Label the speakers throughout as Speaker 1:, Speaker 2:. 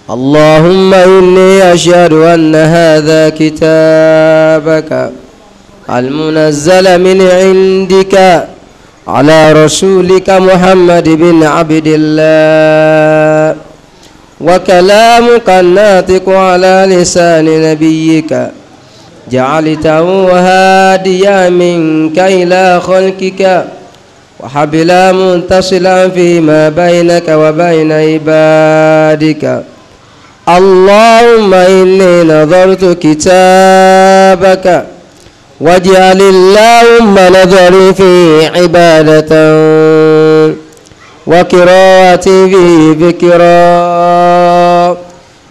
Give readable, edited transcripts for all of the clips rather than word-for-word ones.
Speaker 1: اللهم إني أشهد أن هذا كتابك المنزل من عندك على رسولك محمد بن عبد الله وكلامك الناطق على لسان نبيك جعلته هاديا منك إلى خلقك وحبلا متصلا فيما بينك وبين عبادك. اللهم إني نظرت كتابك واجعل اللهم نظري في عبادة وقراءتي في ذكرا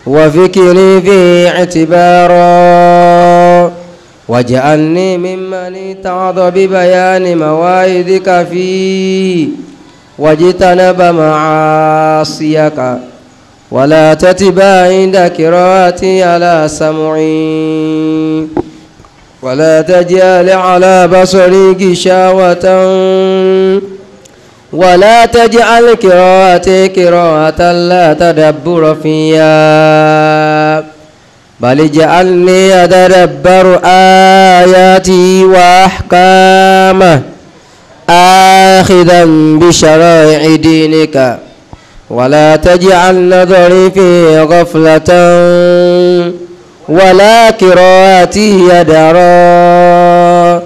Speaker 1: وفكري في اعتبارا واجعلني ممن اتعظ ببيان مواعظك فيه واجتنب معاصيك ولا تتبع عند قراءتي على سمعي ولا تجعل على بصري غشاوة ولا تجعل قراءتي قراءة لا تدبر فيها بل اجعلني أتدبر آياتي وأحكامه آخذا بشرائع دينك ولا تجعل نظري في غفلة ولا قراءتي يدرا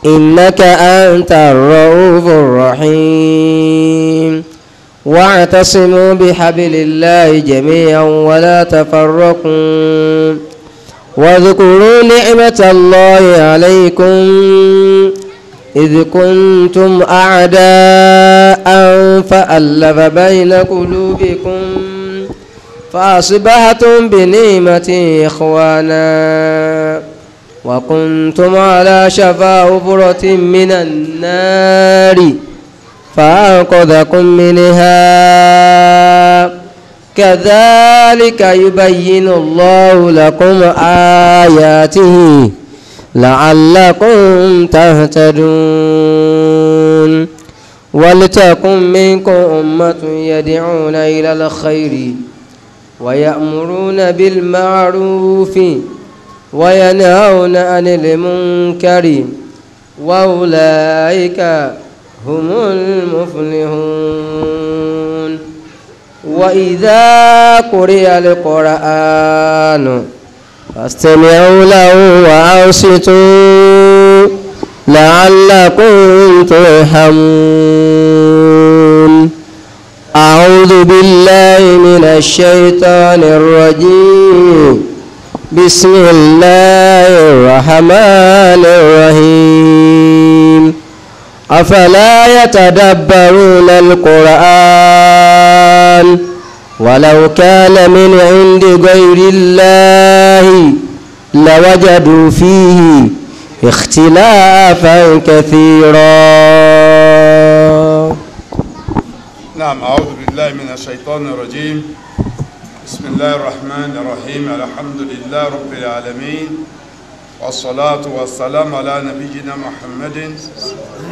Speaker 1: إنك أنت الرؤوف الرحيم. واعتصموا بحبل الله جميعا ولا تفرقوا واذكروا نعمة الله عليكم إذ كنتم أعداء فألف بين قلوبكم فأصبحتم بنعمته إخوانا وكنتم على شفا حفرة من النار فأنقذكم منها كذلك يبين الله لكم آياته لعلكم تهتدون. ولتكن منكم أمة يدعون إلى الخير ويأمرون بالمعروف وينهون عن المنكر وأولئك هم المفلحون. وإذا قرئ القرآن فاستمعوا له وأنصتوا لعلكم ترحمون. أعوذ بالله من الشيطان الرجيم. بسم الله الرحمن الرحيم. أفلا يتدبرون القرآن ولو كان من عند غير الله لوجدوا فيه اختلافا كثيرا.
Speaker 2: نعم، أعوذ بالله من الشيطان الرجيم. بسم الله الرحمن الرحيم. الحمد لله رب العالمين والصلاة والسلام على نبينا محمد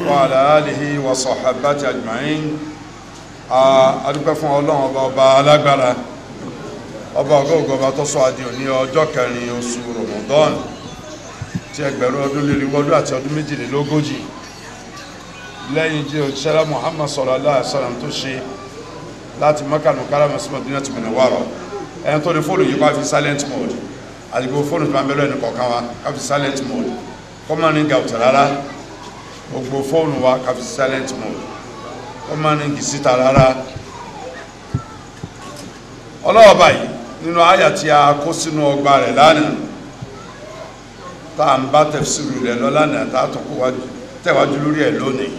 Speaker 2: وعلى آله وصحبه أجمعين. adúpẹ́ fún Ọlọ́run ọba alágbára, ọba ọgọ́gọ́ ọba tó sọ adé òní ọjọ́ kẹrin oṣù Ramadan tí ẹgbẹ̀rún ọdún lè rí wọ́dún àti ọdún méjìlélógójì lẹ́yìn jí òjíṣẹ́ Muhammad sallallahu alaihi wasallam tó ṣe láti Mẹ́kà Mukarramah sí Madinatul Munawwarah. ẹni tó ní fóònù yìí ká fi silent mode, àdìgbò fóònù tó máa bẹ̀rẹ̀ ẹni kọ̀ọ̀kan wa ká fi silent mode, kọ́ máa ní gàùtà rárá, gbogbo fóònù wa ká fi silent mode, kọ́ máa ní gìsítà rárá. Ọlọ́wọ́ báyìí nínú àyà tí a kó sínú ọgbà rẹ̀ lánàá tá à ń bá tafsiru rẹ̀ lọ lánàá tá a tó kó tẹ̀wájú lórí ẹ̀ lónìí,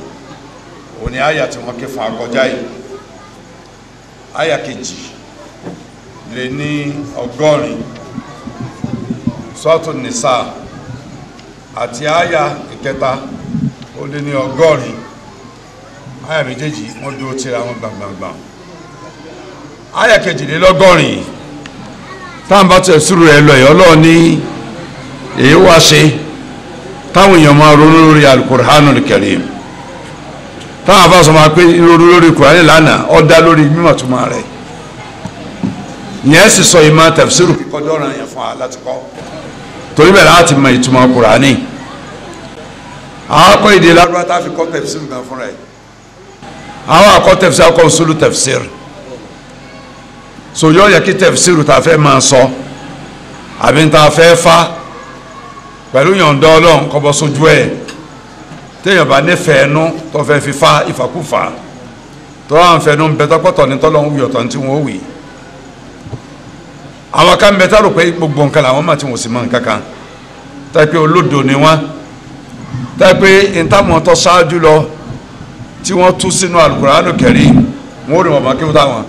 Speaker 2: òní àyà tí wọ́n ké fún akọjá yìí, àyà kejì lé ní 100 Suratul Nisa àti àyà ìkẹta ó lé ní 100. àyà méjèèjì wọ́n dúró tira wọn gbàngbàngbà. àyà kejìlélọ́gọ́rin táwọn bá tafsiru rẹ̀ lọ yìí Ọlọ́run ní èyí wá ṣe táwọn èèyàn máa ronú lórí Al-Qur'anul Karim, táwọn afá sọ máa pé ronú lórí Kùránì lánàá ó dá lórí mímọ̀túnmọ̀ rẹ̀. ìyẹn sì sọ ìmọ̀ tafsiru kíkọ́ dọ́ràn yẹn fún wa láti kọ́ torí bẹ́ẹ̀ láti mọ ìtumọ̀ Kùránì àwọn akọ́ èdè Lárúbáwá tá a fi kọ́ tafsiru gan fúnra ẹ̀ àwọn akọ́ tafsiru akọ́ usulu tafsiru so yóò yẹ kí tafsiru tá a fẹ́ máa sọ àbí tá a fẹ́ fa pẹ̀lú yọ̀ǹda Ọlọ́run kọ́ bọ́ sójú ẹ̀ téèyàn bá nífẹ̀ẹ́ nú tó fẹ́ fi fa ìfàkúfà tó wà ń fẹ́ nú bẹ́tọ́pọ̀tọ̀ ní tọ́lọ́run wí ọ̀tọ̀ tí wọ́n wí àwọn kan bẹ tá rò pé gbogbo nǹkan làwọn máa ti wọ́n sì mọ nǹkan kan tá pé olódo ni wọ́n tá pé ìtàmọ̀ tó ṣáájú lọ tí wọ́n tú sínú Al-Qur'anu Karim wọ́n ò rí wọn mọ́ kí wọ́n táwọn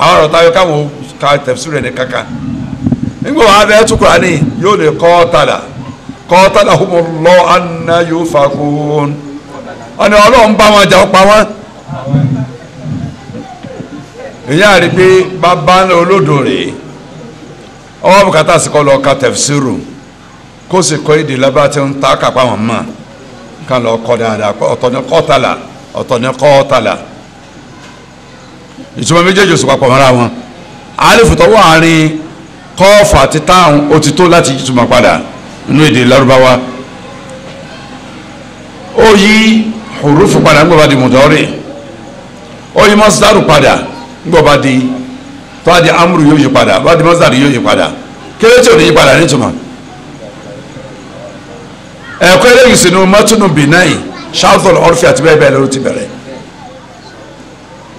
Speaker 2: àwọn ọ̀rọ̀ táyọ̀ káwọn ka tafsir ní kankan nígbà wọn fẹ́ tú Kùránì yóò lè qatalahumullahu anna yufakun ọ̀nà Ọlọ́run bá wọn jà ó pa wọn èyí àrí pé bàbá olódò rèé ọwọ́ bùkátà sí kọ́ lọ ka tafsiru kó sì kọ́ èdè lábá tí ń ta kápá wọn mọ̀ ká lọ kọ́ dáadáa ọ̀tọ̀ ní qatala ọ̀tọ̀ ní qatala ìtumọ̀ méjèèjì oṣù papọ̀ mọ́ra wọn alifu tó wà àárín kọ́ọ̀fù àti táwọn ó ti tó láti túmọ̀ padà nínú èdè Lárúbáwá ó yí hurufu padà ń gbọ́ba di mudari ó yí masdaru padà ń gbọ́ba di tó a di amúrù yóò yí padà bá di masdaru yóò yí padà kéré tí ò ní yí padà nítumọ̀ ẹ̀kọ́ eléyìí sínú mọ́túnú bìnáì ṣáàtọ̀lù ọ̀rfì àti bẹ́ẹ̀ bẹ́ẹ̀ ló ti bẹ̀rẹ̀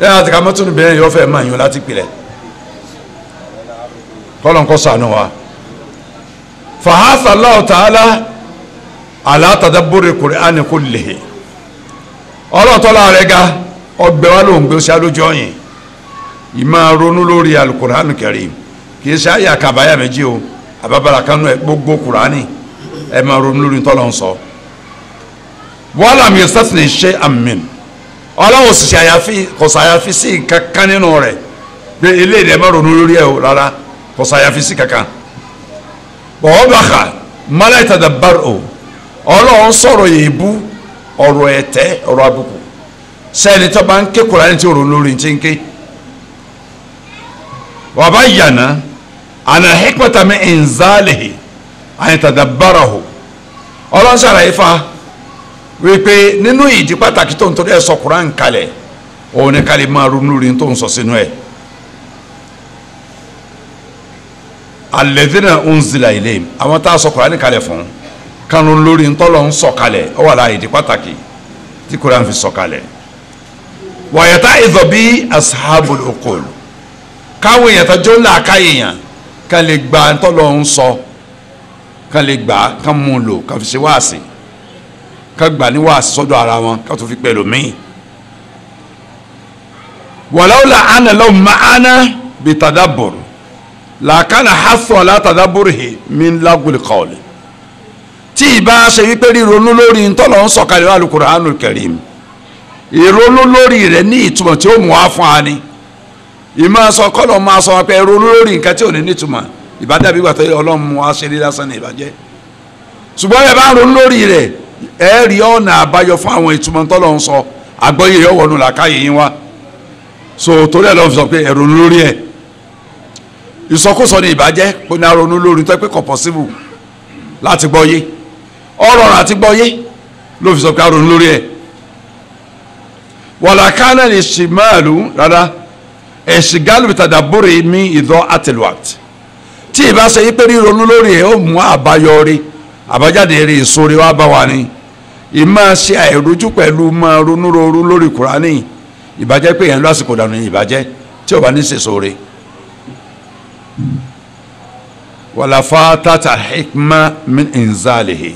Speaker 2: yẹ́n àti ká mọ́túnú bìnáì yóò fẹ́ máa yún láti pilẹ̀ kọ́lọ́n kọ́ sànù wa fàhásà Allahu ta'ala ala tadabburi Qur'ani kullihi ọlọ́tọ́lá rẹ̀ ga ọgbẹ́ wa ló ń gbé ṣáájú ọ̀yìn ìmọ̀ ronú lórí al-Qur'anu Karim kì í ṣe àyà kàbáyà méjì o àbábára kanú ẹ gbogbo Qur'ani ẹ máa ronú lórí tọ́lọ́ ń sọ walam yastathni shay'an min ọlọ́wọ́ sì ṣe kò sàyàfi sí kankan nínú rẹ̀ pé ilé ìdẹ́ máa ronú lórí ẹ o rárá kò sàyàfi sí kankan bọ̀wọ́ bàkà mala yatadabbaru ọlọ́run sọ̀rọ̀ èébú ọ̀rọ̀ ẹ̀tẹ́ ọ̀rọ̀ àbùkù sẹ́ni tó bá ń ké Kùránì tí òrùn lórí ti ń ké wa bayyana ana hikmata min inzalihi an yatadabbarahu ọlọ́run ṣàlàyé fa wípé nínú ìdí pàtàkì tó ń torí ẹ̀ sọ Kùránì kalẹ̀ òun ni kálí máa ronú lórí tó ń sọ sínú ẹ̀ alladhina unzila ilayhim àwọn tá a sọ Kùránì kalẹ̀ fún kanu lórí ntọ́lọ̀ ń sọ kalẹ̀ ọ wà láàyè di pàtàkì tí Kùránì fi sọ kalẹ̀ wa yata'idhu bí ashabul uqul káwọn èèyàn tó jọ làákàyè yàn ká lè gba ntọ́lọ̀ ń sọ ká lè gbà ká mú un lò ká fi ṣe wáàsì ká gbà ní wáàsì sọ́dọ̀ ara wọn ká tó fi pẹ̀lú míì walawla anna lahum ma'ana bitadabbur làkàna hasan látàdábòrè min lágùlì kọ́ọ̀lì tí ìbá ṣe wípé ríronú lórí ntọ́lọ̀ ń sọ̀kalẹ̀ Al-Qur'anul Karim ìronú lórí rẹ̀ ní ìtumọ̀ tí ó mú wá fún wa ni ìmọ̀ sọ kọ́lọ̀ máa sọ pé ronú lórí nǹkan tí ò ní nítumọ̀ ìbádàbí gbà tó Ọlọ́run mú wa ṣe rí lásán ní ìbàjẹ́ ṣùgbọ́n ẹ bá ronú lórí rẹ̀ ẹ rí ọ̀nà àbáyọ fún àwọn ìtumọ̀ ntọ́lọ̀ ń sọ àgbọ́yé yọ wọnú làákàyè yín wá so torí ẹ̀ lọ́ fi sọ pé ẹ ronú lórí ẹ̀ ìsọkúsọ ní ìbàjẹ́ kó ní aronú lórí tó pé kò possible láti gbọ́yé ọ̀rọ̀ àti gbọ́yé ló fi sọ pé aronú lórí ẹ̀ wala kana lè ṣì máa lù rárá ẹ̀ṣìgálù tadabburi mi idha'atil waqt tí ìbá ṣe yí pé ríronú lórí ẹ̀ ó mú àbáyọrí àbájáde eré ìsórí wá bá wa ní ìmọ̀ ṣe àìrójú pẹ̀lú máa ronú lórí Kùránì ìbàjẹ́ pé yẹn lásìkò dànù ìbàjẹ́ tí ò bá ní ṣèṣore wala fatata hikma min inzalihi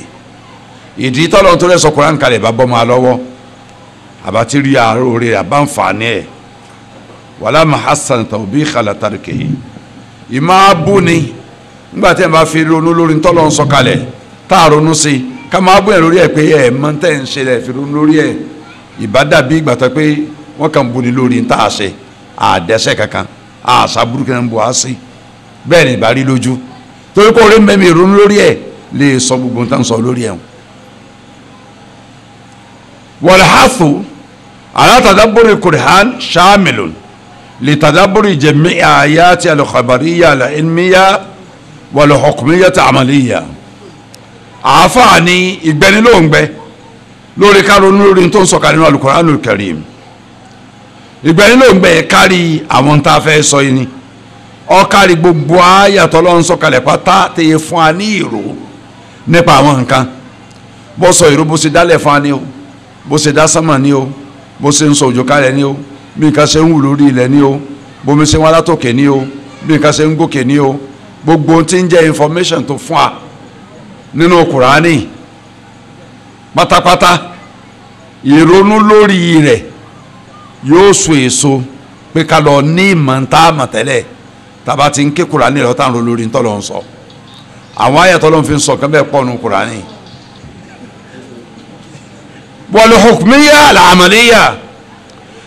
Speaker 2: ìdí tọ́lọ́ tó lẹ́sọ̀ Kùránì kalẹ̀ bá bọ́ máa lọ́wọ́ àbátí rí àrórí àbáǹfààní ẹ̀ wala mahassan tawbiha la tarkihi ìmọ̀ abú ni nígbà tí ẹ̀ bá fi ronú lórí tọ́lọ́ ń sọ kalẹ̀ tá a ronú sí ká máa bú ẹ̀ lórí ẹ̀ pé ẹ̀ mọ́ tẹ́ ń ṣe ẹ̀ fi ronú lórí ẹ̀ ìbádàbí ìgbà tó pé wọ́n kàn bú ni lórí tá a ṣe àdẹ́sẹ̀ kankan àṣà burúkú náà ń bu á sí bẹ́ẹ̀ ni ìbá rí lójú torí kó orí mẹ́mi ìrònú lórí ẹ̀ lè sọ gbogbo nǹkan sọ lórí ẹ̀ wal hathu ala tadabburi Qur'an shamilun litadabburi jami'i ayati al-khabariyya al-ilmiyya wal-hukmiyya al-amaliyya. àáfàá ní ìgbẹ́nilóǹgbẹ lórí kárọ̀nù lórí tó ń sọ̀kalẹ̀ nínú al-Qur'anul Karim. ìgbẹ́nilóǹgbẹ kárí àwọn tá a fẹ́ sọ yìí ni ó kárí gbogbo àyàtọ̀ ló ń sọ̀kalẹ̀ pátá tẹ̀yẹ fún wa ní ìró nípa àwọn nǹkan bó sọ ìró bó ṣe dálẹ̀ fún wa ni o bó ṣe dá sánmà ni o bó ṣe ń sọ òjò kalẹ̀ ni o bí nǹkan ṣe ń wù lórí ilẹ̀ ni o bómi ṣe ń wá látòkè ni o bí nǹkan ṣe ń gòkè ni o gbogbo tí ń jẹ́ information tó fún wa nínú Kùránì pátápátá ìrònú lórí rẹ̀ yóò so èso pé ká lọ ní ìmọ̀ tá a mọ̀ tẹ́lẹ̀ tàbá ti ń ké Kùránì lọ́tà ń ro lórí ń tọ́lọ́ ń sọ àwọn àyàtọ̀ ló ń fi sọ kán bẹ́ẹ̀ pọ̀ nù Kùránì. wal hukmiyya al-amaliyya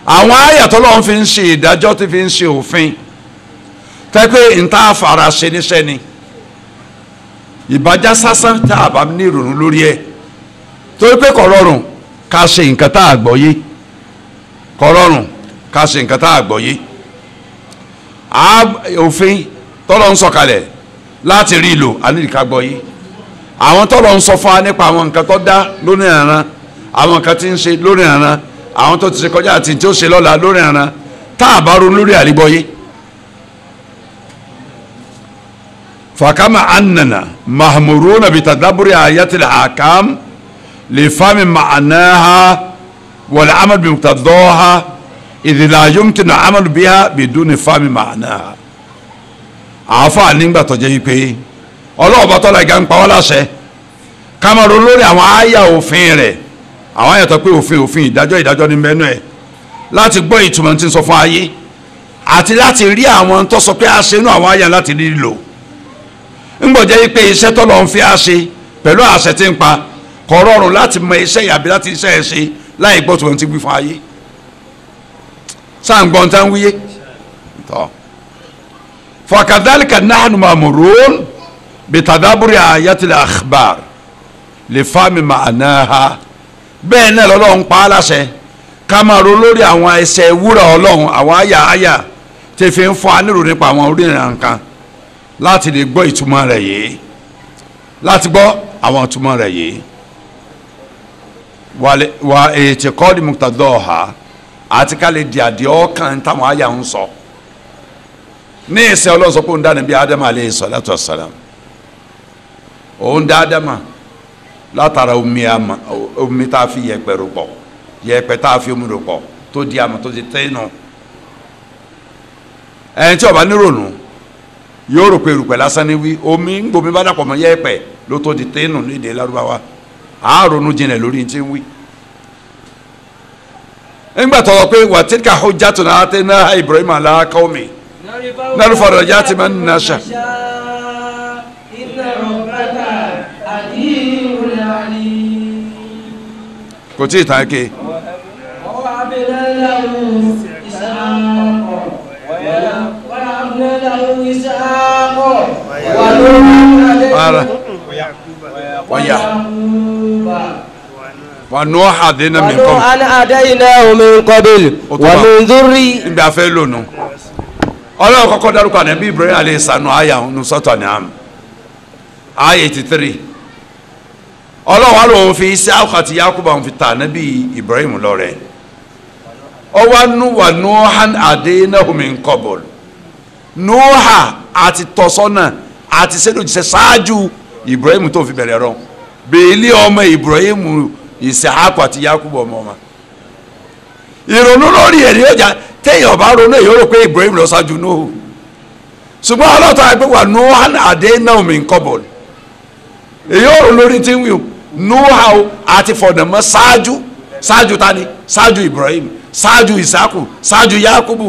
Speaker 2: àwọn àyàtọ̀ ló ń fi ń ṣe ìdájọ́ tí fi ń ṣe òfin tẹ́pẹ́ ìta fara ṣe níṣẹ́ ni ìbájá sásán tá a bá ní ìrònú lórí ẹ̀ torí pé kò rọrùn ká ṣe nǹkan tá a gbọ́ yé kò rọrùn ká ṣe nǹkan tá a gbọ́ yé òfin tọ́lọ́ ń sọ̀kalẹ̀ láti rí lò àníríkà gbọ́ yé àwọn tọ́lọ́ ń sọ fún wa nípa àwọn nǹkan tó dá lónìí àrán àwọn nǹkan tí ń ṣe lónìí àrán àwọn tó ti ṣe kọjá àti tí ó ṣe lọ́la lónìí àrán tá a bá ronú lórí àrígbọ́ yé. فكما أننا مأمورون بتدبر آيات الأحكام لفهم معناها والعمل بمقتضاها إذ لا يمكن العمل بها بدون فهم معناها. àáfàá nígbà tó jẹ́ pé ọlọ́ọ̀bá tọ́lá ìgbà ń pa wọ́n láṣẹ ká máa ronú lórí àwọn àyà òfin rẹ̀ àwọn àyà tó pé òfin ìdájọ́ ní mẹ́nu ẹ̀ láti gbọ́ ìtumọ̀ tí ń sọ fún ayé àti láti rí àwọn tó sọ pé a ṣe inú àwọn àyà láti rí lò. ńgbọ̀ jẹ́ pé iṣẹ́ tọ́lọ̀ ń fi á ṣe pẹ̀lú àṣẹ tí ń pa kò rọrùn láti mọ iṣẹ́ yàbí láti iṣẹ́ ẹ̀ ṣe láì gbọ́ tó ń ti wí fún ayé sáà ń gbọ́n tá ń wíyé tọ́. fakadhalika nahnu ma'murun bitadaburi ayatil akhbar li fahmi ma'naha bẹ́ẹ̀ náà lọ́lọ́run pa á láṣẹ ká máa ro lórí àwọn ẹsẹ̀ wúrà ọlọ́run àwọn àyà tí fi ń fún anírò nípa àwọn oríran nǹkan láti lè gbọ́ ìtumọ̀ rẹ̀ yìí láti gbọ́ àwọn ìtumọ̀ rẹ̀ yìí wà ètò kọ́ọ̀dì muqtadaha àti ká lè di àdìẹ ọkàn táwọn àyà ń sọ ní ìsẹ́ ọlọ́run sọ pé òun dá Nábì Ádámù alayhi salatu wassalam òun dá Ádámù látara omi tá a fi yẹ̀pẹ̀ rò pọ̀ yẹ̀pẹ̀ tá a fi omi rò pọ̀ tó di àmọ́ tó di tẹ́ẹ̀nù ẹni tí ó bá nírònú yóò rò pé erùpẹ̀ lásán ní wí omi ń gbomi bá dàpọ̀ mọ́ yẹ̀pẹ̀ ló tó di tẹ́ẹ̀nù ní èdè Lárúbáwá àárònú jinlẹ̀ lórí ti ń wí. nígbà tó wọ pé wa tilka hujjatuna atainaha Ibrahima ala qaumi narfa'u darajati man nasha. kò tí ì tán ké. ونوح هدينا من قبل
Speaker 1: هديناه من قبل ومن ذري
Speaker 2: nígbà fẹ́ lónù Ọlọ́run kọ́kọ́ dárúkọ Ànábì Ibrahim alayhi salam àyà nusọ́tọ̀ ní àmì àyà 83 Ọlọ́run wà lóun fi Isaac àti Yakubu àwọn fi ta Ànábì Ibrahim lọ́rẹ ọwọ́ Nuhan hadainahu min qabl Nuha àti tọ́sọ́nà àti sẹ́dọ̀jíṣẹ́ ṣáájú Ibrahim tó fi bẹ̀rẹ̀ rọ bèèlì ọmọ Ibrahim Isaac àti Yakubu ọmọ ọmọ ìrònú lórí ẹ̀ ní ọjà téèyàn bá ronú èyí ó rò pé Ibrahim lọ ṣáájú Nuhu ṣùgbọ́n ọlọ́tọ̀ àgbẹ̀ wà Nuhan hadainahu min qabl èyí ó rò lórí tí ń wí Nuha àti fọ̀dàmọ́ ṣáájú tani ṣáájú Ibrahim ṣáájú Isaac ṣáájú Yakubu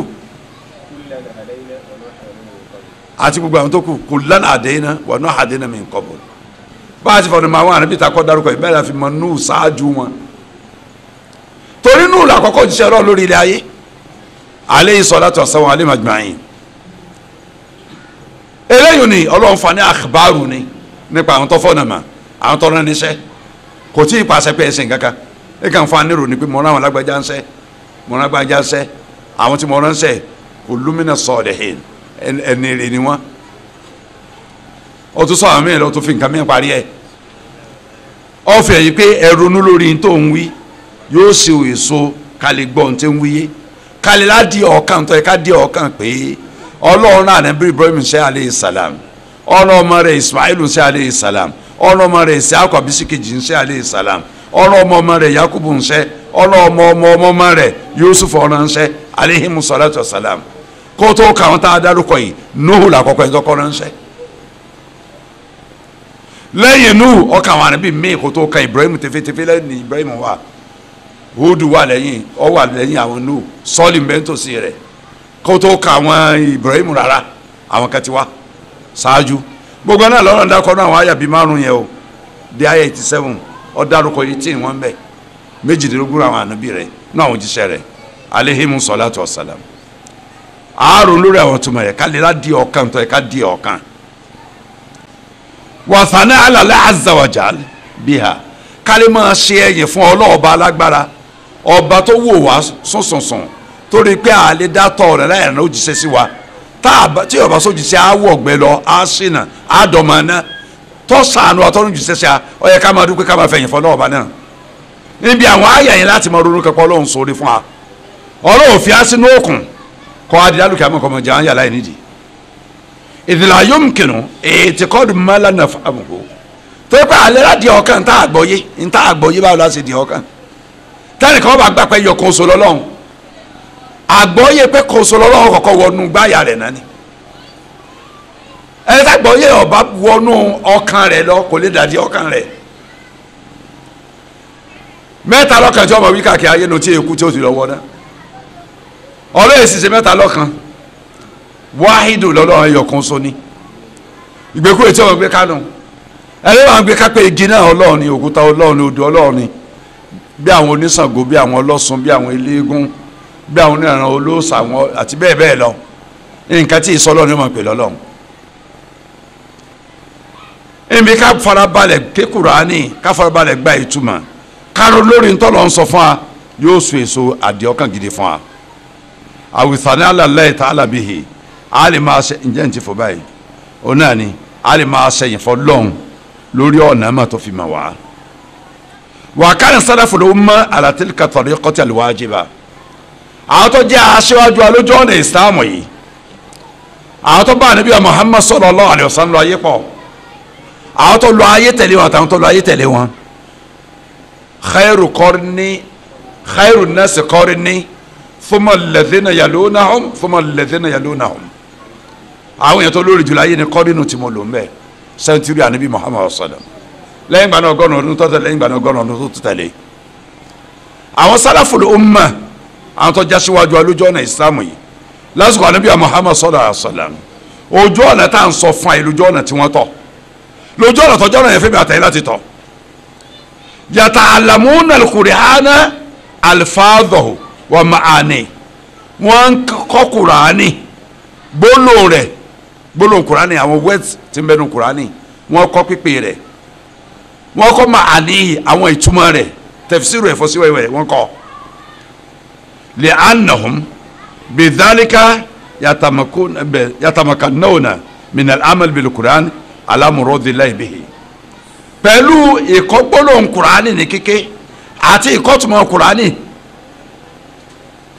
Speaker 2: àti gbogbo àwọn tó kù kullan hadaina wa Nuhan hadaina min qabl bá a ti fọ̀nà máa wọn ànábì takọ́ dárúkọ ìbẹ́rẹ̀ àfi mọ Nuhu ṣáájú wọn torí Nuhu làkọ́kọ́ jíṣẹ́ rọ lórí ilẹ̀ ayé alayhi salatu wassalam alayhim ajma'in eléyìí ni Ọlọ́run fa ní akhbaru ni nípa àwọn tó fọ̀nà mà àwọn tó rán níṣẹ́ kò tí ì pàṣẹ pé ẹsìn kankan ẹ kàn fún anírò ni pé mo rán àwọn alágbájá ń ṣẹ́ mo rán agbájá ń ṣẹ́ àwọn tí mo rán ń ṣẹ́ kullu mina salihin ẹni rẹ̀ ni wọ́n ó tún sọ àwọn mìíràn lọ tó fi nǹkan mìíràn parí ẹ̀ ọ̀fẹ́ yìí pé ẹ ronú lórí tó ń wí yóò ṣe èso kálí gbọ́n tó ń wíyé kálí láti ọ̀kan tó yẹ ká di ọ̀kan pé ọlọ́run náà nàbí Ibrahim ṣe alayhi salam ọ̀nà ọmọ rẹ̀ Ismail ṣe alayhi salam ọ̀nà ọmọ rẹ̀ Isiaq abisikejì ṣe alayhi salam ọ̀nà ọmọ rẹ̀ Yakubu ṣe ọ̀nà ọmọ rẹ̀ Yusuf ọ̀nà ṣe alayhimu salatu wassalam kó tó kàwọn tá a dárúkọ yìí Nuhu làkọ́kọ́ ìtọ́kọ́ náà ṣe lẹ́yìn Nuhu ọkà àwọn àrẹ́bí míì kó tó ka Ibrahim tẹfẹ́tẹfẹ́ lẹ́yìn Ibrahim wà Hudu wà lẹ́yìn ọ wà lẹ́yìn àwọn Nuhu sọ́ọ̀lì mbẹ́ntòsí rẹ̀ kó tó ka àwọn Ibrahim rárá àwọn kan ti wá ṣáájú gbogbo náà lọ́rọ̀ dákọ́ náà àwọn àyà bíi márùn yẹn o di àyà 87 ọ dárúkọ 18 wọn bẹ méjìdínlógún àwọn ànábì rẹ̀ náà àwọn òjíṣẹ́ rẹ̀ alayhimu salatu wassalam àárò lórí àwọn túmọ̀ rẹ̀ ká lè lá di ọ̀kan tó yẹ ká di ọ̀kan wàsánà alàlẹ́ azawajal bíhà kálí máa ṣe ẹ̀yìn fún ọlọ́ọ̀ba alágbára ọba tó wò wá sùnsùnsùn torí pé àlè dátọ̀ rẹ̀ láyìn náà ó jíṣẹ́ sí wa tí ọba sójíṣẹ́ á wọ̀ ọ̀gbẹ́ lọ á ṣìnà á dọ̀mọ̀ná tó sànù àtọ́nù jíṣẹ́ sí a ó yẹ ká máa dúpẹ́ ká máa fẹ̀yìn fún ọlọ́ọ̀ba náà níbi àwọn àyà yẹn láti máa ronú kẹ́kọ̀ọ́ Ọlọ́run sórí fún wa Ọlọ́run fi á sínú òkun kọ́ adìyálùkẹ́ àmọ́ kọ́ mọ̀ jẹ́ àyà láì nídìí ìdìlà yomkinu ètìkọ́dù mọ́lá náà fàmùkù tó pé alẹ́ láti ọkàn ntá àgbọ̀yé báwo la ṣe di ọkàn tẹ́lẹ̀ kan bá gbà pé yọ kóso lọ́lọ́run àgbọ̀yé pé kóso lọ́lọ́run kọ̀kọ́ wọnú gbáyà rẹ̀ náà ni ẹni tá gbọ̀yé ọba wọnú ọkàn rẹ̀ lọ kò lè dàdí ọkàn rẹ̀ mẹ́ta lọ́kàn tí ọmọ wí káàkiri ayé nu tí èkú tí ó ti lọ́wọ́ náà ọ̀rọ̀ èsì ṣe mẹ́ta lọ́kàn wáhídù lọ́lọ́run ẹyọkan sọ ní ìgbèkúrò tí wọ́n gbé kánú ẹni wọ́n gbé kápẹ́ igi náà Ọlọ́run ni òkúta Ọlọ́run ni odò Ọlọ́run ni bí àwọn oníṣàngó bí àwọn ọlọ́sùn bí àwọn eléégún bí àwọn oníran olóòṣà wọn àti bẹ́ẹ̀ bẹ́ẹ̀ lọ nǹkan tí ìsọlọ́run ni wọ́n pè lọ́lọ́run èmi ká farabalẹ̀ ké Kùránì ká farabalẹ̀ gba ìtumọ̀ káró lórí ntọ́lọ́ ń sọ fún wa yóò so èso àdìọ́kàn gidi fún wa àwìsàn alàlẹ́ ta'ala bihi ali máa ṣe ǹjẹ́ ǹtí fún báyìí òun náà ni ali máa ṣẹyìn fún lọ́hùn lórí ọ̀nà àmà tó fi mà wá. wa kana salafu al-umma ala tilka tariqati al-wajiba àwọn tó jẹ́ aṣíwájú alójú ọ̀nà ìsìlámù yìí àwọn tó bá Ànábì Muhammad sallallahu alaihi wasallam lọ ayé pọ̀ àwọn tó lọ ayé tẹ̀lé wọn àtàwọn tó lọ ayé tẹ̀lé wọn khairu nasi qarni thumma alladhina yalunahum thumma alladhina yalunahum àwọn èèyàn tó lórí jùlọ ayé ni kọ́rínù tí mo lò ń bẹ̀ sẹ́ńtúrì Ànábì Muhammad sallam lẹ́yìn ìgbà náà ọgọ́rùn ọdún tó tẹ̀lé lẹ́yìn ìgbà náà ọgọ́rùn ọdún tó tẹ̀lé àwọn salaful umma àwọn tó jásíwájú alójú ọ̀nà ìsìlámù yìí lásìkò Ànábì Muhammad sallallahu alaihi wasallam ojú ọ̀nà tá à ń sọ fún àyè lójú ọ̀nà tí wọ́n tọ̀ lójú ọ̀nà tọ́jú ọ̀nà yẹn fẹ́mi àtẹ̀yìn láti tọ̀ yata'allamuna al-Qur'ana alfadhahu wa ma'ani wọ́n kọ́ Kùránì gbólóhùn rẹ̀ gbólóhùn Kùránì àwọn words tí ń bẹnu Kùránì wọ́n kọ́ pípé rẹ̀ wọ́n kọ́ ma'ani àwọn ìtumọ̀ rẹ̀ tafsiru ẹ̀fọ́ sí wẹ́wẹ́ wọ́n kọ́ li'annahum bidhalika yatamakannawna min al-amal bil-Qur'an ala muradillahi bihi pẹ̀lú ìkọ́ gbólóhùn Kùránì ní kíké àti ìkọ́tùmọ̀ Kùránì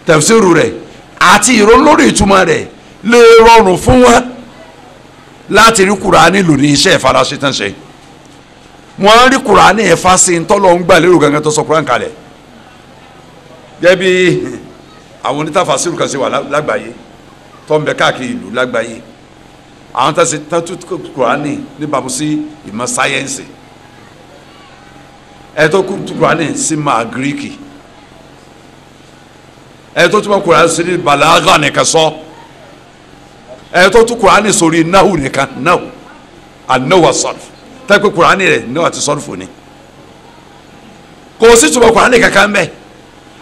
Speaker 2: tafsiru rẹ̀ àti ìrònú lórí ìtumọ̀ rẹ̀ lè rọrùn fún wọn láti rí Kùránì lò ní iṣẹ́ ìfarasí tán ṣe wọ́n rí Kùránì ẹ̀fà sí ntọ́lọ́ ń gbà lérò gangan tó sọ Kùránì kalẹ̀ gẹ́gẹ́ bí àwọn onítàfàsírù kan ṣe wà lágbàáyé tó ń bẹ káàkiri ìlú lágbàáyé àwọn tàtú Kùránì níbàámu sí ìmọ̀ sáyẹ́ǹsì ẹ̀ tó kú Kùránì sí máa gíríkì ẹ̀ tó túmọ̀ Kùránì sí ní balaga nìkan sọ ẹ̀ tó tú Kùránì sórí náhù nìkan náhù ànáwó sọ̀rọ̀ tẹ́pẹ́ Kùránì rẹ̀ náà ti sọ̀rọ̀ fún ni kò sí túmọ̀ Kùránì kankan bẹ́ẹ̀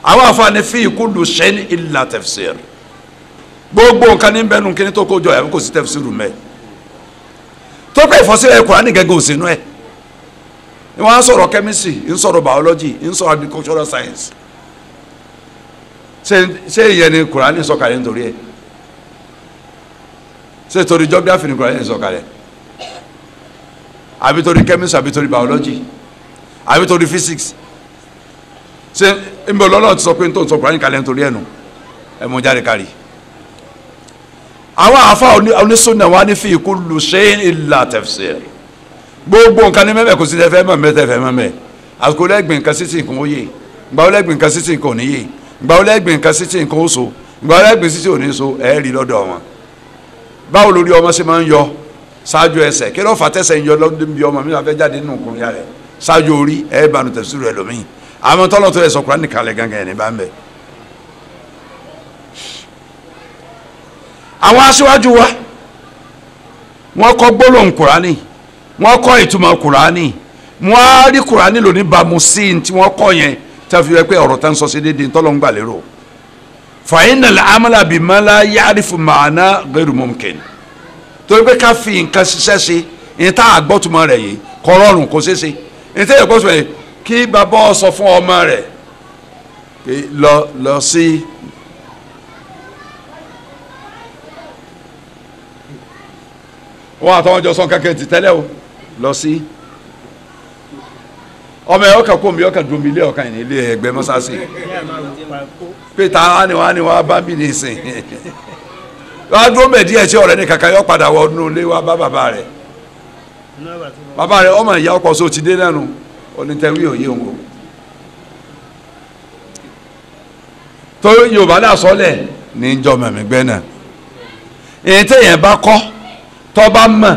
Speaker 2: àwọn àfààní fi kullu shay'in illa tafsir gbogbo nǹkan ní bẹ́ẹ̀ nù kí ni tó kó jọ yàrá kò sí tafsiru mẹ́ tó pé ìfọ́sílẹ̀ Kùránì gẹ́gẹ́ òsínú ẹ̀ ni wọ́n á sọ̀rọ̀ chemistry ń sọ̀rọ̀ biology ń sọ̀rọ̀ agricultural science ṣé ìyẹn ni Kùránì sọ̀kalẹ̀ nítorí ẹ̀ ṣé torí geography ní Kùránì sọ̀kalẹ̀ àbí torí chemistry àbí torí biology àbí torí physics ṣé nbọ lọ́lọ́ ti sọ pé n tó ń sọ Kùránì kalẹ̀ nítorí ẹnu ẹ mọ jáde kárí. àwọn àfa onísùnà wa ní fi kullu shay'in illa tafsir gbogbo nǹkan ní mẹ́mẹ́ kò sí tẹ́fẹ́ mọ̀ mẹ́tẹ́fẹ́ mọ́mẹ́ àsìkò lẹ́gbìn nǹkan sí ti nǹkan ó yé gbà ó lẹ́gbìn nǹkan sí ti nǹkan ò ní yé gbà ó lẹ́gbìn nǹkan sí ti nǹkan ó so gbà ó lẹ́gbìn sí ti ò ní so ẹ̀ rí lọ́dọ̀ wọn. báwo lórí ọmọ ṣe máa ń yọ ṣáájú ẹsẹ̀ kí ló fà tẹ́sẹ̀ ń yọ lọ́dún bí ọmọ mi wà fẹ́ jáde nínú nǹkan rẹ̀ ṣáájú orí ẹ̀ bá nu tẹ̀síìrì ẹ̀ lómi àwọn tọ́lọ̀ tó yẹ sọ Kùránì kalẹ̀ gángan ẹ̀ ní bá ń bẹ̀. àwọn aṣíwájú wa wọ́n kọ́ gbólóhùn Kùránì wọ́n kọ́ ìtumọ̀ Kùránì wọ́n á rí Kùránì lóní bámu sí tí wọ́n kọ́ yẹn tí a fi wẹ́ pé ọ̀rọ̀ tá ń sọ sí déédéé tọ́lọ̀ ń gbà lérò. fa innal amala bima la ya'rifu ma'na ghayru mumkin torí pé ká fi nǹkan ṣiṣẹ́ ṣe ní tá a gbọ́ túmọ̀ rẹ̀ yìí kọ́ rọrùn kó ṣeé ṣe ní tẹ́lẹ̀ gbọ́ túmọ̀ rẹ̀ kí bàbá ọ sọ fún ọmọ rẹ̀ pé lọ sí wọn àtàwọn jọ sọ kankan ti tẹ́lẹ̀ o lọ sí ọmọ ẹ̀ ọkàn kó mi ọkàn dùn mí ilé ọkàn yìí ilé ẹgbẹ́ mọ́sáàsì pé ta ni wọ́n bá bí ní sìn wọ́n á dúró mẹ́ẹ̀dí ẹ̀ tí ọ̀rẹ́ ní kankan yọ padà wọ inú ilé wa bá bàbá rẹ̀ ọmọ ìyá ọkọ̀ so ti dé nánu onítẹ̀wé òye òun o tó Yorùbá náà sọ́lẹ̀ ní jọ mẹ̀mẹ́gbẹ́ náà èyí téèyàn bá kọ́ tó bá mọ̀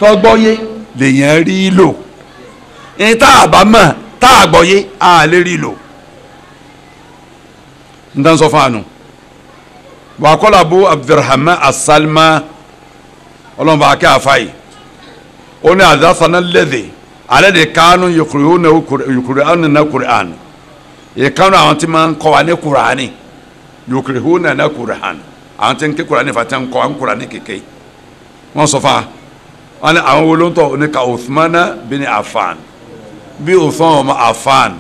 Speaker 2: tó gbọ́yé lèyàn rí lò èyí tá a bá mọ̀ tá a gbọ́yé a lè rí lò n tán sọ fún àánú wà kọ́lá bó Abdulrahman As-Salma ọlọ́mọba akẹ́ àfáì ó ní àdásánà lẹ́dẹ̀ alẹ́ de kánú yukuri'una na Qur'an yẹ kánú àwọn tí máa ń kọ́ wa ní Qur'ani yukuri'una na Qur'an àwọn tí ń ké Qur'ani fa tí ń kọ́ wa ní Qur'ani kéke wọ́n sọ fún wa ní àwọn wolóńtọ̀ ní ka Uthmana bin Affan bí Uthman ọmọ Affan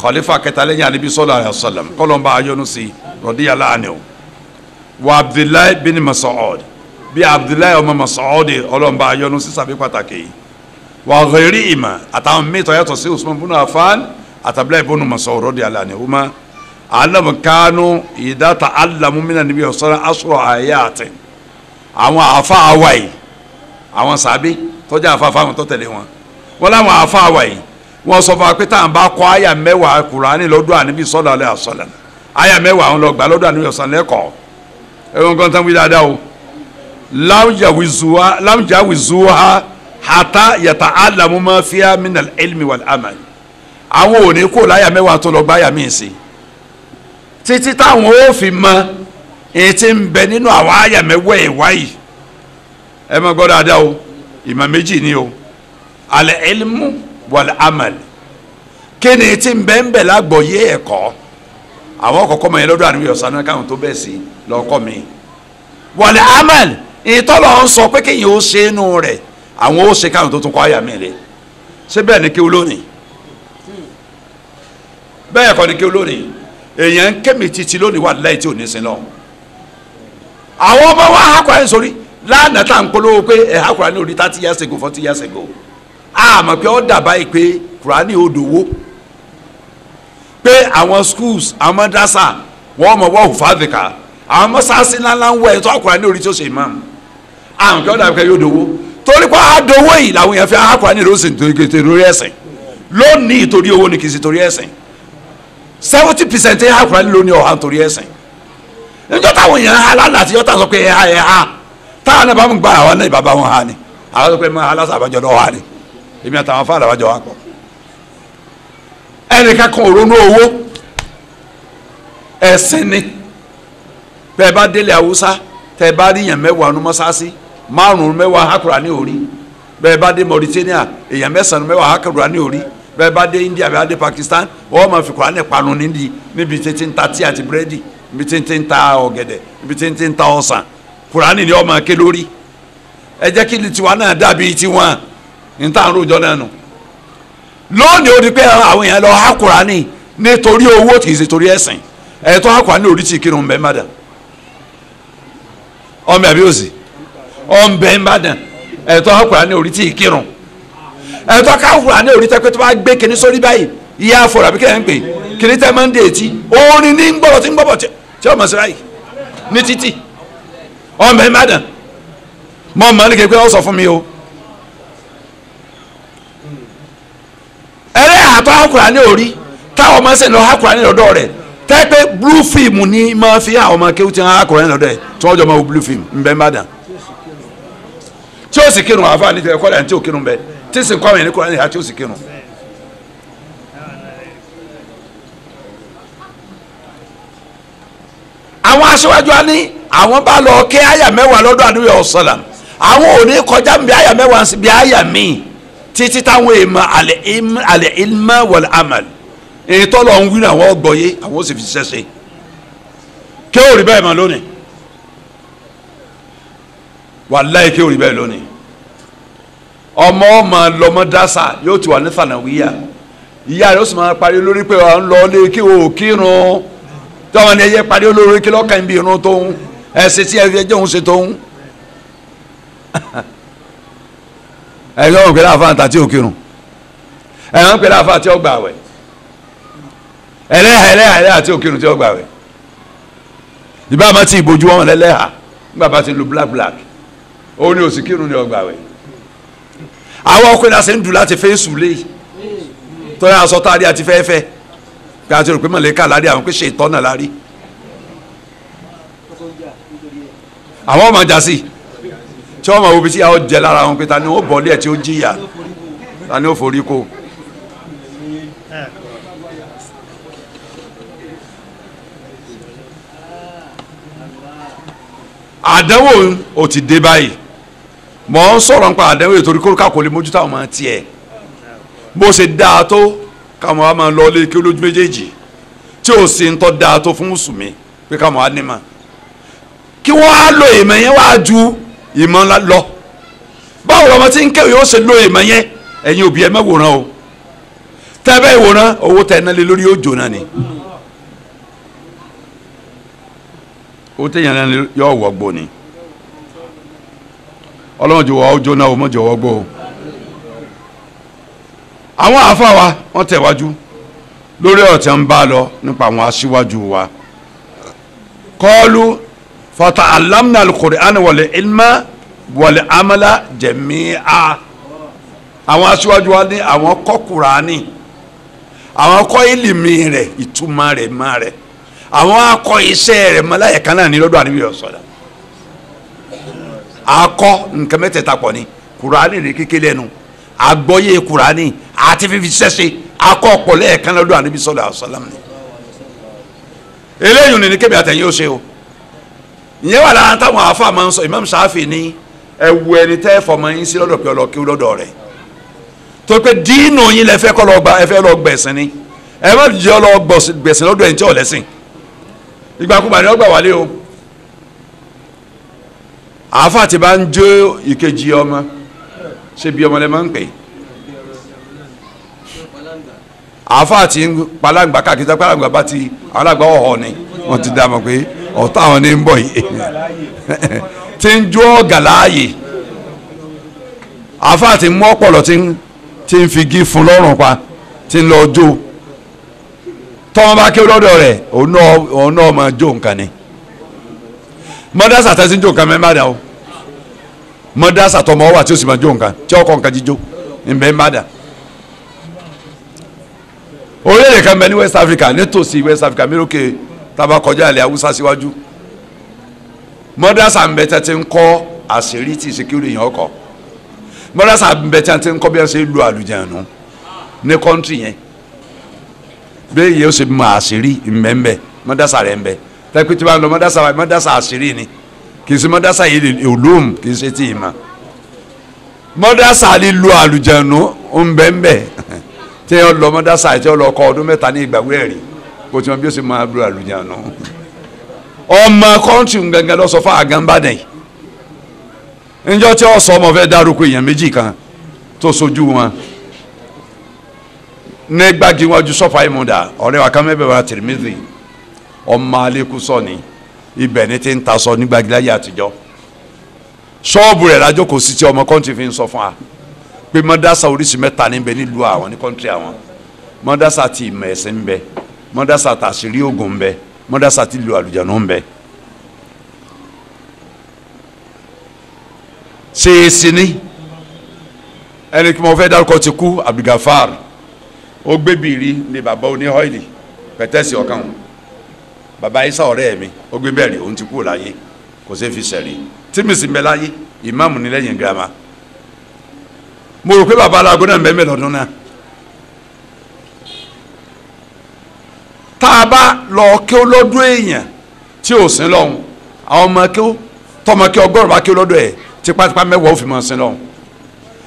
Speaker 2: khalifa kẹtàlẹ́yìn Ànábì sallallahu alaihi wasallam kọ́lọ́mbà ayọ́nu sí radiyallahu anhu wa Abdullahi bin Mas'ud bí Abdullahi ọmọ Mas'ud ọlọ́mbà ayọ́nu sí sàbí pàtàkì wa ghayrihima àtàwọn mẹ́tọ̀ yàtọ̀ sí Uthman bin Affan àtàbílẹ̀ bin Mas'ud radiyallahu anhuma annahum kanu idha ta'allamu min an-nabi sallallahu alaihi wasallam ayatin àwọn àfa àwàyí àwọn sàbí tọ́jú àfa fáwọn tó tẹ̀lé wọn wọ́n láwọn àfa àwàyí wọ́n sọ fún wa pé táwọn bá kọ́ àyà mẹ́wàá Kùránì lọ́dọ̀ Ànábì sallallahu alaihi wasallam àyà mẹ́wàá àwọn lọ́gbà lọ́dọ̀ Ànábì sallallahu lẹ́kọ̀ọ́ ẹ̀wọ̀n kan tán wí dáadáa o lam jawizuha hatta yata'allamu ma fiha min al-ilmi wal-amal àwọn ò ní kó láyà mẹ́wàá tó lọ́gbà àyà míì sí títí táwọn ó fi mọ èyí tí ń bẹ nínú àwọn àyà mẹ́wàá ìwáyìí ẹ má gbọ́ dáadáa o ìmọ̀ méjì ni o al-ilmu wal-amal kí ni tí ń bẹ lágbọ̀ọ́yé ẹ̀kọ́ àwọn kọ̀ọ̀kọ́ mọ̀ yẹn lọ́dọ̀ Ànábì ọ̀sán káwọn tó bẹ̀ sí lọ́kọ́ mi wal-amal ìtọ́lọ̀ ń sọ pé kéèyàn ó ṣe inú rẹ̀ àwọn ó ṣe káwọn tó tún kọ́ àyà mi rẹ̀ ṣé bẹ́ẹ̀ ni kí o lónìí bẹ́ẹ̀ kọ́ ni kí o lónìí èèyàn ń kémi títí lónìí wà láì tí ò ní sin lọ àwọn ọmọ wa hakura ní sórí lánàá tá à ń polówó pé ẹ hakura ní orí 30 years ago 40 years ago àmọ́ pé ó dàbá yìí pé Kùránì ó dòwó pé àwọn schools àwọn madrasa wọ́n mọ̀ wọ́n hùfàdìkà àwọn mọ́sáàsì ńláńlá ń wọ ẹ̀ tó hakura ní orí tí ó ṣe imam àmọ́ pé ó dàbá pé yóò dòwó torí pé àdòwó yìí làwọn èèyàn fi hakura ní ìrọsìn torí ẹ̀sìn lónìí torí owó ni kì í ṣe torí ẹ̀sìn 70% hakura ní lónìí ọ̀hán torí ẹ̀sìn níjọ́ táwọn èèyàn ha lánàá tí yọ́ta sọ pé ẹ̀ha táwọn náà bá mú gba àwọn náà ìbàbá wọn ha ni àwọn sọ pé máa aláṣà àbájọ lọ́wọ́ ha ni èmi àtàwọn fáàlà àbájọ wa pọ̀ ẹnìkan kan òrónú owó ẹ̀sìn ni bẹ́ẹ̀ bá délé Haúsá tẹ́ bá rí èèyàn mẹ́wàá ọdún mọ́sáàsì márùn-ún mẹ́wàá hakura ní orí bẹ́ẹ̀ bá dé Mauritania èèyàn mẹ́sàn-án mẹ́wàá hakura ní orí bẹ́ẹ̀ bá dé India bẹ́ẹ̀ bá dé Pakistan wọ́n máa fi Kùránì panu níbi tètè ń ta tí àti búrẹ́dì ibi tí ń ta ọ̀gẹ̀dẹ̀ ibi tí ń ta ọsàn Kùránì ni ó máa ké lórí ẹ jẹ́ kí tiwa náà dàbí tiwọn ní tá à ń rojọ́ náà nù lónìí ó di pé àwọn èèyàn lọ há Kùránì nítorí owó kì í ṣe torí ẹ̀sìn ẹ̀ tó há Kùránì orí tí kírun bẹ́ẹ̀ má dà ọmọ ẹ̀bí òsì
Speaker 3: ọ̀nbẹ Ìbàdàn ẹ̀tọ́ akura ní orí tí ì kírun ẹ̀tọ́ káwùrà ní orí tẹ́pẹ́ tó bá gbé kíní sórí báyìí ìyá afọ̀rọ̀ àbí kíni ẹ̀ ń pè kíní tẹ́ máa ń dé etí orin ní gbọ́dọ̀ tí ń gbọ́bọ̀ tí ọmọ sí báyìí ní títì ọ̀nbẹ Ìbàdàn mọ mọ ní kékeré ọ sọ fún mi o ẹrẹ àtọ akura ní orí táwọn ọmọ sẹ ní ọ akura ní lọ́dọ̀ rẹ̀ tẹ́pẹ́ blue film ní máa fi àwọn ọmọ kéwù tí wọn akura ní lọ́dọ̀ rẹ̀ tí wọ́n jọ máa wo blue film ńbẹ Ìbàdàn tí ó sì kírun àfa ní tẹ ẹkọ dà tí ó kírun bẹ tí sì ń kọ́ àwọn yẹn ní kúrò ní ìhà tí ó sì kírun. àwọn aṣíwájú wa ní àwọn bá lọ kí àyà mẹ́wàá lọ́dọ̀ àdúgbò ọ̀sọ̀là àwọn ò ní kọjá bí àyà mẹ́wàá sí bí àyà míì títí táwọn èèmọ̀ àlẹ́ ilmọ̀ wal amal èyí tó lọ ń wí náà wọ́n gbọ́ yé àwọn ó sì fi ṣiṣẹ́ kí ó rí bẹ́ẹ̀ mọ́ lónìí wàláhì kí ó rí bẹ́ẹ̀ lónìí ọmọ lọmọ dasa yóò ti wà ní fanawiya ìyá rẹ̀ ó sì máa parí lórí pé à ń lọ lé kí o kírun tí wọn ní ẹyẹ parí olórí kí lọ́kàn bí irun tóun ẹsẹ̀ tí ẹyẹ jẹun ṣe tóun ẹ̀yọ́ wọn pẹ̀lú àfa àtàtì òkírun ẹ̀yọ́ pẹ̀lú àfa àti ọgbà wẹ̀ ẹlẹ́hà àti òkírun tí ọgbà wẹ̀ ìbá máa ti ìbojú wọn lẹ́lẹ́hà nígbà bá ti lu black òun ni òsì kírun ní ọgbà wẹ̀ àwọn ọkùnrin àti ń dùn láti fẹ́ sùn lé tọ́yà aṣọ táàrí àti fẹ́ẹ́fẹ́ kí a ti rò pé mọ̀lẹ́ká lárí àwọn pé ṣe ìtọ́nà lárí àwọn ọmọ jásí tí wọ́n mọ̀ wo bí tí àwọn jẹ lára wọn pé ta ni ó bọ̀ọ́lé ẹ̀ tí ó jìyà ta ni ó forí kó. àdánwò ò ti dé báyìí mọ̀ ń sọ̀rọ̀ nípa àdánwò ètò oríkóró kò lè mójútó àwọn ọmọ tiẹ̀ bó ṣe dáa tó káwọn wa máa lọ lé kí olójú méjèèjì tí ò sí ń tọ́ dáa tó fún mùsùlùmí pé káwọn wa ní ma kí wọ́n á lo ìmọ̀ yẹn wá ju ìmọ̀ lọ báwo lọmọ tí ń kéwì yóò ṣe lo ìmọ̀ yẹn ẹ̀yin òbí ẹ má wòran o tẹ́ bẹ́ẹ̀ wòran owó tẹ́ ẹ náà lé lórí yóò jóná ni owó tẹ́ yẹn náà yóò wọ́gbó ni ọlọ́run jù wọ́ ó jóná o mọ́jọ́ wọ́gbó o àwọn àáfàá wa wọ́n tẹ̀wájú lórí ọ̀rọ̀ tí wọ́n ń bá lọ nípa àwọn aṣíwájú wa qalu fata'allamna al-Qur'ana wal-ilma wal-amala jami'a àwọn aṣíwájú wa ní àwọn kọ́ Kùránì àwọn kọ́ ìlìmí rẹ̀ ìtumọ̀ rẹ̀ má rẹ̀ àwọn akọ́ iṣẹ́ rẹ̀ mọ́láyà kan náà ní lọ́dọ̀ àníbi ọ̀sọ̀dà akọ́ nǹkan mẹ́tẹ̀ẹ̀ta pọ̀ ní Kùránì ní kékeré ẹnu agbọ́yé Kùránì àti fífi ṣẹ́ṣe akọ́ ọ̀pọ̀lẹ́ ẹ̀kan lọ́dọ̀ àníbi sọ́dọ̀ àṣọlám ni eléyìí ní kébì àtẹ̀yìn ó ṣe o ìyẹn wà lára táwọn àáfà máa ń sọ Imam Shafi ní ẹwu ẹni tẹ́ fọmọ yín sí lọ́dọ̀ pé ọlọ́kí lọ́dọ̀ rẹ̀ tó pé díínù yín lẹ fẹ́ kọ́ lọ gba ẹ fẹ́ lọ gbẹ̀sìn ni ẹ má jẹ́ lọ gbẹ̀sìn lọ́dọ̀ ẹni tí ò lẹ́sìn ìgbàkúgbà ni wọ́n gbà wálé o àáfà ti bá ń jó ìkejì ọmọ ṣe bí ọmọ lẹ máa ń pè àáfà ti ń palangba káàkiri tá palangba bá ti alágbá ọ̀họ́ ni wọ́n ti dá mọ̀ pé ọ̀tá àwọn ní ń bọ̀ yìí ti ń jó ọ̀gà láàyè àáfà ti mú ọ̀pọ̀lọ̀ ti ń fi gí fún lọ́rùn pa ti ń lọ jó tọ́wọ́n bá kéwọ́ lọ́dọ̀ rẹ̀ òun náà máa jó nǹkan ni mọ́dásà tẹ́sí ń jó nǹkan mẹ́mbà dà o mọ́dásà tọmọ wà tí ó sì máa jó nǹkan tí ọkọ̀ nǹkan jíjó ní mẹ́mbà dà orílẹ̀-èdè kan bẹ ní West Africa nítòsí West Africa méròkè tábà kọjá ilẹ̀ Haúsá síwájú mọ́dásà ń bẹ tẹ́ ti ń kọ́ àṣírí tí ìṣèkúrò èèyàn ọkọ̀ mọ́dásà ń bẹ tẹ́ ti ń kọ́ bí wọ́n ṣe lu àlùjànnú ní kọ́ńtì yẹn bẹ́ẹ̀ yẹn ó ṣe mọ àṣírí mbẹ́mbẹ́ mọ́dásà rẹ̀ ń bẹ tẹ́kí tí wọ́n lọ mọ́dásà àṣírí ni kì í ṣe mọ́dásà yìí olóhùn kì í ṣe tí ì ma mọ́dásà lè lu àlùjànnú mbẹ́mbẹ́ tí wọ́n lọ mọ́dásà tí wọ́n lọ kọ́ ọdún mẹ́ta ní ìgbàgbé ẹ̀rí kò tí wọ́n bí ó ṣe máa lu àlùjànnú ọmọ kọ́ńtì gangan lọ sọ fún àgánbàdàn yìí níjọ́ tí wọ́n sọ ọmọ fẹ́ dárúkọ èèyàn méjì kan tó sojú wọn ní gbági wájú sọfà ìmúdà ọ̀rẹ́ wa kan mẹ́bẹ̀ẹ́ wa Tirmidhi ọmọ alẹ́kùn sọ ni ibẹ̀ ni ti ń ta sọ ní gbági láyé àtijọ́ ṣọ́ọ̀bù rẹ̀ lájọ́ kò sí tí ọmọ kọ́ńtì fi ń sọ fún wa pé mọ́dásà oríṣi mẹ́ta níbẹ̀ nílùú àwọn ní kọ́ńtì àwọn mọ́dásà ti ìmọ̀ ẹ̀sìn ń bẹ mọ́dásà tàṣírí ògùn ń bẹ mọ́dásà ti lu àlùjànnú ń bẹ. ṣèèṣì ni ẹni kí mo fẹ́ dárúkọ ti kú Abdulgafar ó gbé bìrì ní bàbá oní ọ́ìlì pẹ̀tẹ́sì ọ̀kan wọn bàbá isa ọ̀rẹ́ mi ó gbé bẹ́ẹ̀rì òun ti kú láyé kò sí fi sẹ̀rí tí mi sì ń bẹ láyé ìmáàmù ní lẹ́yìn girama mo rò pé bàbá aláàgọ́ náà ń bẹ́ẹ̀ lọ́dún náà tá a bá lọ kí ó lọ́dún èèyàn tí ò sin lọ́hùn àwọn ọmọ kí ó tọmọ kí ọgọ́rùn bá kí ó lọ́dún ẹ̀ tipátipá mẹ́wàá ó fi mọ̀ sin lọ́hùn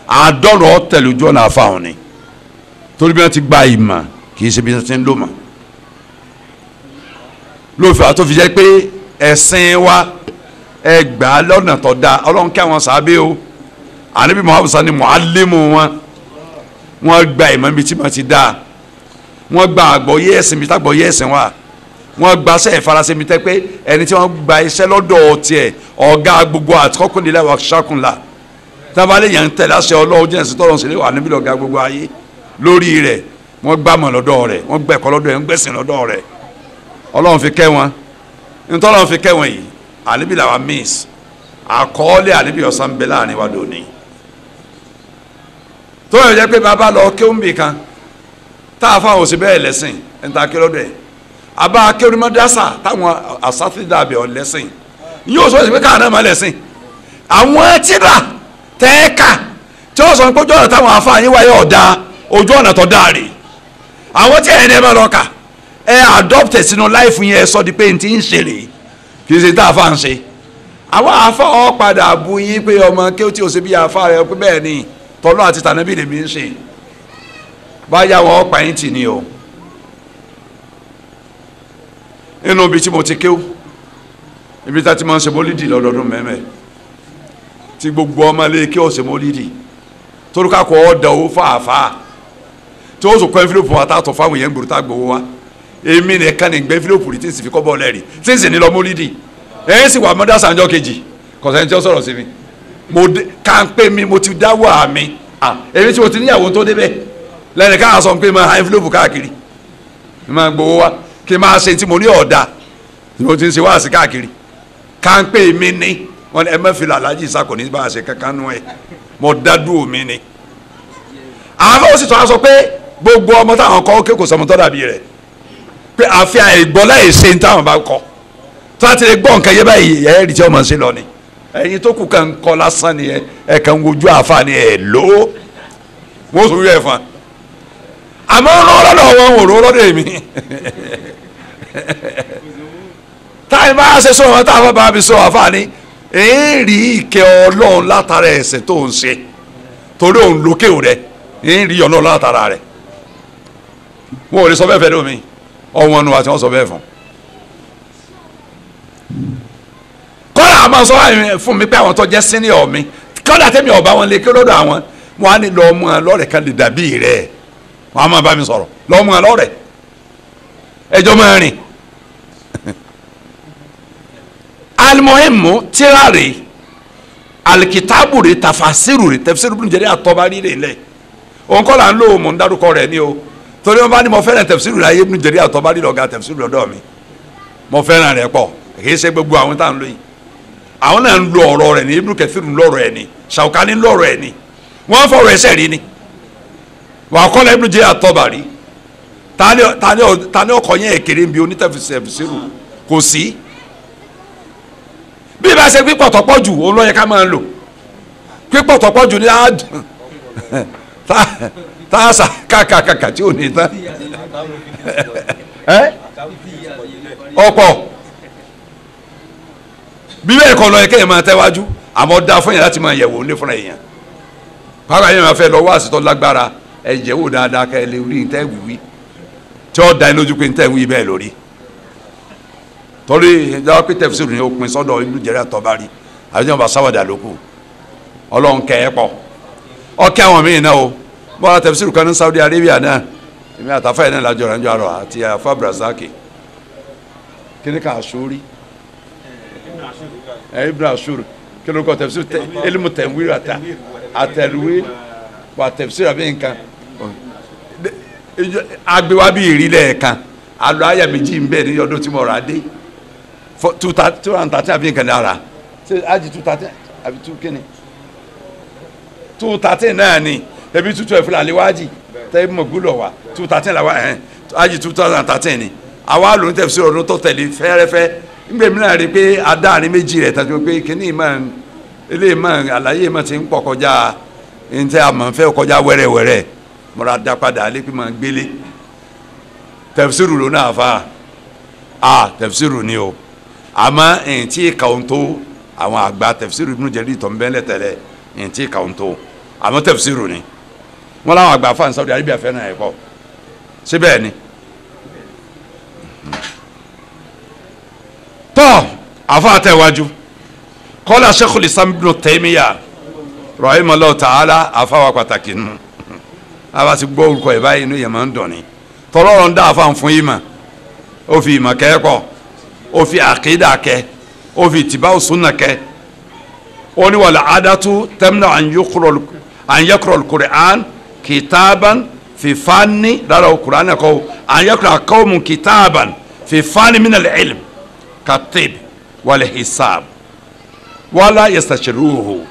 Speaker 3: àádọ́rùn ọ̀tẹ̀lẹ̀ ojú ọ̀nà àfàwọn ni torí bí wọ́n ti gba ìmọ̀ kì í ṣe bí wọ́n ti ń lò mọ̀ lóòfin àti òfin jẹ́ pé ẹ̀sìn wa ẹgbà lọ́nà tó dáa ọlọ́run kí àwọn sàábé o ànábì Muhammad sani muallimu wọn gba ìmọ̀ ibi tí wọ́n ti dáa wọ́n gba àgbọ̀yé ẹ̀sìn bí tágbọ̀yé ẹ̀sìn wa wọ́n gba sẹ́yìn faransé mi tẹ́ pé ẹni tí wọ́n gba iṣẹ́ lọ́dọ̀ tiẹ̀ ọ̀gá gbogbo àtikọ́kùnlélẹ̀ wà ṣàkùnlá tábàlẹ̀ yẹn ń tẹ̀lé àṣẹ ọlọ́run jẹ́ ẹ̀sìn tọ́lọ́run sílẹ̀ wà níbi lọ́gá gbogbo ayé lórí rẹ̀ wọ́n gbàmọ̀ lọ́dọ̀ rẹ̀ wọ́n gbẹ̀kọ́ lọ́dọ̀ rẹ̀ wọ́n gbẹ̀sìn lọ́dọ̀ rẹ̀ ọlọ́run fi kẹ́ wọn ntọ́lọ́run fi kẹ́ wọn yìí àníbi làwọn miss àkọọ́lẹ̀ àníbi ọ̀sán bẹ láàrin wa dòní tó yẹ jẹ́ pé bàbá lọ kéwùnbì kan tá a fáwọn òsì bẹ́ẹ̀ lẹ́sìn ẹ̀ńtà kéròdọ̀ ẹ̀ àbá kéwùnmọ́dásà táwọn àsátìdàbẹ̀ ọ̀lẹ́sìn yóò sọ pé káàná máa lẹ́sìn àwọn tíra tẹ́ẹ̀ka tí ó sọ pé ojú ọ̀nà táwọn afáàyín wáyé ọ̀dà ojú ọ̀nà tó dáa rè àwọn tí ẹ̀yìn ẹ̀ máa lọ kà ẹ adopt sínú láìfù yẹn ẹ sọ di pé n ti ń ṣe rè kì í ṣe tá a fà ń ṣe àwọn afa ọ padà bu yín pé ọmọ kí ó tí o ṣe bí afa rẹ pé bẹ́ẹ̀ ni tọ́lọ́ àti tànàbí lèmi ń ṣe báyà wọ́n ọ̀pá yín tì ní o inú ibi tí mo ti kéw ibi tá a ti máa ń ṣe mólídì lọ́dọọdún mẹ́mẹ́ tí gbogbo ọmọ ilé kí ó ṣe mólídì torúkà kọ́ ọ́ da owó fàáfàá tí ó sọ kọ́ envelope wa tá a tọ̀ fáwọn yẹn gbòòrò tá a gbowó wa èmi nìkan ní gbé envelope rí tí n sì fi kọ́ bọ́ọ̀lù ẹ̀rí tí n sì ní lọ mólídì ẹ̀yìn sì wà mọ́dá sànjọ́ kejì kọ̀sẹ̀ tí ó sọ̀rọ̀ sí mi mo kà ń pè mí mo ti dáwọ́ àmì èmi tí mo ti níyàwó tó débẹ̀ lẹ́nu káà sọ pé máa envelope káàkiri máa gbowó wa kí n máa ṣe tí mo ní ọ̀dà tí mo ti ń ṣe wá sí káàkiri kà ń pè mí ní wọn ẹ mẹ́fì làlájì ìsakò ní bá a ṣe kankan nú ẹ mo dádúró mi ni àwọn ó sì tọ́ a sọ pé gbogbo ọmọ táwọn kọ́ kí kò sọmọ tó dàbí rẹ̀ pé àfi àìgbọ́ láì ṣe ní táwọn bá kọ́ tó a ti lè gbọ́ nǹkan yẹ báyìí ẹ̀ẹ́dì tí ọmọ ṣe lọ ni ẹ̀yin tó kù kàn kọ́ lásán ni ẹ̀ kàn wojú àfa ni ẹ̀ lò ó wọ́n sọ wíwẹ̀ fún wa àmọ́ lọ́dọ̀ wọn ò rọ́ lọ́dọ̀ èmi táyì bá ṣe sọ wọn táwọn bá mi sọ àfa ni èèrí ìkẹ́ ọlọ́run látara ẹ̀ṣẹ̀ tó ń ṣe torí òun lókè rẹ̀ èèrí ọlọ́run látara rẹ̀ wọn ò lè sọ bẹ́ẹ̀ fẹ́ lómi ọ̀wọ́n nu àti wọ́n sọ bẹ́ẹ̀ fún kọ́lá àmọ́ sọ fún mi pé àwọn tó jẹ́ senior mi kọ́lá tẹ́mi ọ̀bá wọn lè ké lọ́dọ̀ àwọn wọn á ní lọ́ọ́ mú wọn lọ́rẹ̀ kan lè dàbí rẹ̀ wọn á máa bá mi sọ̀rọ̀ lọ́ọ́ mú wọn lọ́rẹ̀ ẹjọ́ máa rìn alimohimu tirare alikitabu re tafasiru re tafsiru bí njẹ́rẹ́ àtọ́bárí rẹ̀ lẹ̀ òun kọ́ là ń lò mọ̀ ń dárúkọ rẹ̀ ni o torí wọn bá ní mo fẹ́ràn tafsiru rẹ̀ ayé bí njẹ́rẹ́ àtọ́bárí lọ́ga tafsiru lọ́dọ̀ mi mo fẹ́ràn rẹ̀ pọ̀ kì í ṣe gbogbo àwọn tá à ń lò yìí àwọn náà ń lo ọ̀rọ̀ rẹ̀ ní Ibn Kathir lọ́rọ̀ ẹ̀ ni Shawkani lọ́rọ̀ ẹ̀ ni wọ́n fọ̀rọ̀ ẹsẹ̀ rí ni wà á kọ́lá Ibn Jarir at-Tabari tani ọkọ̀ yẹn èkéré bí onítẹ̀fẹ̀sẹ̀fẹ̀sẹ̀rù kò sí bí ibà ṣe pípọ̀ tọ́pọ̀ jù òun ló yẹ ká máa lò pípọ̀ tọ́pọ̀ jù ní àádùn tá a sà kàkàkàkà tí ò ní tán ọ̀pọ̀ bí bẹ́ẹ̀ kọ́ lọ yẹ kéèyàn máa tẹ́wájú àmọ́ dá fún yẹn láti máa yẹ̀wò ní fúnra èèyàn pàápàá yẹn máa fẹ́ lọ wá àsìtọ́ lágbára ẹ̀jẹ̀ wò dáadáa kẹ́ ẹ lè rí ntẹ́ wíwí tí ó da lójú pé ntẹ́ wíwí bẹ́ẹ̀ lórí torí ìjọba pé tẹ̀físìrì ni ó pin sọ́dọ̀ Ibn Jarir at-Tabari àbíjọba bá sáwọ́dà lókù ọlọ́run kẹ́ ẹ pọ̀ ọkẹ́ àwọn míì náà o bọ́lá tẹ̀físìrì kan ní Saudi Arabia náà èmi àtàfà yẹn náà lájọ rẹ̀ ń jọ àrọ̀ àti àfa Brazaki kíní ká sórí Ibn Ashur kí ló kọ tafsir ilmu tanwir àtẹ̀wé wà tafsir àbí nǹkan agbewa bí ìrìlẹ̀ kan alo aya méjì ń bẹ ní ọdún tí mo rà dé 213 àbí nǹkan dára ṣe ají 213 àbí 2 kíni 213 náà ni ẹbí 212 fúlàní wájì tẹ́bí mọ̀ gbúlọ̀ wá 213 làwọn ají 2013 ni àwa ló ń tẹ̀sí ọdún tó tẹ̀lé fẹ́rẹ́fẹ́ nígbà mìíràn rí i pé adáàrin méjì rẹ̀ tàbí pé kíní ìmọ̀ eléyìí mọ̀ àlàyé ìmọ̀ ti ń pọ̀ kọjá ní tẹ́ àmọ́ fẹ́ kọjá wẹ́rẹ́wẹ́rẹ́ mọ̀ra dá padà lé pé máa gbélé tẹ̀síìrù ló náà fa tẹ̀síìrù ni o àmọ́ ẹ̀yìn tí kàwọn tó àwọn àgbà tẹ̀síìrù Ibn Jarir tó ń bẹ́ẹ̀ lẹ́tẹ̀lẹ̀ ẹ̀yìn tí kàwọn tó àmọ́ tẹ̀síìrù ni wọ́n láwọn àgbà fáwọn Saudi Arabia fẹ́ náà ẹ̀kọ́ síbẹ̀ ni. tọ́ àfa àtẹ̀wájú kọ́lá Sheikhul Islam Ibn Taymiyyah rahimahullah ta'ala àfa wa pàtàkì nù àwa ti gbọ́ orúkọ ẹ̀ báyìí inú yẹn máa ń dùn ni tọ́lọ́rọ̀ ń dá àfa fún yìí mà ó fi ìmọ̀ kẹ́kọ̀ọ́ ó fi àkídà kẹ́ ó fi ìtìbáwò súnà kẹ́ ó ní wal adatu tamna an yaqra al-Qur'an kitaban fi fanni dára al-Qur'an kọ́ an yaqra qawmun kitaban fi fanni min al-ilm katib wal hisab wala yastashiruhu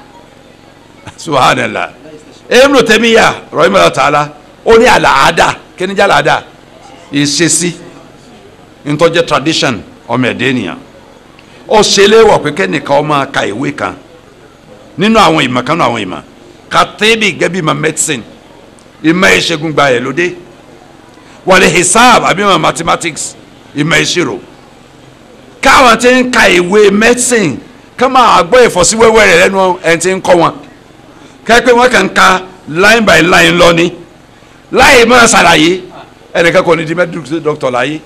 Speaker 3: subhanallah. Ibn Taymiyyah rahimahullah ta'ala ó ní àlàáda kí ni jẹ́ àlàáda ìṣesí ntọ́jẹ́ tradition ọmọ ẹ̀dẹ́ ènìyàn ó ṣe léwọ̀ pé kẹ́nìkan máa ka ìwé kan nínú àwọn ìmọ̀ kan nínú àwọn ìmọ̀ kàtẹ́bì gẹ́bí ìmọ̀ medicine ìmọ̀ ìṣègùn gba ẹ̀ lóde wàlẹ̀ hisab àbí ìmọ̀ mathematics ìmọ̀ ìṣirò káwọn tí ń ka ìwé medicine ká máa gbọ́ ìfọ́síwẹ́wẹ́ rẹ̀ lẹ́nu ẹ̀ tí ń kọ́ wọn kẹ́pẹ́ wọ́n kàn ka line by line lọ ni láyé máa ṣàlàyé ẹnìkan kò ní di medical doctor láyé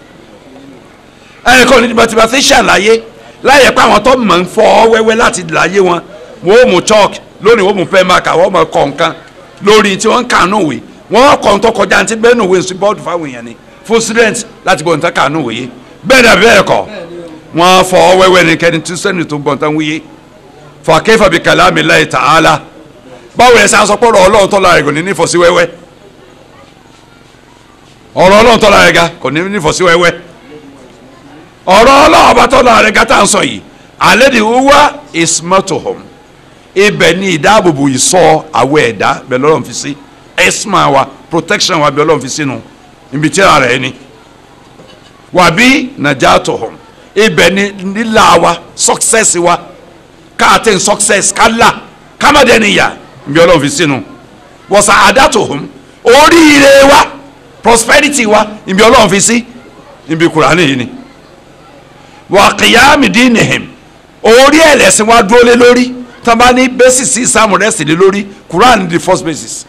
Speaker 3: ẹnìkan kò ní di mathematician láyé láyé pé àwọn tó mọ̀ ń fọ́ wẹ́wẹ́ láti láyé wọn wọ́n ó mú chalk lónìí wọ́n mú pen marker wọ́n mọ̀ kọ̀ nǹkan lórí tí wọ́n ń kà nù wé wọ́n kọ̀ ń tó kọjá àti bẹ́ẹ̀ nù wé sí bọ́ọ̀dù fáwọn èèyàn ni fún student láti gbọ́ nǹkan kà nù wé bẹ́ẹ̀ dàbí bẹ́ẹ̀ kọ́ wọ́n fọ́ wẹ́wẹ́ ní kẹ́ni tí sẹ́ni tó gbọ́ nǹkan wíyé fa kayfa bi kalamillahi ta'ala báwo ẹ sá sọ pé ọ̀rọ̀ Ọlọ́run tọ́lá rẹ̀ kò ní nífọ̀sí wẹ́wẹ́ ọ̀rọ̀ Ọlọ́run tọ́lá rẹ̀ ga kò ní nífọ̀sí wẹ́wẹ́ ọ̀rọ̀ Ọlọ́run bá tọ́lá rẹ̀ ga tá à ń sọ yìí alladhi huwa ismatuhum ibẹ̀ ni ìdáàbòbò ìsọ àwọ̀ ẹ̀dá bẹ̀ lọ́rùn fi sí isma wa protection wa bẹ̀ lọ́rùn fi sínú ibi tí ara rẹ̀ ni wàbí najatuhum ibẹ̀ ni nílà wa success wa káàtẹ́ success kálá kámẹ́dẹ́nìyà bí Ọlọ́run fi sínú wọ́sà àdàtòhùn oríire wa prosperity wa ibi Ọlọ́run fi sí ibi Kùránì yìí ni wà qiyami dinihim orí ẹlẹ́sìn wa dúró lé lórí tọ́ba ní basis Islam rẹ̀ sì lé lórí Kùránì the first basis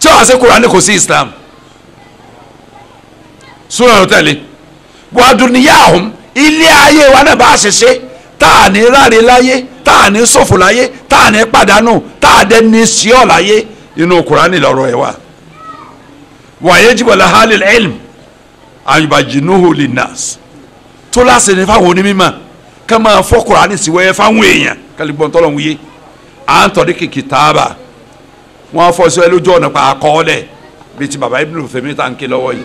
Speaker 3: tí wàá sẹ́ Kùránì kò sí Islam súnà ló tẹ̀lé wà dunyahum ilé ayé wa náà bá a ṣe ṣe tá a ní ráre láyé tá a ní ṣòfò láyé tá a ní pàdánù tá a dẹ ní ṣíọ láyé inú Kùránì lọ́rọ̀ ẹ̀ wá. wa yajibu ala halil ilm an yubajinuhu linnas tó láṣẹ ní fáwọn onímọ̀ ká máa fọ́ Kùránì sí wẹ́ẹ́ fáwọn èèyàn kálíbọ̀n tọ́lọ̀ wúyé à ń tọ́rí kìkì táàbà wọ́n fọ́ sí ẹ lójú ọ̀nà pa àkọọ́lẹ̀ bíi ti baba Ibn Uthaymeen tá ń ké lọ́wọ́ yìí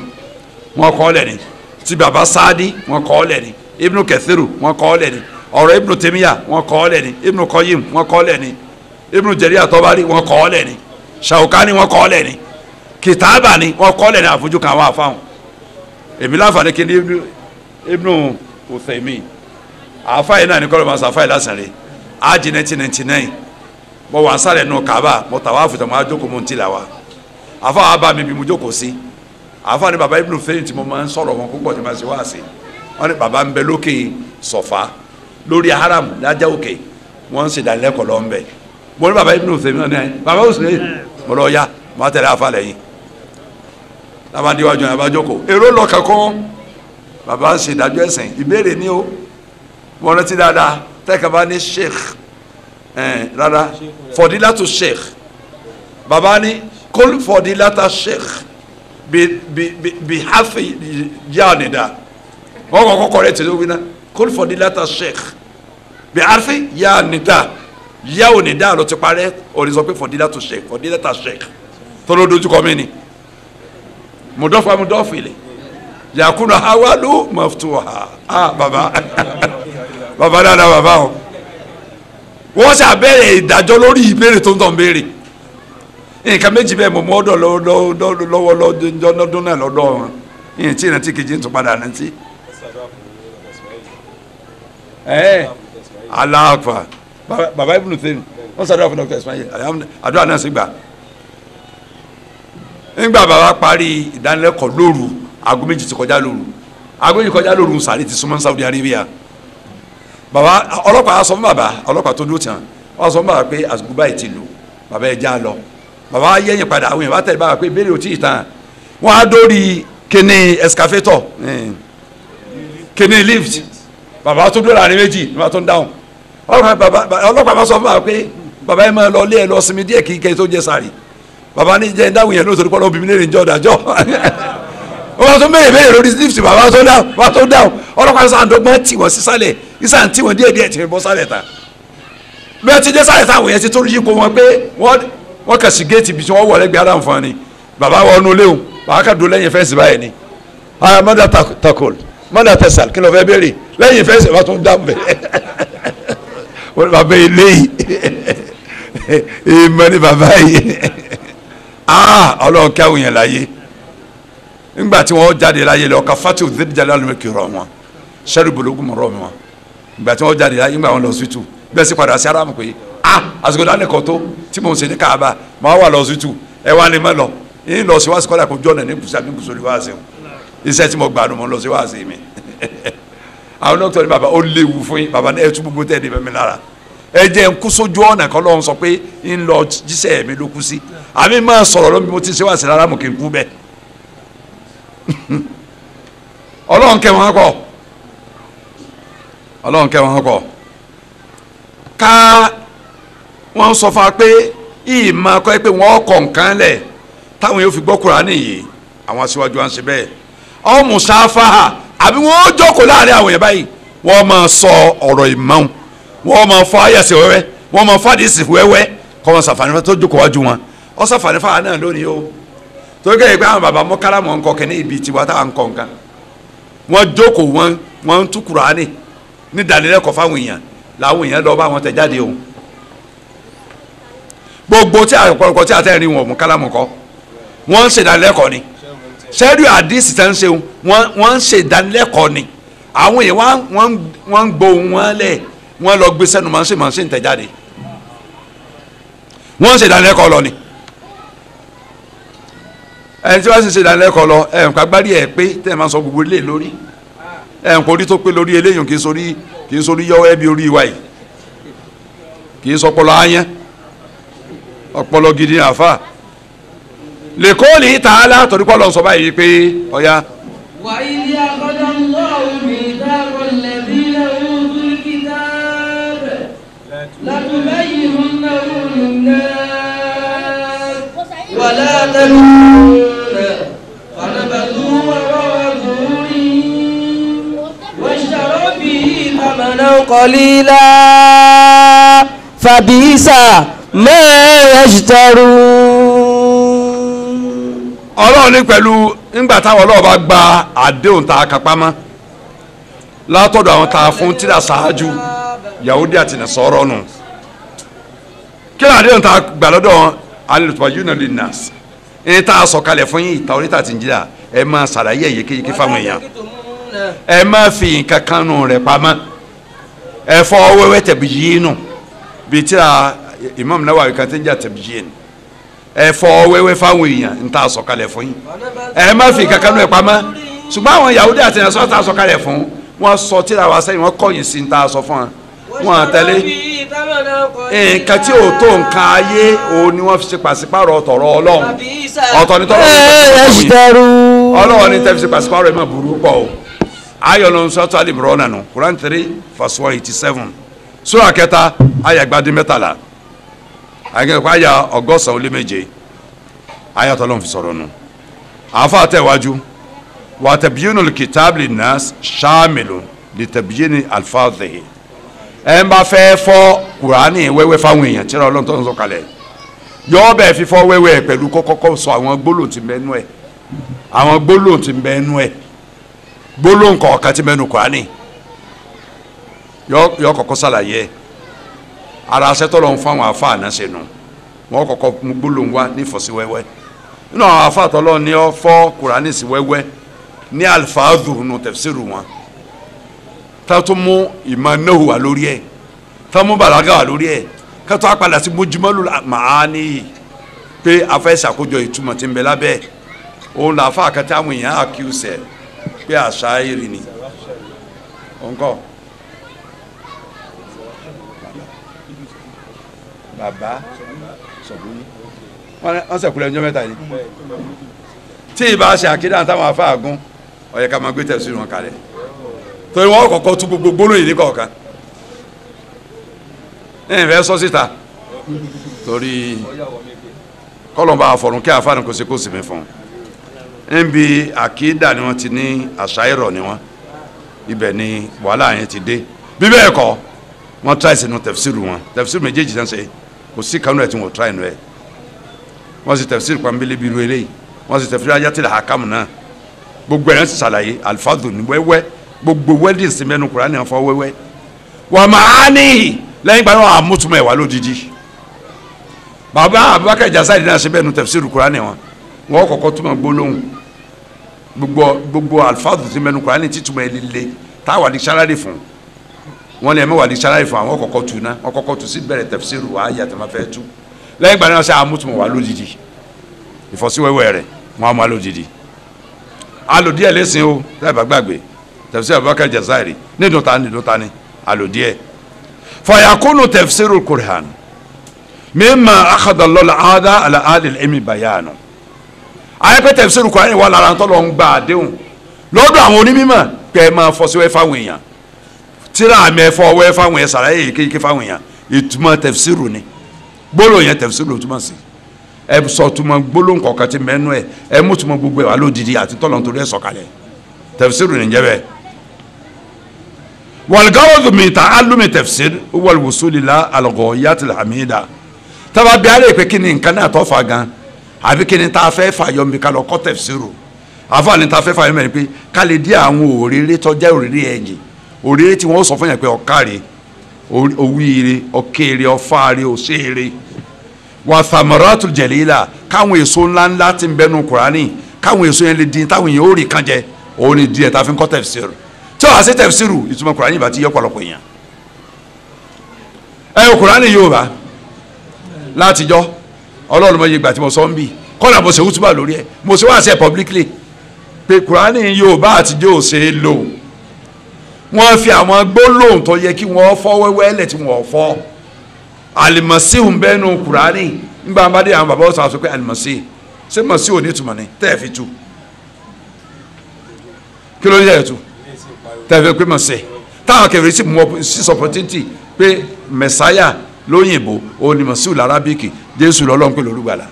Speaker 3: wọ́n kọ́ọ́lẹ̀ ni ti baba Sadi wọ́n kọ́ọ́lẹ̀ ni Ibn Kathiru wọ́n kọ́ọ́lẹ̀ ni ọ̀rọ̀ Ibn Taymiyyah wọ́n kọ́ lẹ̀ ni Ibn Qayyim wọ́n kọ́ lẹ̀ ni Ibn Jarir at-Tabari wọ́n kọ́ lẹ̀ ni Shawkani wọ́n kọ́ lẹ̀ ni kìtàbà ni wọ́n kọ́ lẹ̀ ni àfojú kan àwọn àfáwọn èmi láǹfààní kí ni Ibn Uthaymeen àfáyé náà ní kọ́ ló máa sàfáyé lásán rẹ̀ ájì 1999 mo wà sálẹ̀ nù Kaaba mo tàwa àfùtà mo àjókòó mo ń tìlà wa àfáà bá mi bí mo jókòó sí àfáà ní baba Ibn Uthaymeen tí mo máa ń sọ̀rọ̀ wọn púpọ̀ tí mo máa ṣe wá sí wọ́n ní baba ń bẹ lókè Sọ̀fà lórí haram lájà òkè wọn ń ṣèdánilẹ́kọ̀ọ́ lọ ń bẹ mo ní baba Ibn Uthaymeen náà ní baba Uthaymeen mo lọ ya mo á tẹ̀lé afa lẹ́yìn labadiwájú ní abájókòó èrò lọ kankan baba ń ṣèdájọ́ ẹ̀sìn ìbéèrè ní o mo rántí dáadáa tẹ́kàbá ní sheikh rárá fọdílátù sheikh baba ní kól fọdílátà sheikh bí hafi jáde dá wọn kọ́kọ́ rẹ̀ tẹ̀lé òwúrọ̀ kól fọdílátà sheikh bí arfi ya nida ya ò nida ló ti parẹ́ òní sọ pé fọdílátù sheikh fọdílátà sheikh tó ló dojú kọ mí ni mudọ́fà mudọ́fì ilẹ̀ yakuna hawalu maftuha baba baba dáadáa baba o wọ́n ṣe àbẹ̀rẹ̀ ìdájọ́ lórí ìbéèrè tó ń tàn béèrè nǹkan méjì bẹ́ẹ̀ mo mọ́ ọ́dọ̀ lọ́wọ́ lọ́dún náà lọ́dọ̀ wọn yìí tí ìrántí kejì ń tún padà rántí. aláàpá baba ibùdó tẹ́lẹ̀ wọ́n ṣàdúrà fún Dr. Ismail àdúrà náà sì gbà. nígbà baba parí ìdánilẹ́kọ̀ọ́ lóru aago méjì ti kọjá lóru aago méjì kọjá lóru sàrí ti súnmọ́ Saudi Arabia baba ọlọ́pàá sọ fún baba ọlọ́pàá tó dúró tán wọ́n sọ fún baba pé àsìkò báyìí ti lù baba ẹ̀ já lọ baba yẹ̀yìn padà àwọn èèyàn bá tẹ̀lé baba pé ìbéèrè ò tí ì tán wọ́n á dórí kíní excavator kíní lift baba tó dúró láàrin méjì ní wọ́n tó ń dáhùn ọlọ́pàá bá sọ fún baba pé baba ẹ̀ máa lọ lé ẹ lọ sinmi díẹ̀ kí kẹ́ tó jẹ sàrí baba ní jẹ́ dáhùn yẹn lóòótọ́ nípa obìnrin lè jọ dájọ́ wọ́n tún béèrè lórí lift baba tó dáhùn ọlọ́pàá sàn dọ́gbọ́n tì wọ́n sísàlẹ̀ ìsàn tí wọ́n díẹ̀ tí wọ́n bọ́ sálẹ̀ ta bí wọ́n ti dé sálẹ̀ táwọn yẹn ti tó yí ko wọn pé wọ́n kà sí géètì bí wọ́n wọ̀ lẹ́gbẹ̀ẹ́ adam fún wa ni baba wọnú léwu baba kà dúró lẹ́yìn fẹ́ǹsì báyìí ni mọ́dà takol mọ́dà tẹ̀sán kí ló fẹ́ béèrè lẹ́yìn fẹ́ǹsì bá tún dáhùn bẹ́ẹ̀ wọ́n bàbá eléyìí ìmọ̀ ni bàbá yìí ọlọ́run kí àwọn yẹn láyé nígbà tí wọ́n jáde láyé lọ ka fati òdìdíjalè alùpùpù rọ wọn sẹ́rù bológun mọ̀ rọ wọn ìgbà tí wọ́n jáde láyé nígbà wọn lọ sítú bẹ́ẹ̀ sì padà sí aramu pé àsìkò dání kan tó tí mò ń ṣe ní Káàbà máa wà lọ sítú ẹ wá lè má lọ yín lọ sí wáṣí kọ́lá kó jọ́nà ní kùsà ní kùsòrí wáṣí o iṣẹ́ tí mo gbà ló mọ̀ lọ sí wáṣí mi àwọn dókítà ní bàbá ó léwu fún yín bàbá ẹ tún gbogbo tẹ́ ẹ ní bẹ́ẹ̀ lára ẹ jẹ́ ń kú sójú ọ̀nà kan lọ́hún sọ pé ń lọ jíṣẹ́ mi ló kú sí àmì máa sọ̀rọ̀ lómi mo ti ṣe wáṣí rárá mo kì í kú bẹ́ẹ̀ ọlọ́run kẹ́ wọn kọ́ ọlọ́run kẹ́ wọn kọ́ ká wọ́n sọ fún wa pé ìmọ̀ akọ́ pé wọ́n kọ̀ nǹkan lẹ̀ táwọn yóò fi gbọ́ Kùránì yìí àwọn aṣíwájú wa ń ṣe bẹ́ẹ̀ ọ́ mùsáfáhà àbí wọ́n jókòó láàrin àwọn yẹn báyìí wọ́n máa sọ ọ̀rọ̀ ìmọ̀ wọ́n máa fọ àyàsí wẹ́wẹ́ wọ́n máa fọ àdìsí wẹ́wẹ́ kọ́ wọn sàfànífà tó jókòó wájú wọn ọ́ sàfànífà náà lónìí o torí kẹ́ ẹ̀ pé àwọn bàbá mọ́kálá mọ̀ ń kọ́ kẹ́ ní ibi tiwa táwọn ń kọ́ nǹkan wọ́n jókòó wọ́n ń tú Kùránì ní ìdánilẹ́kọ̀ọ́ fáwọn èèyàn làwọn èèyàn lọ bá wọn tẹ̀ jáde o gbogbo tí àpọ̀lọpọ̀ tí àtẹ̀rí wọn mú kálámù kọ́ wọ́n ń ṣe ìdánilẹ́kọ̀ọ́ ni sẹ́rí àdìsí tẹ́ ń ṣe wọ́n ń ṣe ìdánilẹ́kọ̀ọ́ ni àwọn èèyàn wọ́n ń gbóhùn wọn lẹ̀ wọ́n lọ gbé sẹ́nu máa ń ṣe tẹ̀ jáde wọ́n ń ṣe ìdánilẹ́kọ̀ọ́ lọ ni ẹni tí wọ́n sì ṣe ìdánilẹ́kọ̀ọ́ lọ nǹkan agbárí ẹ̀ pé tẹ́ ẹ máa sọ gbogbo ilé lórí nǹkan orí tó pé lórí eléyìí kì í sórí yọ ẹbí orí wa yìí kì í sọ ọpọlọ ayán ọpọlọ gidi àfa lè kó lè ta á látọ̀rí kọ́ lọ́n sọ báyìí pé ọ̀ya.
Speaker 4: wà á ilé akọ́dọ̀ lọ́wọ́ mi dákọ̀ lẹ́bí lẹ́wọ́ ojú kíkà bẹ̀ lákùnbẹ́yìn ń náwó nìyẹn wà látẹ̀lú.
Speaker 1: قليلا فبئس ما يشترون.
Speaker 3: ọlọ́run ní pẹ̀lú ńgbà táwọn ọlọ́run bá gba àdéhùn tá a kápá mọ́ látọ̀dọ̀ àwọn tá a fún tíra ṣáájú Yahudi àti Nasara nù kí ló àdéhùn tá a gbà lọ́dọ̀ wọn alitubayuna linnas ẹni tá a sọ̀kalẹ̀ fún yín ìta oníta ti ń jìlá ẹ máa ṣàlàyé yékéyéké fáwọn èèyàn ẹ má fi nǹkan kan nù rẹ̀ pamọ́ ẹ fọ wẹ́wẹ́ tẹ̀bíyínù bíi tíra Imam Nawawi kan tí ń jà tẹ̀bíyínù ẹ fọ wẹ́wẹ́ fáwọn èèyàn ń tà sọ̀kalẹ̀ fún yín ẹ má fi nǹkan kan nù ẹ̀ pamọ́ ṣùgbọ́n àwọn Yahudi àti Nasara tà sọ̀kalẹ̀ fún wọn sọ tíra wa sẹ́yìn wọn kọ̀yìn sí ń tà sọ fún wọn àtẹlé nǹkan tí ò tó nǹkan ayé òun ni wọ́n fi ṣe pàṣípàrọ̀ tọ̀rọ̀ Ọlọ́run ọ̀tọ̀ ní tọrọ Ọlọ́run ní tẹ́ fi ṣe pàṣípàrọ̀ ẹ̀ má burú pọ̀ o ayọ̀lọ́ sọ́tọ̀ alìmọ̀rọ̀ nànú Quran 3 verse 187 sura kẹta ayagbadi mẹ́tàlá ayẹ̀kọ́ aya ọgọ́sàn ó lé méje ayatollah ló ń fi sọ̀rọ̀ nù àfa àtẹ̀wájú wà tabyinul kitab linnas shamilun li tabyini alfadhihi ẹ ń bá fẹ́ fọ́ kùránì wẹ́wẹ́ fáwọn èèyàn tí Ọlọ́run tó ń sọ kalẹ̀ yọ bẹ́ẹ̀ fífọ́ wẹ́wẹ́ pẹ̀lú kọ́kọ́ sọ àwọn gbólóhùn tí mẹ́nu ẹ̀ àwọn gbólóhùn tí mẹ́nu ẹ̀ gbólóhùn kọ̀ọ̀kan tí mẹ́nu kùránì yọ kọ́kọ́ sàlàyé ara sẹ́tọ̀ lọ́n fún àwọn afá àná sẹ́nu wọ́n kọ́kọ́ mú gbólóhùn wá ní ìfọ̀sí wẹ́wẹ́ nínú àwọn afá àtọ́lọ́ ní ọ fọ́ kùránì sí wẹ́wẹ́ ní alifáàdù nù tafsiru wọn tàtó mú ìmọ̀ náà wà lórí ẹ̀ tàtó mú bàlágà wà lórí ẹ̀ kátó apàdà sí mujmalu maani pé afẹ́ ṣàkójọ ìtumọ̀ tí ń bẹ lábẹ́ òun làáfà àkàtà àwọn èèyàn àkíyèsẹ̀ pé àṣà èrì ni òǹkọ́ bàbá sọ̀bùnì wọ́n sẹ̀kúlẹ̀ ẹjọ́ mẹ́ta yìí tí ìbá ṣe àkídà táwọn afá àgún ó yẹ ká máa gbé tẹ̀sí wọn kalẹ̀ torí wọn kọ́kọ́ tú gbogbo gbólóyìn ní kọ̀ọ̀kan ẹ̀yìn fẹ́ sọ síta torí kọ́lọ̀mbà àfọ̀rùn kí àfáàní kò sí kó sì mí fún un níbi àkídà ni wọ́n ti ní àṣàyẹ̀rọ̀ ni wọ́n ibẹ̀ ni wàhálà yẹn ti dé bí bẹ́ẹ̀ kọ́ wọ́n tíráì sínú tẹ̀fsíìrù wọn tẹ̀fsíìrù méjèèjì náà ṣe kò sí kanú ẹ̀ tí wọ́n tíráì nù ẹ̀ wọ́n sì tẹ̀fsíìrù pàmbélé bíi irú eléyìí wọ́n sì tẹ̀fsíìrù ayatul hakamu náà gbogbo ẹ̀rẹ́ sì ṣàlàyé alifadu ní wẹ́wẹ́ gbogbo wẹ́dìn sí mẹ́nu Kùránì àfọ wẹ́wẹ́ wà máa níhì lẹ́yìn ìgbà náà àmútumọ̀ ẹ̀wà lódìdí bàbá Abubakar Jasadi náà ṣe bẹ́ẹ̀ nu tẹ̀fsíìrù Kùránì wọn kọ́kọ́ túmọ̀ gbólóhùn gbogbo alifadu sí mẹ́nu Kùránì títúmọ̀ ẹ̀ líle táwa dictionary fún wọn lè mẹ́wàá dictionary fún àwọn kọ́kọ́ tu náà wọn kọ́kọ́ tu sí bẹ̀rẹ̀ tẹ̀fsíìrù wà á yàtọ̀ máa fẹ́ tu lẹ́yìn ìgbà náà ṣe àmútumọ̀ wà lódìdí ìfọ́síwẹ́wẹ́ rẹ̀ wọn á máa lódìdí alòdíẹ̀ lẹ́sìn o láìpẹ́ gbàgbé tafsir Abubakar Jazairi nídùn tani alòdíẹ̀ fayakunu tafsirul Qur'an mimma akhadha Allahu al-'ada ala ahli al-ilmi bayanu ayẹ́pẹ́ tafsirul Qur'an wà lára tó lọ ń gba àdéhùn lọ́dọ̀ àwọn onímọ̀ pé ẹ máa fọ́síwẹ́ fáwọn èèyàn tíra àmì ẹ̀fọ́ wẹ́ fáwọn èèyàn sàlàyé kéèké fáwọn èèyàn ìtumọ̀ tafsiru ni gbólóhùn yẹn tafsiru ló túmọ̀ sí ẹ sọ tuma gbólóhùn kọ̀ọ̀kan ti mẹ́nu ẹ ẹ mú tuma gbogbo ẹ wà lódìdí àti tọ́lọ̀ nítorí ẹ sọ̀kalẹ̀ tafsiru ní jẹ́ bẹ́ẹ̀. wal-ghawdu min ta'allumi tafsir wal wusul ila al-ghayat al-hamida tábà bí alẹ́ pé kí ni nǹkan náà tọ́ fa gan àbí kí ni tá a fẹ́ fà yọ mi ká lọ kọ́ tafsiru àfààní tá a fẹ́ fà yọ mẹ́rin pé ká lè dí àwọn òrèrè tọ́jà òrèrè ẹ̀yìn òrèrè tí wọ́n sọ fún yẹn pé ọ̀káre òwúire ọ̀kẹ́rẹ́ ọ̀fáàrẹ́ òṣèré wa thamaratul jalila káwọn èso ńláńlá ti ń bẹnu Kùránì káwọn èso yẹn lè dín táwọn èèyàn ó rí kan jẹ òun ni díẹ̀ tá a fi ń kọ́ tafsiru tí wàá sí tafsiru ìtumọ̀ Kùránì bá ti yẹ pọ̀lọpọ̀ èèyàn ẹ Kùránì Yorùbá látijọ́ Ọlọ́run mọ̀ iye gbà tí mo sọ ń bì kọ́nà mo ṣe wútúbà lórí ẹ̀ mo ṣe wá sí ẹ̀ publicly pé Kùránì Yorùbá àtijọ́ ò ṣe é lò wọ́n fi àwọn gbólóhùn tó yẹ kí wọ́n fọ́ wẹ́wẹ́ lẹ̀ tí wọ́n fọ́ alimasihu bẹnu Kùránì ngba bá dé àwọn bàbá ọsàn àsopẹ alimasi ṣé masi ò ní túmọ̀ ní tẹ́ ẹ fi tu kí ló ní ẹ̀ tu tẹ́ ẹ fi pé masi táwọn kẹfìrí sì mú six opportunity pé mẹsáyà lóyìnbó òun ni masihu larabiki Jésù lọ́lọ́run pé lórúgbàlà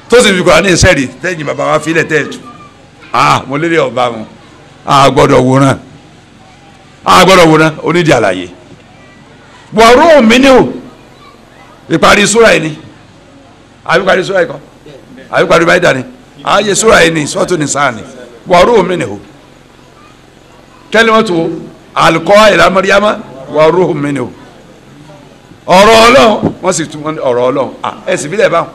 Speaker 3: tó sì fi Kùránì sẹ́ẹ̀rì tẹ́yìn bàbá wa filẹ̀ tẹ́ ẹ tu mo lérè ọba wọn gbọ́dọ̀ wòran onídìí àlàyé wàrú mi ni o ìparí súra yìí ni àbíparí súra yìí kọ́ àbíparí báyìí dání ààyè súra yìí ni sọ́tò ní sáà ni wàrú mi ni o kalimatu alqaa ila Maryama wàrú mi ni o ọ̀rọ̀ Ọlọ́run wọ́n sì tún ọ̀rọ̀ Ọlọ́run ẹ̀sìn bílẹ̀ báwọn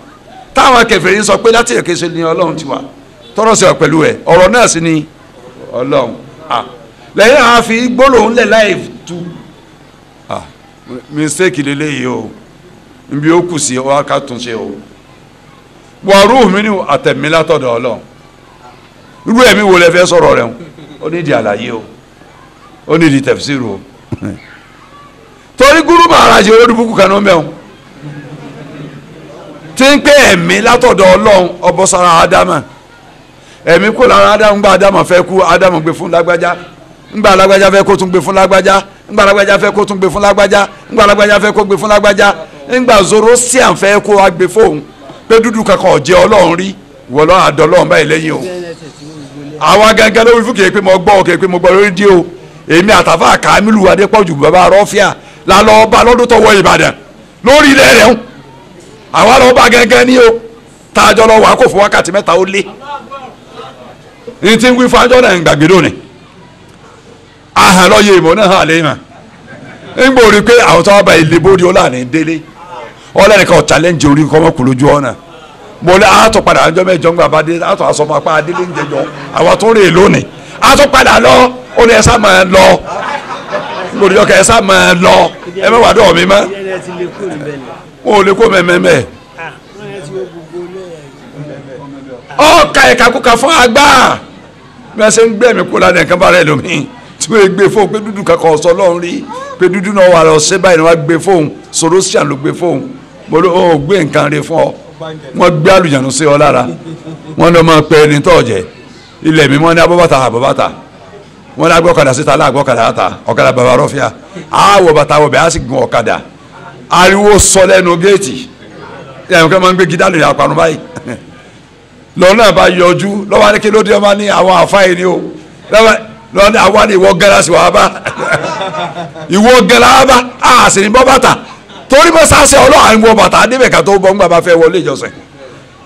Speaker 3: táwọn kèfèrí sọ pé láti èké ṣe ni Ọlọ́run ti wà tọ́rọ̀ sí ọ pẹ̀lú ẹ̀ ọ̀rọ̀ náà sì ni Ọlọ́run lẹ́yìn àwọn afi gbólóhùn lẹ̀ láì tu mistake lélẹ́yìí o nbí ó kù sí ọ ká tún ṣe o wàrú mi ni àtẹ̀mí látọ̀dọ̀ Ọlọ́run irú ẹ̀mí wo lẹ fẹ́ sọ̀rọ̀ rẹ̀ ó ní di àlàyé o ó ní di tafsiru o torí gúrú Maharaj olódùbùkù kan ló mẹ́wọ̀n tí ń pé ẹ̀mí látọ̀dọ̀ Ọlọ́run ọbọ̀ sára Ádámà ẹ̀mí kò lára Ádámù ńgbà Ádámù fẹ́ kú Ádámù gbé fún lágbájá ńgbà lágbájá fẹ́ kó tún gbé fún lágbájá ńgbà lágbájá fẹ́ kó tún gbé fún lágbájá ńgbà lágbájá fẹ́ kó gbé fún lágbájá ńgbà Zoroastrian fẹ́ kó wá gbé fóun pé dúdú kankan ọ̀jẹ̀ Ọlọ́run rí wọ́n lọ́wọ́ àdọ́lọ́run báyìí lẹ́yìn o àwa gángan lórí fún kéèpé mo gbọ́ kéèpé mo gbọ́ lórí dí o èmi àtàfà Kamilu Adépọ̀jù bàbá rọ́fíà la lọ bá lọ́dún tó wọ Ìbàdàn lórí ilẹ̀ rẹ̀ ń àwa lọ bá gẹ́gẹ́ ní o tààjọ lọ wà kó fún wákàtí 3 ó lé ní tí ń wí fájọ́ náà ń gbàgbé lónìí ahàn lọ yé ìmọ̀ náà hàn lé mà ń gbòòrí pé àwọn tó wá bá ilé bóri ó láàrin délé ọlẹ́nìkan challenge orí kọ́mọ́kù lójú ọ̀nà mo lé àtọ̀ padà àjọ mẹ́jọ ń gbà bá dé àtọ̀ àsọmọ apá adélé ń jẹjọ àwọn tó rè lónìí àtọ̀ padà lọ ó ní ẹ sá máa lọ gbòòrí ọkẹ ẹ sá máa lọ ẹ mẹ́wàá dọ̀ mí mọ́ wọn ò lè kó mẹ́mẹ́mẹ́ ọ̀ka ẹ̀ka kúka fún agbá bí wọ́n ṣe ń gbẹ̀mí kó ládàá nǹkan bá rẹ̀ lómi tí wọ́n gbé fóun pé dúdú kankan ọ̀sọ́ lọ́run rí pé dúdú náà wà lọ ṣé báyìí ni wọ́n gbé fóun Sorosian ló gbé fóun mo ló ó gbé nǹkan rẹ̀ fún ọ wọ́n gbé àlùjànnú sí ọ lára wọ́n lọ́ máa pẹ́ ẹni tọ́ọ̀jẹ́ ilẹ̀ mímọ́ ní abọ́bàtà àbọ̀bàtà wọ́n ní agbọ́kadà síta láàgbọ́kadà àtà ọ̀kadà bàbá rọ́fíà àwọ̀ bàtà wọ̀ bẹ̀ á sì gun ọ̀kadà ariwo sọ lẹ́nu géètì ẹ̀yìn kan máa ń gbé gidá lórí àpàrọ̀ báyìí lọ́nà bá yọjú lọ́wọ́ ní kí ló dé ọmọ ní àwọn àfáì ni o lọ́wọ́ ní àwọn ìwọ gẹ́lá sí wàá bá ìwọ gẹ́lá bá a sì ní bọ́ bàtà torí bọ́ sáṣẹ ọlọ́run ìwọ bàtà adébẹ̀ká tó bọ́ ńgbà bá fẹ́ wọlé ìjọsìn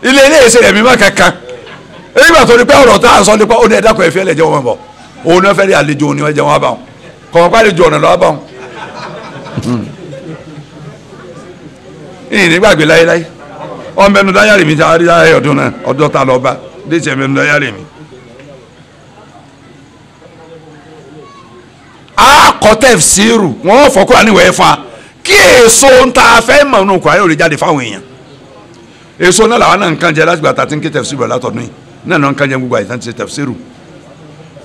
Speaker 3: ilé ìṣe rẹ̀ mímọ́ kankan nígbà tó ní pé ọ̀rọ̀ tá à ń sọ nípa ó ní ẹ̀dá kan ẹ̀fẹ́ lẹ̀ jẹ́ wọn bọ̀ òun náà fẹ́ rí àlejò òun ni wọ́n jẹ́ wọn bá wọn kọ̀ọ̀kan àlejò ọ̀nà lọ́wọ́ bá wọn. ìyìn nígbàgbé láyéláyé ọmọ ẹnu dáyàrí mi jáde láyé ọdún náà ọdún ta lọ bá déjì ẹnu dáyàrí mi. akọtẹ́f síìrù wọ́n fọkúrà níwẹ̀ fa kí èso ń ta fẹ́ mọ̀ nù kúrò ayé òde jáde fáwọn èèyàn èso náà làwọn náà ń kan jẹ láti gbà tàbí ń ké tẹ̀fsíìrù látọ̀dún yìí náà ń kan jẹ gbogbo àyíká ti tẹ̀fsíìrù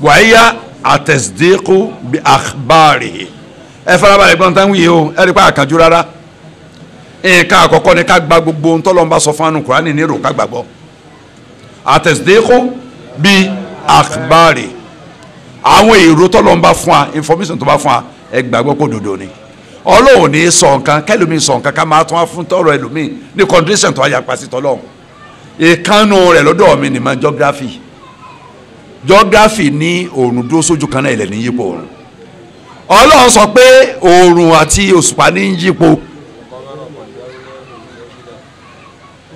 Speaker 3: wàyíyá àtẹ̀sídẹ́kù bí àkbárì ẹ farabalẹ̀ gbọ́n tán wíyé o ẹ rí pa àkànjú rárá nǹkan àkọ́kọ́ ni ká gba gbogbo ntọ́lọ́mbà sọ fún anu Kùránì nírò ká gbàgbọ́ àtẹ̀sídẹ́kù bí àkbárì àwọn èrò tọ́lọ́mbà fún wa information tó bá fún wa ẹ gbàgbọ́ kó dodo ni Ọlọ́run ní sọ nǹkan kẹlòmíì sọ nǹkan ká máa tún wá fún tọrọ ẹlòmíì ní condition tó ayà pa sí tọ́lọ́run ìkànnù rẹ̀ lọ́dọ̀ mi ni ma geography ní òòrùn dúró sójú kan náà ilẹ̀ ní yípo òòrùn Ọlọ́run sọ pé òòrùn àti òṣùpá ní yípo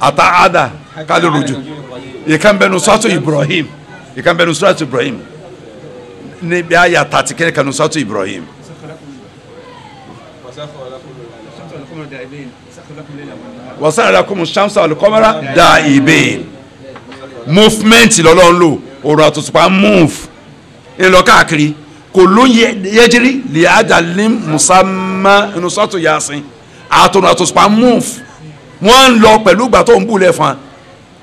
Speaker 3: àtàádà kálórùjù ìkànnbẹ̀nu sọ́tò Ibrahim ìkànnbẹ̀nu sọ́tò Ibrahim níbi àyà tàti kẹ́ni kanu sọ́tò Ibrahim. wasakhkhara lakumu shamsa wal qamara da'ibain movement lọ́lọ́run lò òòrùn àtòṣùpá move ńlọ káàkiri kò ló yẹjiri lè ajalin musamma inú sọ́tò Yasin àtòrùn àtòṣùpá move wọ́n ń lọ pẹ̀lú ìgbà tó ń bù lẹ́fọn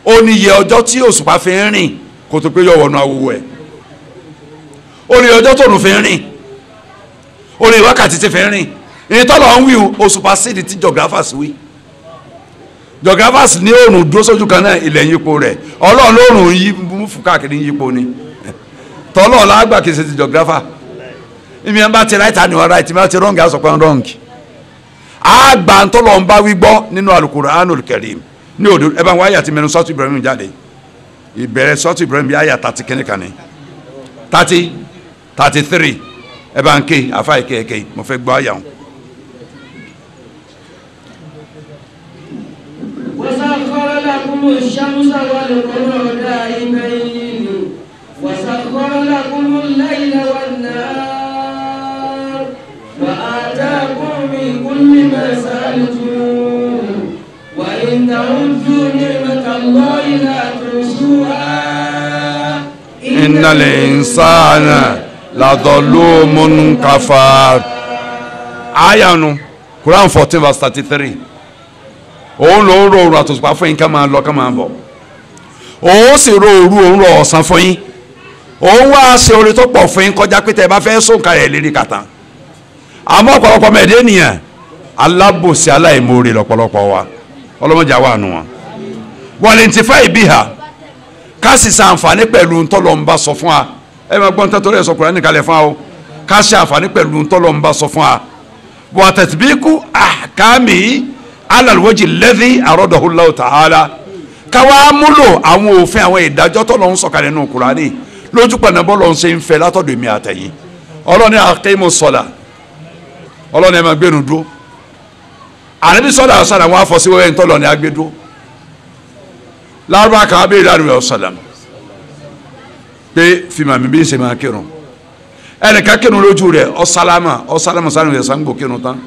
Speaker 3: ó ní iye ọjọ́ tí òṣùpá fi ń rìn kó tó pé yọ wọnú awúwo ẹ̀ ó ní ọjọ́ tó ń fi ń rìn ó ní wákàtí tí fi ń rìn ìtọ́lọ̀ ń wí òṣùpá sídi tí geographers wí geographers ní òòrùn dúró sójú kan náà ilẹ̀ yípo rẹ̀ Ọlọ́run lóòrùn yí mú fún káàkiri yípo ni tọ́lọ̀ lágbà kìí ṣe ti geographer ìmí ẹ̀ ń bá ti right and one right ìmí ẹ̀ ti wrong á sọ pé wrong àgbà ntọ́lọ̀ ń bá wí gbọ́ nínú Al-Qur'anul Karim ní odò ẹ bá ń wá àyà tí mẹnu sọ́tù Ibrahim jáde ìbẹ̀rẹ̀ sọ́tù Ibrahim bí àyà 30 kìnnìkan ni 33 ẹ bá ń ké àfa ìkéèké mo fẹ́ gbọ́ àyà wọn.
Speaker 4: وسخر لكم الشمس والقمر دائبين وسخر لكم الليل والنهار وآتاكم من كل ما سألتموه وإن تعدوا نعمة الله لا تحصوها
Speaker 3: إن الإنسان لظلوم كفار. àyà nu Quran 14 verse 33 òun ló ń ro òru àtòṣùpá fún yín ká máa lọ ká máa bọ̀ òun sì ro òru òun ro ọ̀sán fún yín òun wá ṣe oore tó pọ̀ fún yín kọjá pé tẹ́ ẹ bá fẹ́ sóǹkà rẹ̀ lérí kàtà àmọ́ ọ̀pọ̀lọpọ̀ mẹ́ẹ̀dé nìyẹn alábòsí aláìmoore lọ́pọ̀lọpọ̀ wa ọlọ́mọdé àwa nù wọn. wal-intifā'i biha ká sì ṣàǹfààní pẹ̀lú ntọ́lọ́mbà sọ fún wa ẹ máa gbọ́n tẹ́tọ́rẹ́ sọ Kùránì kalẹ̀ fún wa o ká ṣàǹfààní pẹ̀lú ntọ́lọ́mbà sọ fún wa wa tatbiqu ahkāmihi 'ala al-wajhi alladhī aradahu Allāhu ta'ālā káwá múlò àwọn òfin àwọn ìdájọ́ tọ́lọ́ ń sọ̀kalẹ̀ nínú Kùránì lójú pẹ̀lú bọ́lọ́ ń ṣe ń fẹ́ látọ̀dọ̀ èmi àtẹ̀yìn ọlọ́ni aqimu ssalah ọlọ́ni ẹ̀ máa gbénu dúró ànábì sọ́dà ọ̀sàdà wọn afọ sí wẹ́wẹ́ ntọ́lọ́ ni agbé dúró lárúbá kan abéèrè àdúrà ọ̀sàdà pé fìmà mi bí ń ṣe máa kírun ẹnìkan kírun lójú rẹ̀ ọ̀sálámà sáré rẹ̀ sangbó kírun tán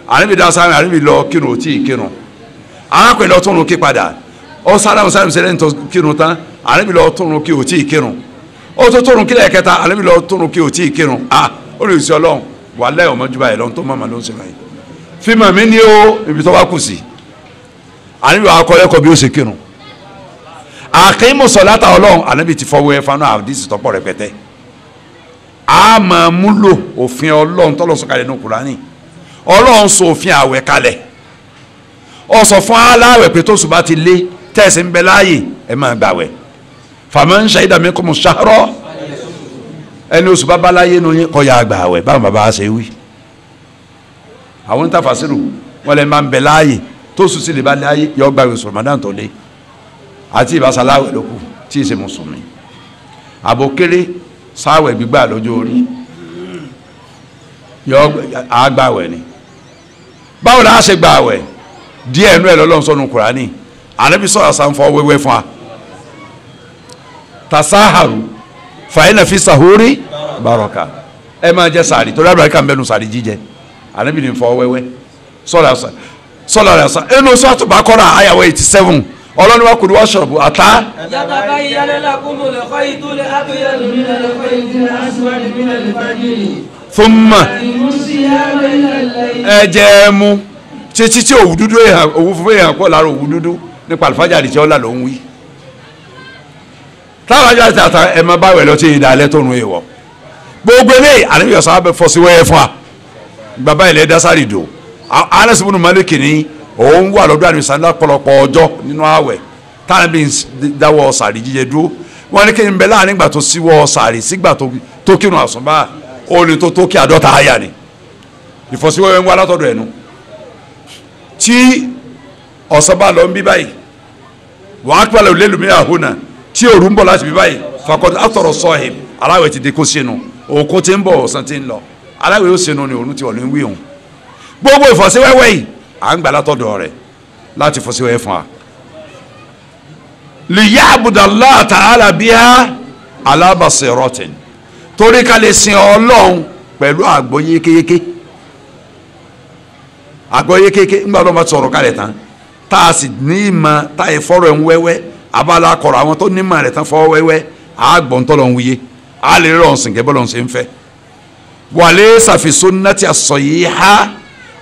Speaker 3: ànábì dá sáré ànábì lọ kírun ò tí ì kírun arákùnrin lọ tún kí padà ọ̀sálámà sáré rẹ̀ ń tọ́ kírun tán ànábì lọ tún kí ò tí ì kírun ó tó tún kílẹ̀ kẹta ànábì lọ tún kí ò tí ì kírun ó lè sọ ọlọ́run wà lẹ́yìn ọmọdé báyìí lọ́n tó mọ̀mọ́ ló ń ṣe báyìí fíìmù mi ní o ibi tó bá kù sí ànábì wà á kọ́ lẹ́kọ̀ọ́ bí ó ṣe kírun àkímù sọ̀láta ọlọ́run ànábì ti fọwọ́ ẹ fanu àdìsí tọ́pọ̀ rẹpẹtẹ a máa múlò òfin ọlọ́run tọ́lọ́ sọ̀kalẹ̀ ní Kùránì ọlọ́run sọ òfin àwẹ̀ kalẹ̀ ó sọ fún aláwẹ̀ pé tó ṣùgbọ́n ti lé tẹ̀sí ń bẹ láàyè ẹ máa gbàwẹ̀ faman shahida minkumu shahra ẹni oṣù bá báláyé nu yín kọ́ ya gbàwẹ̀ báwọn bàbá wa ṣe wí àwọn ń tàfàṣírù wọn lè máa ń bẹ láàyè tó sùn sí lè bá láàyè yọ gbàwẹ̀ oṣù Ramadan tó lé àti ìbáṣaláwẹ̀ ló kù tí ì ṣe mùsùlùmí àbòkéré sáwẹ̀ gbígbà lọ́jọ́ orí yọ àgbàwẹ̀ ni báwo la ṣe gbàwẹ̀ díẹ̀ inú ẹ̀ lọ́lọ́run sọ́nu Kùránì ànábì sọ̀rọ̀ sanfọ́ wẹ́wẹ́ fún wa tasaharu fàyínà fi sahuri baraka ẹ máa jẹ sààrì torí àbúrò kan bẹnu sààrì jíjẹ ànábì ní fọ wẹ́wẹ́ sọlá rẹ sàn ẹnu sọ́ọ̀tù bá kọ́ra àyàwó 87 ọlọ́ni wa kùdú wa ṣọ̀bù àtá.
Speaker 4: yatabayyana lakumul khaytul abyadu minal khaytil aswadi minal fajri.
Speaker 3: thumma ẹ jẹ́ mu títí tí òwú dúdú òwú funfun èèyàn kọ́ lára òwú dúdú nípa àlùfáàjà tí ọ̀là ló ń wí. táwọn ajá ti àtà ẹ̀ máa bá wẹ̀ lọ sí ìdá alẹ́ tó nu èèwọ̀ gbogbo eléyìí àníbi ọ̀sán abẹ fọ́síwẹ́yẹ fún wa bàbá ilẹ̀ dasari do Anas ibn Malik ní òun wà lọ́dọ̀ àníbi sàndá pọ̀lọpọ̀ ọjọ́ nínú àwẹ̀ táwọn bí dáwọ́ sàrí jíjẹ dúró wọn ní kí n bẹ láàrin ìgbà tó síwọ́ sàrí sígbà tó kírun àsùnbà ó lè tó kí àdọ́ta àyà ni ìfọ́síwẹ́yẹ ń wá látọ̀dọ̀ ẹ̀nu tí ọ̀sán bá lọ ń bí báyìí wọ́n á pàlẹ́ òlélùmí àhónà tí òru ń bọ̀ láti bí báyìí fakọ́tà àtọ̀rọ̀ sọ́ọ̀hìn aláwẹ̀ ti di kó sínú òkú ti ń bọ̀ ọ̀sán ti ń lọ aláwẹ̀ ó sínú ni òun ti ọ̀lú ń wí òun gbogbo ìfọ̀síwẹ́wẹ́ yìí à ń gbà látọ̀dọ̀ rẹ̀ láti fọ̀síwẹ́wẹ́ fún wa. liya'budu Allah ta'ala biha ala basiratin torí ká lè sin Ọlọ́run pẹ̀lú àgbọ́yé yékéyéké ńgbà Ọlọ́run bá ti sọ̀rọ̀ kalẹ̀ tán tá a sì ní ìmọ̀ tá a yẹ fọ́rọ̀ ẹ̀ ń wẹ́wẹ́ abala kọ̀rọ̀ àwọn tó ní ìmọ̀ rẹ̀ tán fọ́ wẹ́wẹ́ àgbọ̀ntọ́ lọ́n wíyé a lè rọ̀ ọ̀sìn kẹ́ bọ́lọ̀ ṣe ń fẹ́ wàlẹ́ sàfisún náà ti as-sayyiha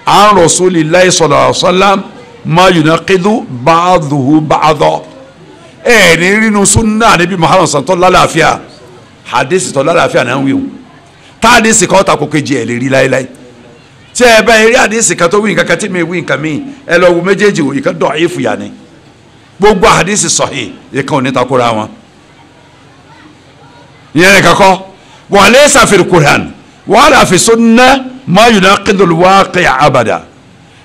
Speaker 3: an rasulillahi sallallahu alaihi wasallam ma yunaqidu ba'duhu ba'da ẹ̀ ní rínú súnà níbi Muhammad santọ́ lálàáfíà hadisi tọ́ lálàáfíà náà ń wí o tá hadisi kan ta kó kejì ẹ̀ lè rí láéláé tí ẹ bá eré hadisi kan tó wí nǹkan kan tí mi wí nǹkan mi ẹ lọ wo méjèèjì o ìkan da'ifu yà ni gbogbo hadisi sahih ìkan ò ní takora wọn yẹn kakọ wa laysa fil Qur'an wala fi sunnah ma yunaqidul waqi' abada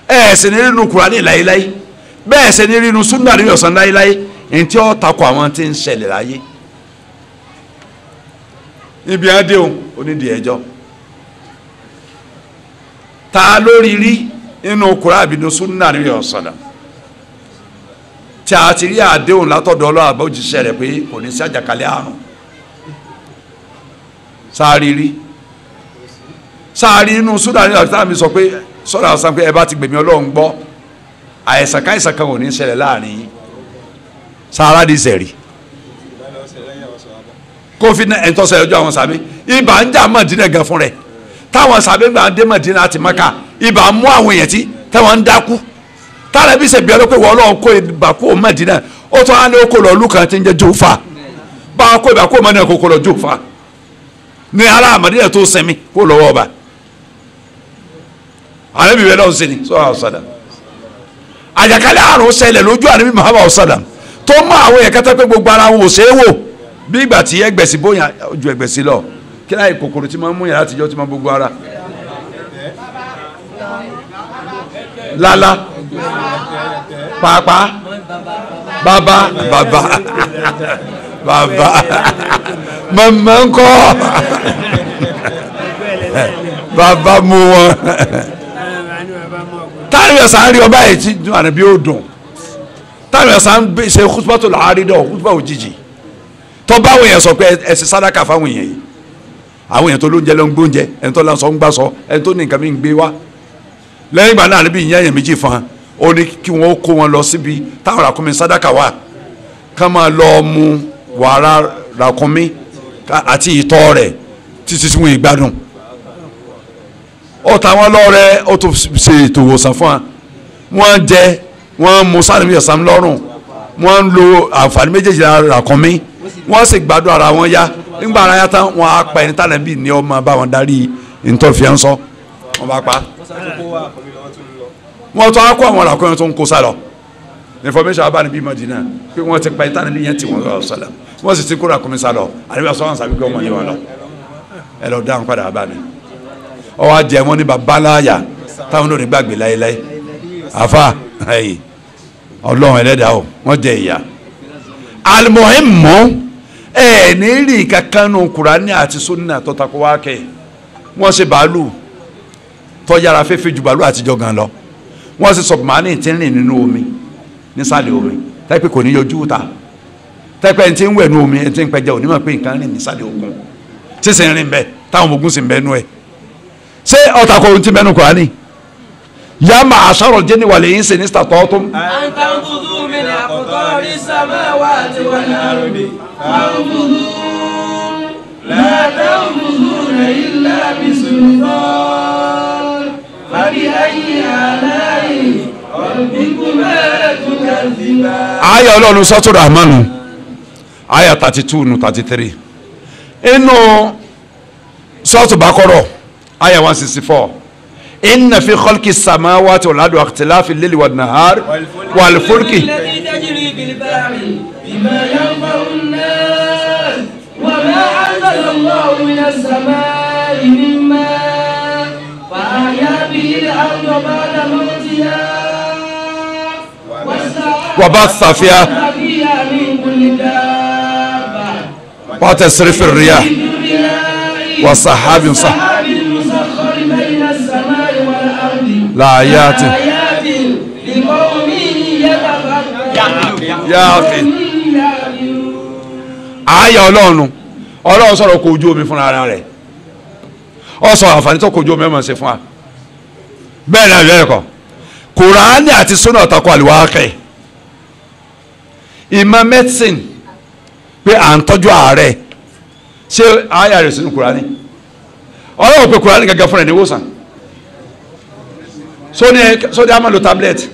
Speaker 3: ẹ ṣe ní nínú Qur'ani láíláí bẹ́ẹ̀ ṣe ní nínú sunna ní ọ̀sán láíláí ntí ó takò àwọn tí ń ṣẹlẹ̀ láyé ibi adéhùn onídìí ẹjọ́ ta lórí rí nínú Qur'an àbí nínú sunna ní ọ̀sán tí a ti rí àdéhùn látọ̀dọ̀ Ọlọ́run àbójíṣẹ́ rẹ̀ pé kò ní sí àjàkálẹ̀ àrùn sáàrí inú súdà ní ọ̀tá mi sọ pé sọ́dà ọ̀sán pé ẹ bá ti gbèmí Ọlọ́run gbọ́ àìsàn káìsàn kan ò ní ṣẹlẹ̀ láàrin yín sáárá di sẹ̀rí covid ẹ̀ńtọ́sẹ̀ ọjọ́ àwọn sàbí ibà ń jà Mọ̀dínà gan fún rẹ̀ táwọn sàbí gbà dé Mọ̀dínà àti Mákà ibà mú àwọn èèyàn tí táwọn ń dákú táwọn ẹbí ṣe bí ọlọ́pẹ́ wọ́n Ọlọ́run kó ibà kó Mọ̀dínà ó tún á ní ó kó lọ lùkàn tí ń jẹ́ Jófà bá a kó ibà kó Mọ̀dínà kó lọ Jófà ní ará Mọ̀dínà tó sẹ́mi kó lọ́wọ́ ọba ànábì bẹ́ẹ̀ náà ń sẹ́ni sọ́wọ́ ọ̀sádà àjàkálẹ̀ àrùn ṣẹlẹ̀ lójú ànábì Muhammad ọ̀sádà tó mọ àwọn èèyàn kẹta pé gbogbo ara wọn ò ṣe é wò bí ìgbà tí ẹgbẹ̀sí bóyá ojú ẹgbẹ̀sí lọ kí láì kòkòrò tí máa ń mú yàrá àtijọ́ tí máa gbogbo ara lálá pàápàá bàbá mọ̀mọ́ ńkọ́ bàbá mú wọn táwọn ẹ̀sán rí ọba yìí tí ànábì ó dùn táwọn ẹ̀sán ṣe khutbatul arida khutba òjijì tó báwọn èèyàn sọ pé ẹ̀sìn sádàkà fáwọn èèyàn yìí àwọn èèyàn tó lóúnjẹ ló ń gbóúnjẹ ẹni tó lásán ń gbàsọ ẹni tó ní nǹkan mi ń gbé wá lẹ́yìn ìgbà náà níbi ìyẹn èèyàn méjì fún un ó ní kí wọ́n kó wọn lọ síbi táwọn ràkúnmí sádàkà wà ká máa lọ mu wàrà ràkúnmí àti ìtọ̀ rẹ̀ títí tí wọ́n ìgbádùn ó ta wọn lọ́rẹ́ ó tún ṣe ètò ìwòsàn fún wa wọ́n jẹ wọ́n mu sáré ẹ̀sán lọ́rùn wọ́n ń lo àǹfààní méjèèjì ràkúnmí wọ́n sì gbádùn ara wọn yá nígbà ara yá tán wọ́n á pa ẹni tánà bíi ní ọmọ bá wọn darí ntọ́fìà ń sọ wọ́n bá pa wọ́n tún á kó àwọn ràkúnmí tó ń kó sálọ information abáni bíi Madina pé wọ́n ti pa ẹni tánà bíi yẹn tí wọ́n lọ sọlá wọ́n sì ti kó ràkúnmí sálọ àdébíyà sọ́wọ́n sàbí pé ọmọ yẹn wọn lọ ẹ lọ dáhùn padà abáni ọwọ́ ajẹ́ wọn ní babaláyà táwọn náà ní gbàgbé láéláé àfa ọlọ́run ẹlẹ́dàá o wọ́n jẹ ìyá almuhimmu ní rí kankan nù Kùránì àti sunna tó takò wá kẹ́ wọ́n ṣe bàálù tó yára fẹ́fẹ́ ju bàálù àtijọ́ gan lọ wọ́n ṣe sọ̀bùmánì tí ń rìn nínú omi nísàlẹ̀ omi tẹ́pẹ́ kò ní yọjú ta tẹ́pẹ́ ẹni tí ń wẹ̀ nínú omi ẹni tí ń pẹja onímọ̀ pé nǹkan rìn nísàlẹ̀ òkun tí sì ń rìn bẹ́ẹ̀ táwọn ọmọ ogun sì ń bẹ́ẹ̀ nú ẹ̀ ṣé ọ̀tàkọ̀ ohun tí mẹ́nu Kùránì yá ma'asharal jinni wal insi in istata'tum.
Speaker 4: an tanfudu min aqtari samawati wal ardi fanfudu la tanfuduna illa bisultan fabi ayyi ala'i rabbikuma tukazziban.
Speaker 3: Aya Ọlọ́run Suratul Rahman aya 32 nu 33 inú Suratul Baqarah aya 164 inna fi khalqi samawati wal ardi wa ikhtilafi al-layli wan nahar wal fulki
Speaker 4: التي تجري بالبحر بما ينفع الناس وما أنزل الله من السماء من ماء فأحيا به الأرض بعد موتها
Speaker 3: وبث فيها
Speaker 4: من كل دابة
Speaker 3: وتصريف الرياح والسحاب
Speaker 4: مسخر بين السماء والأرض
Speaker 3: لآيات
Speaker 4: لقوم
Speaker 3: yáàfin àyà Ọlọ́run sọ̀rọ̀ kò ojú omi fúnra ara rẹ̀ ọ sọ àǹfààní tó kò ojú omi ẹ̀mọ̀ ṣe fún wa bẹ́ẹ̀ ni àbí ẹ̀kọ́ Kùránì àti súnà ọ̀tàkọ̀ àlùwákẹ́ ìmọ̀ medicine pé à ń tọ́jú àárẹ̀ ṣé àyà rẹ̀ sínú Kùránì Ọlọ́run pé Kùránì gẹ́gẹ́ fúnra ẹ̀ ní ìwòsàn sóní amalo tablet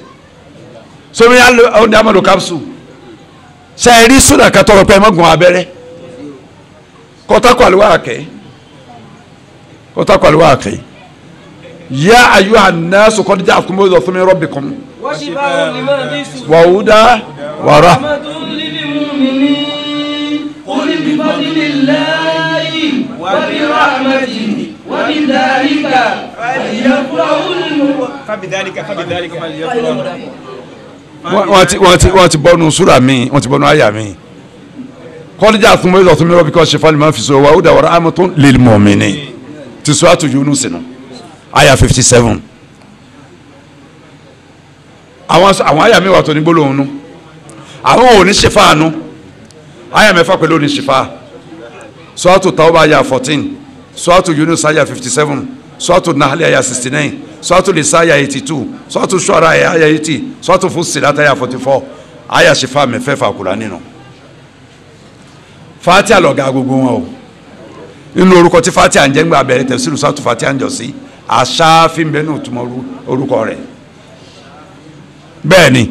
Speaker 3: sóní amalo capsule ṣe é rí súnà kan tọrọ pé mọ́gùn abẹ́rẹ́ kọ́tàkọ̀ àlùwákẹ́ yá ayyuhan nasu qad ja'akum maw'izatun min rabbikum
Speaker 4: وشفاء لما في الصدور
Speaker 3: wa hudan wa rahmah.
Speaker 4: ورحمة للمؤمنين قل بفضل الله وبرحمته وبذلك فليفرحوا
Speaker 3: wọ́n ti bọ́nu súra mi wọ́n ti bọ́nu àyà mi kọ́líjà àtúmọ̀ ìlú ọ̀tún mi rọ́bì kọ́ ṣe fali máa fi so wa hudan wa rahmatun lil mu'minin ti suratu Yunus nù àyà 57 àwọn àyà mi wà tó ní gbólóhùn nù àwọn ò ní ṣèfà nù àyà mẹ́fà pẹ̀lú ò ní ṣèfà suratu Tawbah àyà 14 suratu Yunus àyà 57 suratu Nahl àyà 69 suratu Nisa àyà 82 suratu Shu'ara àyà 80 suratu Fussilat àyà 44 àyà ṣèfà mẹ́fẹ̀ẹ̀fà Kùránì nínú Fatiha lọ̀gá gbogbo wọn o nínú orúkọ tí Fatiha ń jẹ́ ńgbà bẹ̀rẹ̀ tẹ̀sílù suratu Fatiha ń jọ sí aṣáfin bẹ́ẹ̀ náà túmọ̀ orúkọ rẹ̀ bẹ́ẹ̀ ni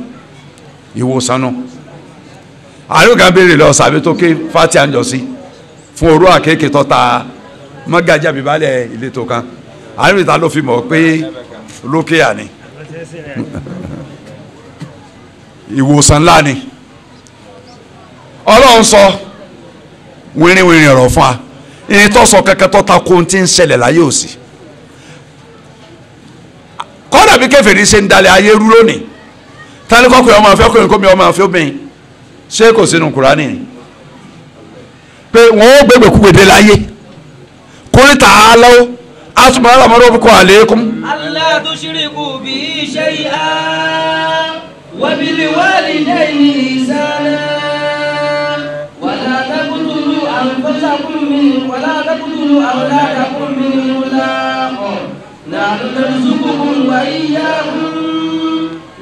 Speaker 3: ìwòsàn náà àríwá béèrè lọ sàbí tó ké Fatiha ń jọ sí fún orú àkéèké tó ta mọ́gàjà bíbálẹ̀ ìletò kan àríwá ìta ló fi mọ̀ pé lókè àní ìwòsàn ńlá ni Ọlọ́run sọ wírinwírin ọ̀rọ̀ fún wa ìyẹn tó sọ kẹ́kẹ́ tó ta kó tí ń ṣẹlẹ̀ láyé òsì kọ́dà bí kèfèrí ṣe ń dalẹ̀ ayé rú lónìí tani kọ́kùnrin ọmọ àfẹ́ kọ́kùnrin kọ́mi ọmọ àfẹ́ obìnrin ṣé kò sínú Kùránì ni pé wọ́n ó gbégbé kúgbèdé láyé kórìtà aláwọ̀ asùnmọ́ àmọ́rọ́ bí kò àlékún.
Speaker 4: ألا تشركوا به شيئا وبالوالدين إحسانا ولا تقتلوا أولادكم من إملاق نحن نرزقكم وإياكم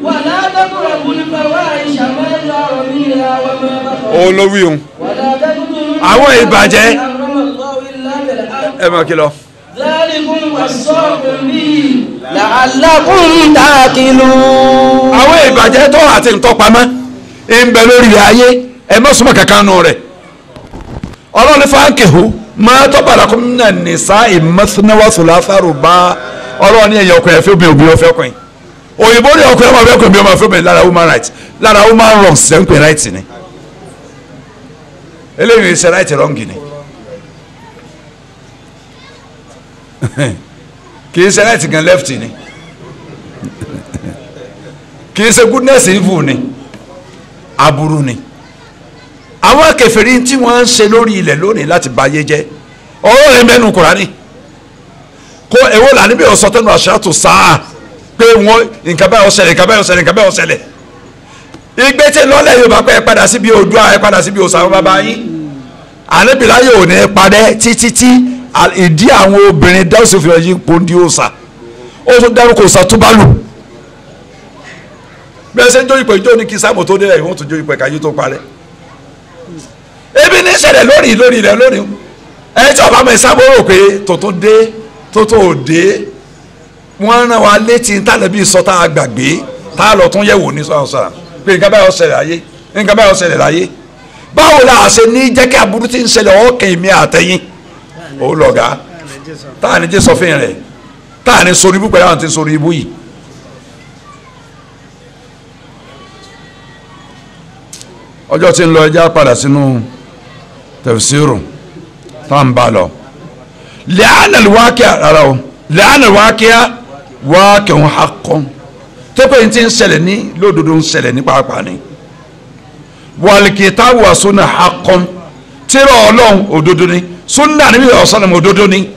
Speaker 4: ولا تقربوا الفواحش ما ظهر منها وما بطن
Speaker 3: olówíhun
Speaker 4: ولا تقتلوا
Speaker 3: àwọn ìbàjẹ́
Speaker 4: حرم الله إلا بالحق
Speaker 3: ẹ máa kí lọ.
Speaker 4: ذلكم وصاكم به لعلكم تعقلون.
Speaker 3: àwọn ìbàjẹ́ tó àti ntọ́pamọ́ ń bẹ lórí ayé ẹ má súnmọ́ kankan nù rẹ̀ ọlọ́run fáńkìhù máa tọ́bàrà kún náà nìsa ìmọ̀sánnáwásùlá fárùbá ọlọ́run ní ẹ̀yìn ọkùnrin ẹ̀fẹ́ obìnrin ọ̀fẹ́ ọkùnrin òyìnbó ní ọkùnrin ọmọ ọ̀fẹ́ ọkùnrin bí ọmọ ọ̀fẹ́ obìnrin lára human rights lára human wrongs sẹ́ńpẹ̀ right ni eléyìí ṣe right wrong ni kì í ṣe right gan left ni kì í ṣe goodness evil ni aburú ni àwọn kèfèrí tí wọ́n ń ṣe lórí ilẹ̀ lónìí láti bayé jẹ́ ọ̀rọ̀ rẹ̀ mẹ́nu Kùránì kó èwo là níbi ọ̀sọ́ tẹnu àṣàtò sáà pé wọ́n nǹkan báyọ̀ ṣẹlẹ̀ nǹkan báyọ̀ ṣẹlẹ̀ nǹkan báyọ̀ ṣẹlẹ̀ ìgbé tí lọ́lẹ̀ Yorùbá pé ẹ padà síbi Oòduà ẹ padà síbi òòṣà àwọn bàbá yín àníbìlá yóò ní padẹ́ títí tí ìdí àwọn obìnrin dáwọ́sí fi ọyìn pòǹdì òòṣà ó tún dárúkọ òòṣà tó bá lù bẹ́ẹ̀ ṣe ń jó ìpè ìjó ní kí sáàmù tó dé ẹ̀ wọ́n tún jó ìpè káyé tó parẹ́ ebi ní ṣẹlẹ̀ lórí ilẹ̀ lónìí ẹ tí ọba mọ̀ ìsábò rò pé tòótọ́ dé tótó òde wọ́n rán wa létí tálẹ́bí sọ́tà àgbàgbé tá a lọ tún yẹ̀wò ní sọ̀rọ̀ pé nǹkan báyọ̀ ṣẹlẹ̀ láyé nǹkan báyọ̀ ṣẹlẹ̀ láyé báwo la ṣe ní jẹ́ kí aburú ti ń ṣẹlẹ̀ ọ̀kẹ́ ìmí àtẹ̀yìn òun lọ̀gá táà ní jẹ́ sọfìn rẹ̀ táà ní sori ibú pẹ̀lú àwọn tí ń sori ibú yìí. ọjọ́ tí ń lọ ẹja padà sínú tafsiru tá à ń bá lọ. lẹ́ànà wákìá rárá o lẹ́ànà wákìá wákìá ń hakọ́ tó pé n ti ń ṣẹlẹ̀ ní lódodo ń ṣẹlẹ̀ ní pàápàá ni. wàlìkìtà wà sunna hakọ́ tírà Ọlọ́run òdodo ni sunna níbi ọ̀sán ni òdodo ni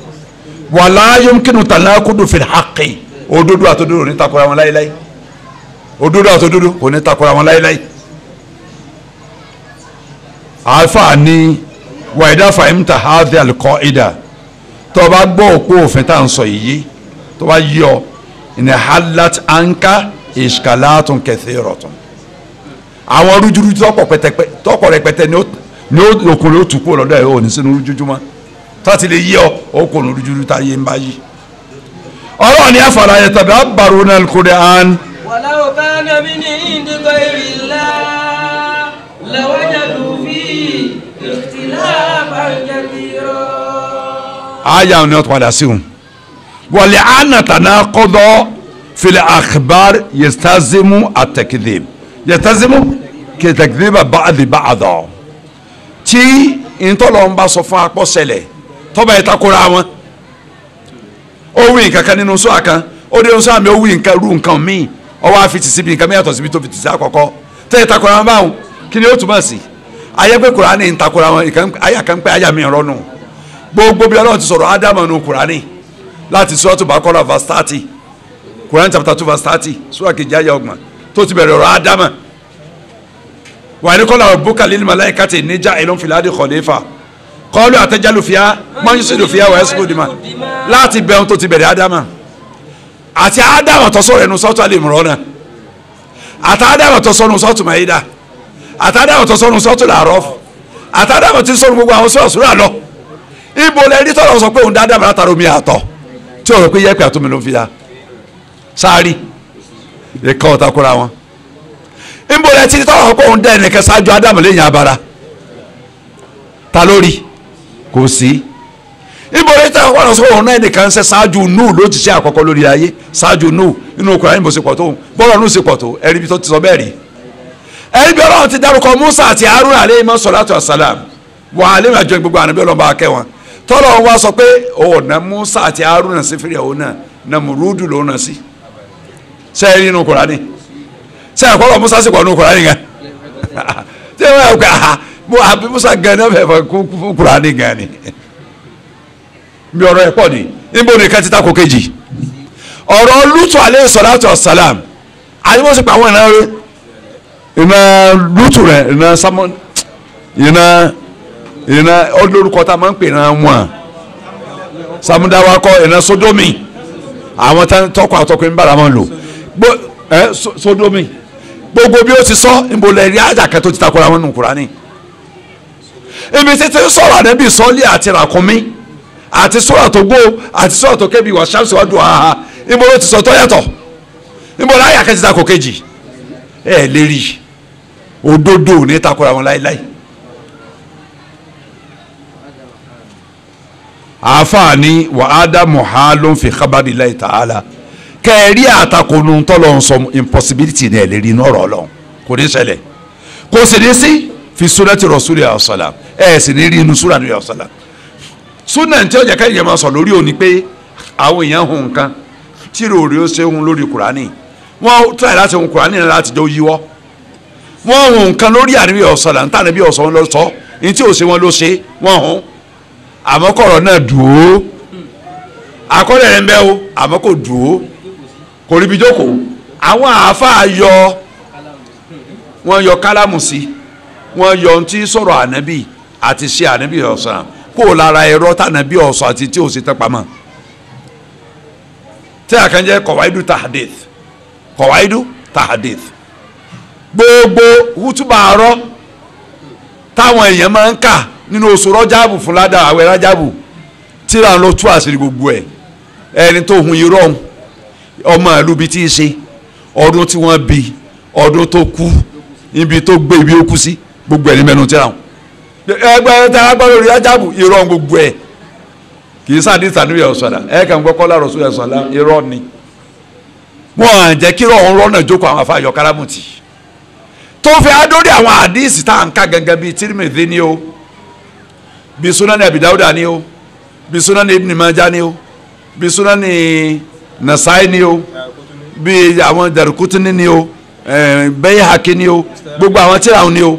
Speaker 3: wàlá yomkinu tanakudu fil haqqi òdodo àtòdodo ní takora wọn láéláé òdodo àtòdodo kò ní takora wọn láéláé. àáfàá ni wàyídá fàyímtà hadhi al-qaida tó o bá gbọ́ òpó òfin tá à ń sọ yìí tó bá yọ ìní halat anka ishkalatun kathiratun àwọn rújúrú tọpọ̀ rẹpẹtẹ ní okùnrin ó tù kúrò lọ́dọ̀ ẹ̀ ò ní sínú rújújú mọ́ tọ́tí lè yí ọ okùnrin rújúrú tá yé ń bá yí. ọlọ́run ní afala yatabbaruna al-Qur'an.
Speaker 4: ولو كان من عند غير الله لوجدوا فيه اختلافا كثيرا.
Speaker 3: aya ni ọtún padà sí wọn wọlé anatana kọdọ fil akhbar yastazimu at-takdhib yastazimu kẹtẹkidhiba ba'di ba'da tí ntọ́lọ́nba sọ fún akpọ́sẹ̀lẹ̀ tọ́ba yẹn takora wọn ó wí nǹkan kan nínú sọ àkàn ó dé sọ àmì ó wí nǹkan rú nǹkan míì ọwọ́ àfitì síbi nǹkan mìíràn tó síbi tó fitì sí àkọ́kọ́ tẹ́yẹ takora wọn báwọn kí ni ó túmọ̀ sí ayé pé Kùránì ń takora wọn ayé kan pé ayé mi rọ́nù gbogbo bí Ọlọ́run ti sọ̀rọ̀ Ádámù nù Kùránì láti Suratu Baqara verse 30 Kùránì chapter 2 verse 30 sura kejì ayé 30 tó ti bẹ̀rẹ̀ ọ̀rọ̀ Ádámù wà ní kọ́lá rabbuka lil malaikati inni ja'ilun fil ardi khalifa qalu atajalu fiha man yusidu fiha wa yasfiku dima láti bẹ̀rẹ̀ tó ti bẹ̀rẹ̀ Ádámù àti Ádámù tó sọ̀rọ̀ ẹnu Suratu Al-Imran àti Ádámù tó sọ̀rọ̀ Suratu Maida àti Ádámù tó sọ̀rọ̀ Suratu Al-A'raf àti Ádámù tó sọ̀rọ̀ gbogbo àwọn sura lọ ibo lẹni tọ́lọ̀ sọ pé òun dáadáa bàrà tààrà omi àtọ̀ tí o rò pé yẹ́pẹ̀ àtọ́mi ló ń fi ya sáárì ẹ̀ka ọ̀tá kóra wọn ibo lẹni tí tọ́lọ̀ sọ pé òun dá ẹnìkan ṣáájú Ádámù lẹ́yìn abara ta lórí kò sí ibo lẹni tọ́lọ̀ sọ pé òun náà ẹnìkan ṣe ṣáájú Núù ló ti ṣe àkọ́kọ́ lórí ayé ṣáájú Núù inú Kùránì bó ṣe pọ̀ tó bọ́lọ̀ Núù ṣe pọ̀ tó ẹ̀rí bí tó ti sọ bẹ́ẹ̀ rí ẹ̀rí bí Ọlọ́run ti dárúkọ Musa àti Haruna alayhi salatu wassalam wà á lè máa jọ gbogbo ànábì Ọlọ́run bá kẹ́ wọn tọ́lọ̀ wa sọ pé ọ̀nà Musa àti Haruna sí fìrì ọ̀hún náà Namurudu ló náà sí sẹ́yìn nínú Kùránì sẹ́yìn kọ́lọ̀ Musa sì pọ̀ nínú Kùránì gan tí wọ́n yà kó àbí Musa gan náà fẹ́ fún Kùránì gan ni bí ọ̀rọ̀ ẹ̀ pọ̀ ni níbo nìkan ti tako kejì ọ̀rọ̀ lútù alayhi salatu wassalam àyẹ̀wò sí pé àwọn ìran rẹ̀ ìran lútù rẹ̀ ìran sámọ́ ìran olórúkọ tá a máa ń pè ìran wọn samudawa kọ ìran sodomi àwọn tọkọ àtọkùnrin bára wọn lò sodomi gbogbo bí ó ti sọ níbo lẹ rí àjàkẹ́ tó ti takora wọn nù Kùránì ibi títí sọ̀rọ̀ àdẹ́bí sọ́ọ́lì àti ràkúnmí àti sọ̀rọ̀ tó gbó àti sọ̀rọ̀ tó kẹ́bi wà ṣáàṣìwájú àhà níbo ló ti sọ tó yàtọ̀ níbo láyà kẹ́ ti takò kejì ẹ̀ lérí òdodo ní takora wọn láíláí. àfààní wàhádà muhalun fi khabarillahi ta'ala kẹ́ẹ̀rí àtakùnú tọ́lọ̀ ń sọ impossibility ní ẹ̀lérí inú ọ̀rọ̀ ọlọ́run kò ní ṣẹlẹ̀ kò sì ní sí fi sunnati rasulillah ọ̀sọ̀là ẹ̀ sì ní rí inú súnà ní ọ̀sọ̀là súnà tí ọjà kẹ́yìn máa sọ lórí òní pé àwọn èèyàn hun nǹkan tí ròrí ó ṣe hun lórí Kùránì wọ́n tẹ̀ láti hun Kùránì náà láti jẹ́ yíwọ́ wọ́n hun nǹkan lórí àníbí ọ̀sọ̀là ń tàníbí ọ̀sọ̀ wọn lọ sọ ní tí ò ṣe wọn ló ṣe wọ́n hun àmọ́ kọ̀rọ̀ náà dùn ó àkọọ́lẹ̀ rẹ̀ ń bẹ́ o àmọ́ kò dùn ó kò ríbi jókòó àwọn àáfàá wọ́n yọ kálámù sí wọ́n yọ ohun tí sọ̀rọ̀ ànábì àti ṣe ànábì ọ̀sán kó lára ẹ̀rọ tànábì ọ̀sán àti tí ò sí tẹ́pamọ́ tí a kan jẹ́ kọ̀wáìdù tahadith gbogbo hútùbà àárọ̀ táwọn èèyàn máa ń kà nínú oṣù rọ́jàbù fún ládàá àwẹ̀ rájàbù tíra ń lọ tú àṣírí gbogbo ẹ̀ ẹni tó hun irọ́ ọmọ ìlú bíi tí í ṣe ọdún tí wọ́n bí ọdún tó kú ibi tó gbé ibi ó kú sí gbogbo ẹ̀ ní mẹ́nu tíra wọn ẹgbẹ́ tí a gbọ́ lórí rájàbù irọ́ gbogbo ẹ̀ kì í sáà dísà níbi ọ̀sọ̀dà ẹ̀ kàn gbọ́ kọ́lá rọ̀ sóyè sọ̀lá irọ́ ni wọ́n à ń jẹ́ kí irọ́ rọ́nà jókòó àwọn afáàyọ kárámùtì tó fi adórí àwọn àdíìsì tá à ń ká gangan bíi Tirmidhi ni o bí Sunan Abi Dawuda ni o bí Sunan Ibn Majah ni o bí Sunan Nasai ni o bí àwọn Daraqutni ni o Bayhaqi ni o gbogbo àwọn tíra wọn ni o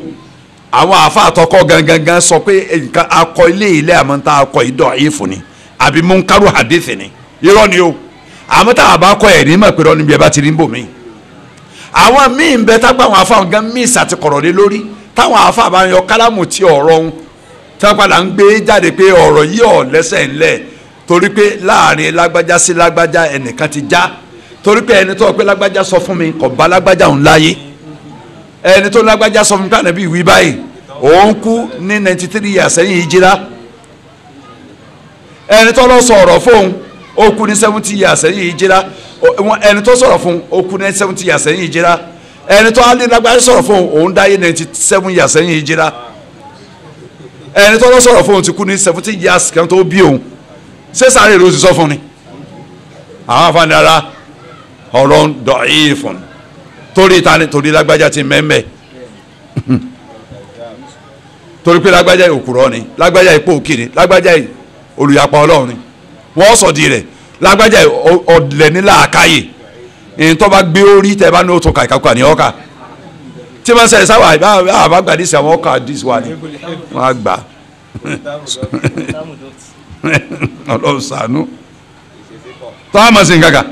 Speaker 3: àwọn àfa àtọkọ gangan sọ pé nǹkan akọ ilé àmọ́ tá a kọ ìdọ̀ yìí fún ni àbí munkaru hadith ni irọ́ ni o àmọ́ tá a bá kọ ẹ̀rí mọ̀ pé irọ́ níbi ẹ bá ti rí ń bò mí àwọn míì ń bẹ tágbà àwọn afa gan míì sàtìkọ̀rọ̀ lé lórí táwọn afa bá ń yọ kálámù tí ọ̀rọ̀ ń tí wọ́n padà ń gbé jáde pé ọ̀rọ̀ yìí ọ̀ lẹ́sẹ̀ ńlẹ̀ torí pé láàrin lágbájá sí lágbájá ẹnìkan ti já torí pé ẹni tó pé lágbájá sọ fún mi kò bá lágbájá òun láyé ẹni tó lágbájá sọ fún mi káàní bí ìwí báyìí òun kú ní 93 years sẹ́yìn ìjìrá ẹni tó lọ sọ̀rọ̀ fóun ó kú ní 70 years sẹ́yìn ìjìrá ẹni tó sọ̀rọ̀ fún ó kú ní 70 years sẹ́yìn ìjìrá ẹni tó alẹ́ lágbájá sọ̀rọ̀ fóun òun dáyé 97 years sẹ́yìn ìjìrá ẹni tó lọ sọ̀rọ̀ fóun ti kú ní 70 years kan tó bí òun ṣé sáré ló ti sọ fún ni àwọn afáàní ara ọ̀rọ̀ dọ̀ọ́yì fún torí ta ni torí lágbájá ti mẹ́mẹ́ torí pé lágbájá òkúrọ́ ni lágbájá ipò òkìrì lágbájá olùyàpá ọlọ́run ni wọ́n sọ di rẹ̀ lágbájá ọ̀dẹ̀ ní làákàyè ìyẹn bá gbé orí tẹ bá ní o tó ka ìkàkùn àní ọkà tí wọ́n sẹ̀ sáwà àbá dísì àwọn ọkà dísì wà ní wọ́n á gbà ọlọ́run ṣàánú tó a mọ̀ sí nǹkan kan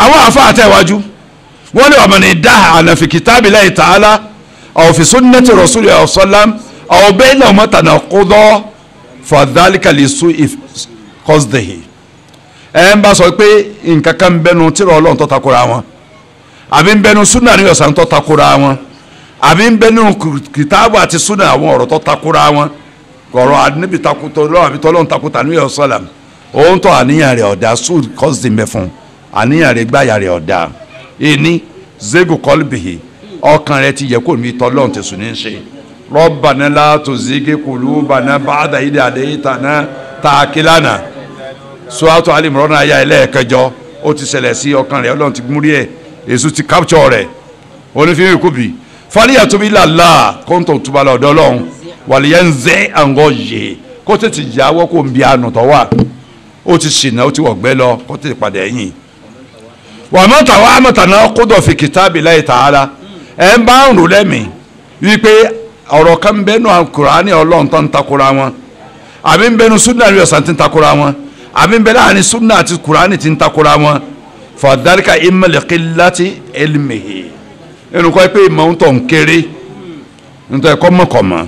Speaker 3: àwọn àfa àtẹ̀wájú wọ́n ní ọmọ ní dá ànàfi kitabillahi ta'ala aw fi sunnati rasulillahi sallam aw baynahuma tanaqudun fadhalika lisu'i qasdihi ẹ̀ ń bá sọ pé nǹkan kan bẹnu tírà Ọlọ́run tó takora wọn àbí ń bẹnu súnà ní ọ̀sán tó takora wọn àbí ń bẹnu kìtàbù àti súnà àwọn ọ̀rọ̀ tó takora wọn ọ̀rọ̀ àníbi takutọ̀ lọ́wọ́ àbí tọ́lọ́run takuta ní ọ̀sán òun tó àníyàn rẹ̀ ọ̀dà sùn kọ́sìdì mẹ́fún àníyàn rẹ̀ gbáyà rẹ̀ ọ̀dà ẹni zego kọlbihi ọkàn rẹ̀ ti yẹ kó mi tọ́lọ́run ti sùn ní í ṣe Rabbana la tuzigh qulubana ba'da idh hadaytana ta'qilana Suratu Ali Imran ayá ẹlẹ́ẹ̀kẹjọ ó ti ṣẹlẹ̀ sí ọkàn rẹ̀ Ọlọ́run ti múrí ẹ̀ èso ti capture rẹ̀ onífíìmù kùbì faliyatubu ila Allah kóńtò tuba lọ́dọ̀ Ọlọ́run wàlíyẹnzẹ́ àǹgọ̀ yìí kó tètè yàwọ́ kó ń bí àánú tọ́ wà ó ti ṣìnà ó ti wọ̀gbẹ́ lọ kó tètè padà ẹ̀yìn. wàmọ́ta wà mọ́ta náà kódọ̀ fi kitabillahi ta'ala ẹ̀ ń bá ń rò lẹ́mìí wípé ọ̀rọ̀ kan bẹ́ẹ̀ nù Kùránì Ọlọ́run tó ń takora wọn àbí ń bẹnu sunna àbí ọ̀sán ti ń takora wọn àbí ń bẹ láàrin sunna àti kurani ti ń takora wọn fàdálíkà ìmọ̀lẹ́kẹ́ láti ẹlẹ́mẹ̀hẹ́ ẹnu kọ́ pé ìmọ̀ ń tọ̀ ń kéré ń tọ́ ẹ̀kọ́ mọ̀kànmọ́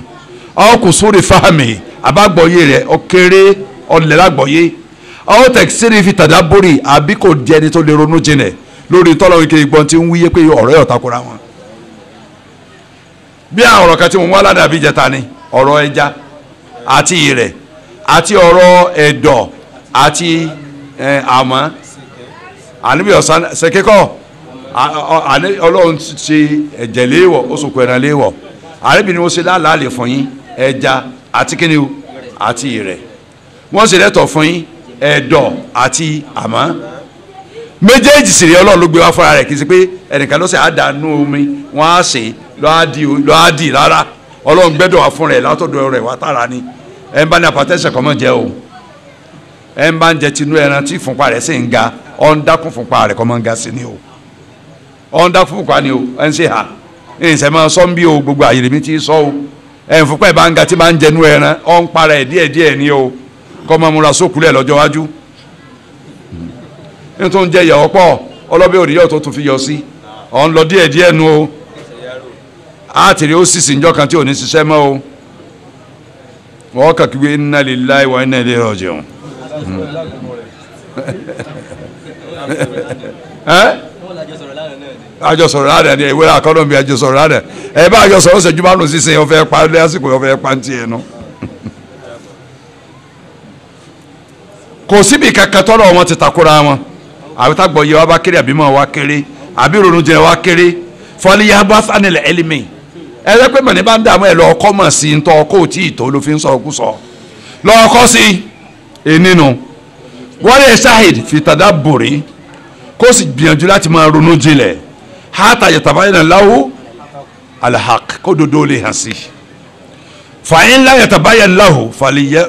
Speaker 3: àwọn kò sórí fáàmì àbágbọ̀yé rẹ̀ ọ kéré ọ̀lẹ́ lágbọ̀yé àwọn tẹ̀síìrì fi tàdá borí àbí kò jẹ́ ẹni tó lè ronú jinlẹ̀ lórí tọ́lọ́ wíkẹ́ ìgbọ́n tí ń wíyé pé ọ̀rọ̀ yóò takora wọn. bí àwọn ọ̀rọ̀ kan tí mo mú aládàbí jẹta ni ọ̀rọ̀ ẹja àti ìrẹ̀ àti ọ̀rọ̀ ẹ̀dọ̀ àti àmọ́ àníbi ọ̀sán ṣèkékọ́ ọlọ́run ṣe ẹ̀jẹ̀ léèwọ̀ ó sòkò ẹ̀ràn léèwọ̀ àríbi ni wọ́n ṣe láàlálẹ̀ fún yín ẹja àti kíni o àti ìrẹ̀ wọ́n ṣe lẹ́tọ̀ fún yín ẹ̀dọ̀ àti àmọ́ méjèèjì sì rí ọlọ́run ló gbé wá fúnra rẹ̀ kì í ṣe pé ẹnìkan ló ṣe àdánù omi wọ́n á ṣe lọ́ádì rárá ọlọ́run gbẹ́dọ̀ wá fún rẹ̀ látọ̀dọ̀ rẹ̀ wá tààrà ni ẹ̀ ń bá ní apatẹ́sẹ̀ kọ́ mọ́ jẹ́ o ẹ̀ ń bá ń jẹ tinú ẹran tí ìfúnpá rẹ̀ sì ń ga ọ̀ ń dákún fúnpá rẹ̀ kọ́ mọ́ ń ga sí ni o ọ̀ ń dákún fúnpá ni o ẹ̀ ń ṣe hà ẹ̀ ń sẹ́ máa sọ́ ń bí o gbogbo àyè mi ti sọ o ẹ̀ ń fúnpá ẹ̀ bá ń ga tí máa ń jẹnu ẹran ọ̀ ń para ẹ̀ díẹ̀díẹ̀ ni o kọ́ mọ́ múra sókùlẹ̀ lọ́jọ́ wájú ní tó ń jẹ ìyàwó pọ̀ ọlọ́bẹ̀ òdìyọ́ tó tún fi yọ sí ọ̀ ń lọ díẹ̀díẹ̀ nu o àtìrí ó sì sìnjọ́ kan tí ò ní ṣiṣẹ́ mọ́ o wọ́n kà kí wé inna lillahi wa inna ilayhi raji'un. àjọsọ̀rọ̀ láàrẹ̀ ni ìwé àkọ́nà bí àjọsọ̀rọ̀ láàrẹ̀ ẹ bá àjọsọ̀rọ̀ ṣẹ́jú márùn-ún sísìn ọ̀fẹ́ pa lásìkò ọ̀fẹ́ pa ń tiẹ̀ nu. kò síbi kankan tọ́lọ̀ wọn ti takora wọn àbí tágbọ̀ yẹ wa bá kéré àbí mọ̀ wa kéré àbí ronú jẹ wa kéré fọlíyà bá fanilẹ̀ ẹlẹ́mì ẹ̀rẹ́ pé mọ̀ní bá ń dààmú ẹ̀ lọ ọkọ́ mọ̀ sí ń tọ́ ọkọ́ òtí ìtò ló fi ń sọ ọkú sọ lọ ọkọ́ sí i nínú wọ́n lè ṣáhìd fi tàdá bòrí kó sì gbìyànjú láti máa ronú jinlẹ̀ hátà yatabayyana lahu alhaq kó dodo lè hàn sí fàyín la yatabayyana lahu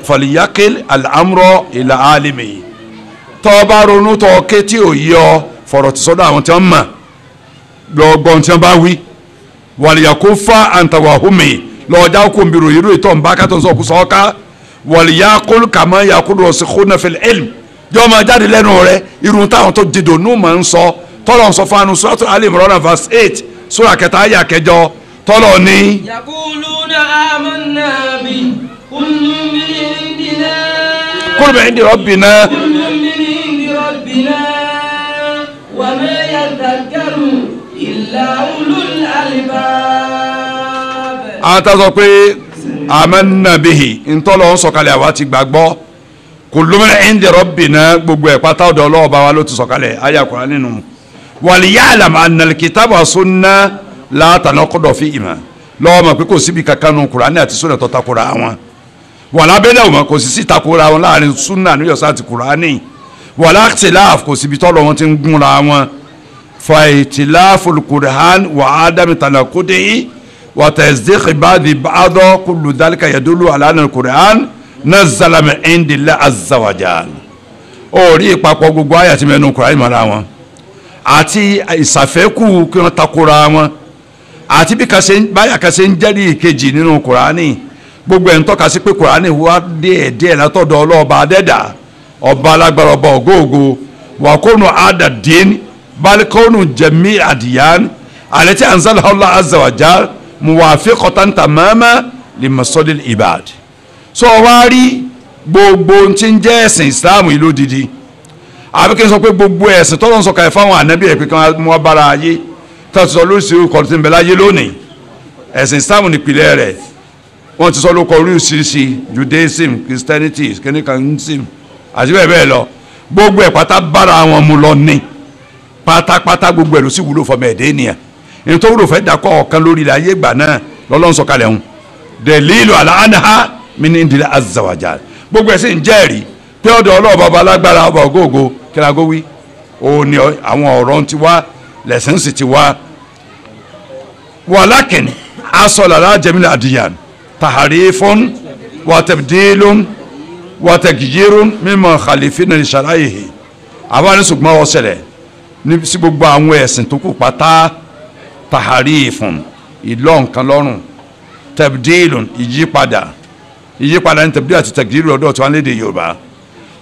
Speaker 3: faliyakil al'amro ila alimi tọ́ bá ronú tọ́ kétí ò yọ fọ̀rọ̀ tí sọ́dọ̀ àwọn tí wọ́n mọ̀ lọ́gbọ́n tí wọ́n bá wí wàlìyàkó fa àǹtàwàhùnmí lọ́ọ̀dá kò ń biro irú ìtọ́ nbá kátó sọ̀kú sọ́ọ́ká wàlìyàkó kàmá yàkúrò ọ̀sìnkúnà fil ilm jọ́ máa jáde lẹ́nu rẹ̀ irun táwọn tó dìdò nù máa ń sọ tọ́lọ̀ ń sọ fún anu Suratul Ali Imran verse 8 sura kẹta ayé àkẹjọ tọ́lọ̀ ní.
Speaker 4: yaquluna amanna bi kullun min indina.
Speaker 3: kullun min indi rabbina.
Speaker 4: kullun min indi rabbina wa ma yadhakkaru illa ulul albab.
Speaker 3: àwọn tá a sọ pé amanna bihi ntọ́lọ̀ ń sọ̀kalẹ̀ àwa ti gbàgbọ́ kullun min indi rabbina gbogbo ẹ̀ pátá ọ̀dọ̀ ọlọ́ọ̀bá wa ló ti sọ̀kalẹ̀ ayé àkùrá nínú wàlíyàlám ànàlìkìtàbà sunna látànàkọ́dọ̀ fi ìmọ̀ lọ́wọ́ mọ̀ pé kò síbi kankan nu Kùránì àti sunna tó takora wọn wàlábẹ́lẹ̀ ò mọ̀ kò sì sí takora wọn láàrin sunna níyọ̀sá àti Kùránì wàlá tìláàf kò síbi tọ́lọ̀ wọn ti ń gúnra wọn fa ìtìláàfù Kùránì wà ádámì tànàkúdé wà tasdiq ba'di ba'd kullu dhalika yadullu ala anna Kùránì nazzala min indillahi azza wa jal orí ìpapọ̀ gbogbo àyà tí mẹ́nu Kùránì mọ́ra wọn àti ìsàfẹ́kù kí wọ́n takora wọn àti bí báyà kan ṣe ń jẹ́rìí ìkejì nínú Kùránì gbogbo ẹ̀ ń tọ́ka sí pé Kùránì wá díẹ̀ látọ̀dọ̀ ọlọ́ọ̀ba adẹ́dà ọba alágbára ọba ògóògó wà kónú àdàdín balikónú jẹ̀mí àdìyàn àlẹ́tí anzalaha Allah azza wa jal muwafiqatan tamama limasodil ibad so wá rí gbogbo tí ń jẹ́ ẹ̀sìn Islam ìlú didi àbí kí n sọ pé gbogbo ẹ̀sìn tọ́lọ́ ń sọ káyọ̀ fáwọn ànábì ẹ̀ pé kí wọ́n mú abára ayé tó ti sọ lóríṣiríṣi kọ́ tí ń bẹ láyé lónìí ẹ̀sìn Islam nípìnlẹ̀ rẹ̀ wọ́n ti sọ lóko oríṣiríṣi Judaism Christianity kẹ́nìkanism àti bẹ́ẹ̀ bẹ́ẹ̀ lọ gbogbo ẹ̀ pátá bára wọn mu lọ ní pátápátá gbogbo ẹ̀ ló sì wúlò fọmọ ẹ̀dẹ́ ènìyàn èyí tó wúlò fẹ́ dakọ̀ ọ̀kan lórí ilẹ̀ ayé ìgbà náà lọ́lọ́ ń sọ kalẹ̀ ń dalilu ala anha min indillah azza wa jal gbogbo ẹ̀ sì ń jẹ́rìí pé ọ̀dọ̀ ọlọ́ọ̀bá ọba alágbára ọba ògóògó kílágó wí òun ni àwọn ọ̀rọ̀ ti wá lẹ́sìn sì ti wá walakin asọ̀lára jẹ́mílẹ̀ àdìyàn taharifun wa tabdilun wa tagyirun mimma khalifina li shara'ihi àwọn ṣùgbọ́n ọ̀sẹ̀lẹ̀ ní sí gbogbo àwọn ẹ̀sìn tó kù pátá taharifun ìlọ́ nǹkan lọ́rùn tabdilun ìyípadà ìyípadà ní tẹ̀bílì àti tẹ̀gírì ọ̀dọ̀ tí wọ́n léde Yorùbá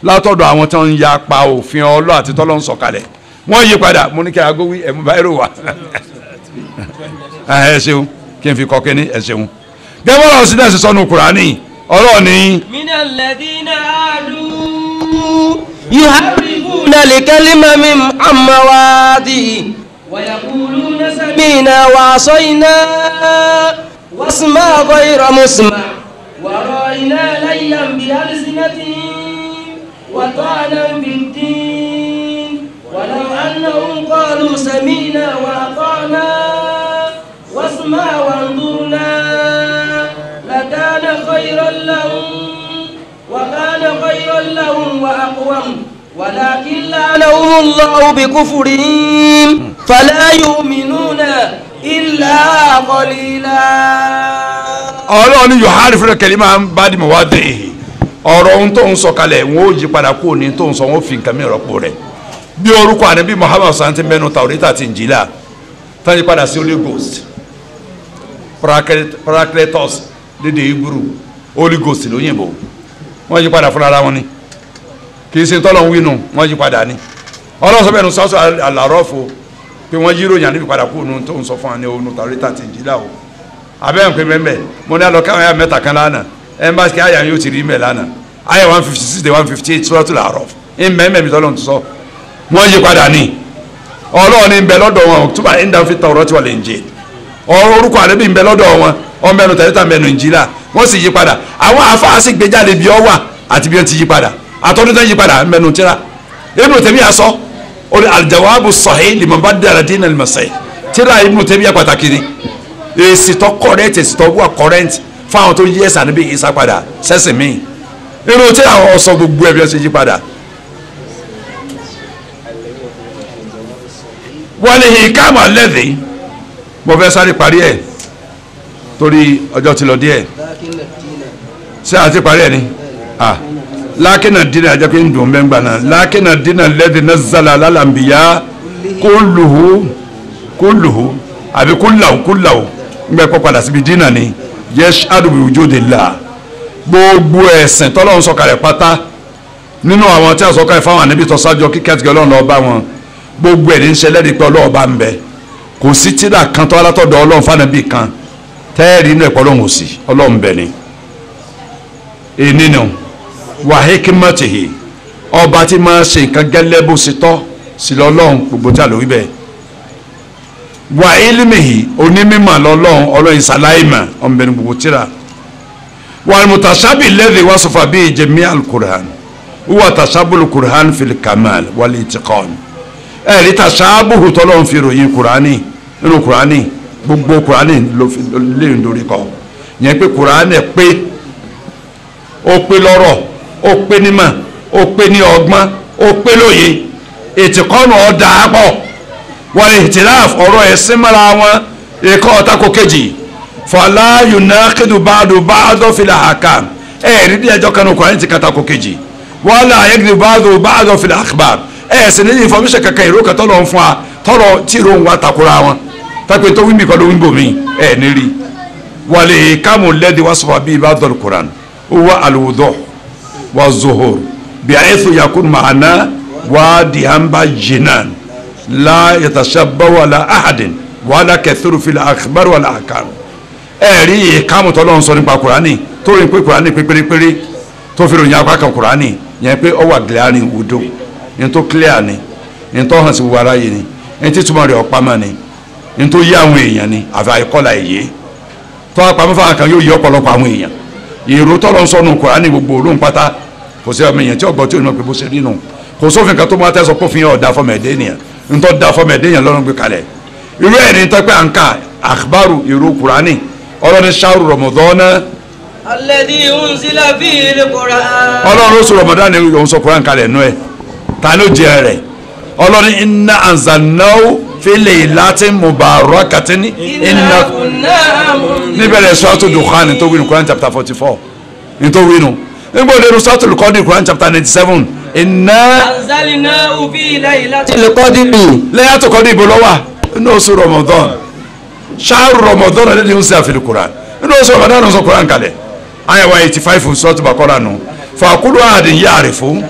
Speaker 3: látọ̀dọ̀ àwọn tí wọ́n ń ya pa òfin Ọlọ́run àti tọ́lọ́ ń sọ̀kalẹ̀ wọ́n yí padà mo ní kí aago wí ẹ̀mú báyìí rò wá ẹ ṣeun kí n fi kọ́ kínní ẹ ṣeun gẹ́gẹ́ bọ́lá sí náà ṣe sọ́nu Kùránì Ọlọ́run ní.
Speaker 4: minal ladina adu yuharrifuna al-kalima min mawadi'i wa yaquluna sami'na wa 'asayna wasma ghayra musma' wa ra'ayna layyan bi alsinatihim wa ta'nan bid-din ولو أنهم قالوا سمينا وأطعنا واسمع وانظرنا لكان خيرا لهم وكان خيرا لهم وأقوم ولكن لعنهم الله بكفرهم فلا يؤمنون إلا قليلا.
Speaker 3: Ọlọ́run ni yuharrifuna kalima ba'da mawadi'ihi ọ̀rọ̀ ohun tó ń sọ kalẹ̀ wọn ò yí padà kúrò ní tó ń sọ wọn fi nǹkan mìíràn rọ́pò rẹ̀ bí orúkọ ànábì Muhammad santi mẹ́nu Taurita àti Injila tán yí padà sí Holy Ghost Paracletos lédè Hebrew Holy Ghost lóyìnbó wọ́n yí padà fúnra wọn ni kì í ṣe tọ́lọ̀ ń wínú wọ́n yí padà ni ọlọ́sọ bẹ́ẹ̀ nu sọ́sọ́ àlàrọ́fo pé wọ́n yí ròyìn ànábì padà kúrò tó ń sọ fún wa ní onu Taurita àti Injila o abẹ́ ń pè mẹ́mẹ́ mo ní alọ́kẹ́ àwọn ya mẹ́ta kan lánàá ẹnbàṣẹ́ àyà yóò ti rí mẹ́ lánàá àyà 156 dé 158 Suratul A'raf ń mẹ́mẹ́ mi tọ́lọ̀ ń sọ wọ́n yí padà ní Ọlọ́run ní ń bẹ lọ́dọ̀ wọn túbà ń dá fi Taurati wal Injil orúkọ ànábì ń bẹ lọ́dọ̀ wọn ọmọ ẹnu Taurita mẹ́nu Injila wọ́n sì yí padà àwọn afáàsì gbéjáde bí ọ wà àti bí wọ́n ti yí padà àtọ́dún tó yí padà mẹ́nu tíra Ibn Taymiyyah sọ al-Jawabu as-Sahih liman baddala dina al-Masih tíra Ibn Taymiyyah pàtàkì ni èsì tó correct èsì tó wà current fún àwọn tó yí ẹ̀sà ànábì Ìsá padà sẹ́sìn míì inú tíra àwọn ọ̀sọ́ gbogbo ẹ̀ bí wọ́n ti yí padà. wọ́n ní hikama lẹ́dí mo fẹ́ sáré parí ẹ̀ torí ọjọ́ ti lọ díẹ̀ ṣé àti parí ẹ̀ ni lákínà dínà ajẹ́ pé ń dùn mẹ́ngbà náà lákínà dínà lẹ́dí nazzala ala al-anbiya kulluhu àbí kullahu ńgbẹ́ kọ́ padà síbi dínà ni yashhadu bi wujudillah gbogbo ẹ̀sìn tọ́lọ́run sọ̀kalẹ̀ pátá nínú àwọn tí a sọ̀kalẹ̀ fáwọn ànábì tó ṣáájú kíkẹ́ àti Ọlọ́run lọ bá wọn gbogbo ẹ̀ ní ń ṣẹlẹ̀ pé Ọlọ́run bá ń bẹ kò sí tíra kan tó alátọ̀dọ̀ Ọlọ́run fánàbí kan tẹ́ẹ̀rí inú ẹ̀kọ́ Ọlọ́run ò sí Ọlọ́run bẹ ni ènìyàn wa hikmatihi ọba tí máa ṣe nǹkan gẹ́lẹ́ bó ṣe tọ́ sí lọ́lọ́run gbogbo tí a lò wí bẹ́ẹ̀ wa ilmihi onímọ̀ Ọlọ́run ìsàláìmọ̀ ọ̀nbẹ̀ni gbogbo tíra wal mutashabi alladhi wasafa bihi jami' al-Qur'an huwa tashabu al-Qur'an fil kamal wal itiqan ẹ̀rí tashabuhu tọ́lọ́run fi ròyìn Kùránì nínú Kùránì gbogbo Kùránì lè ń dorí kọ yẹn pé Kùránì pé ó pé lọ́rọ̀ ó pé nímọ̀ ó pé ní ọgbọ́n ó pé lóye ìtìkọ́nù ọ̀dà pọ̀ wal ihtilaf ọ̀rọ̀ ẹ̀sìn mọ́ra wọn ẹ̀kọ́ ọ̀tàkó kejì fala yunaqidu ba'du fil ahkam ẹ̀rí díẹ̀ ẹjọ́ kanú Kùránì ti kàtàkó kejì wala yaghlibu ba'du fil akhbar ẹ̀sìn ní information kankan ìró kan tọ́lọ̀ ń fún wa tọ́lọ̀ tí ìró ń wá takora wọn tápẹ́ tó wíńbì kan ló wíńbò mí ẹ̀ ní rí wàlẹ̀ kámù lẹ́dí wá sọ̀rọ̀ bíi ibadul Qur'an huwa al-wuduh wa zuhur bi'aythu yakun ma'ana wadihan bayyinan la yatashabbahu ala ahadin wala kathuru fil akhbar wal ahkam ẹ̀rí ìkámù tọ́lọ̀ ń sọ nípa Kùránì tó rí pé Kùránì pé pérépéré tó fi ròyìn apá kan Kùránì yẹn pé ó wà glaring wudu ní tó clear ni ní tó hàn sí gbogbo aráyé ni ní tí túmọ̀ rẹ̀ ọ̀pamọ́ ni ní tó yí àwọn èèyàn ni àfi àìkọ́lá èyí tó apamọ́ fáwọn kan yóò yí ọ̀pọ̀lọpọ̀ àwọn èèyàn èrò tọ́lọ́ ń sọnù Kùránì gbogbo olóhùn pátá kò sí ọmọ èèyàn tí ọgbọ́n tí ò ní mọ̀ pé bó ṣe rí nù kò sófin kan tó máa tẹ́sọ pé òfin ọ̀dà fọmọ ẹ̀dẹ́ ènìyàn ní tó da fọmọ ẹ̀dẹ́ ènìyàn lọ́rùn gbé kalẹ̀ irú ẹ̀ ní tó pé à ń ka àkbárù èrò Kùránì ọlọ́ni ṣáàrù Ramadana
Speaker 4: alladhi unzila fihi al-Qur'an
Speaker 3: ọlọ́run oṣù Ramadan ni òun sọ Kùránì kalẹ̀ nú ẹ̀ ta ló jẹ rẹ̀ ọlọ́ni inna anzalnahu fi laylatin mubarakatin inna níbẹ̀rẹ̀ Suratul Dukhan tó wínú Quran chapter 44 ní tó wínú nígbà òde Suratul Qadr Quran chapter 97 inna
Speaker 4: anzalnahu fi laylatil qadri
Speaker 3: Laylatul Qadr ìbò lọ́wọ́ inú oṣù Ramadan shahru Ramadan alladhi unzila fil Quran inú oṣù Ramadan sọ Quran kalẹ̀ àyẹ̀wò 85 sọ́ọ̀tù bàkọ́rà nù fàkúrò àdín yáàrí fún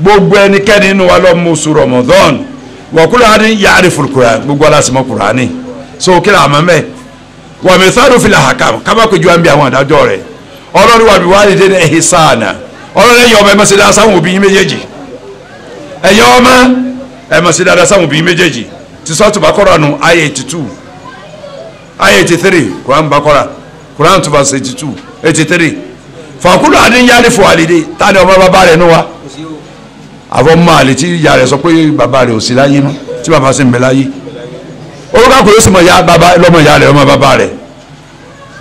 Speaker 3: gbogbo ẹnikẹ́ni nínú wa lọ mú oṣù Ramadan wàkúrò àdín yáàrí fún Kùránì gbogbo aláṣẹmọ Kùránì so kí ni àmọ́ mẹ́ wà mí sáré fìlà àkàm kábàkójú à ń bí àwọn àdájọ́ rẹ̀ ọlọ́run wà bí wàá lè dé ihsana ọlọ́run ẹ̀yọ́ ọmọ ẹ̀ mọ̀ sí dáadáa sáwọn òbí méjèèjì ẹ̀yọ́ ọmọ ẹ̀ mọ̀ sí dáadáa sáwọn òbí méjèèjì ti sọ́ọ̀tù Baqara nù ayé 82 ayé 83 Quran Baqara Quran 2 verse 82 83 fàkúrò àdínyàlè fún àlèdè tani ọmọ bàbá rẹ̀ nù wa àfọ mọ àlè tí ìyá rẹ̀ sọ pé bàbá rẹ̀ ò sí láyé mọ́ tí bàbá sì ń bẹ láyé orúkọ àkùrẹ́ sì mọ ya bàbá lọ́mọ ìyá rẹ̀ ọmọ bàbá rẹ̀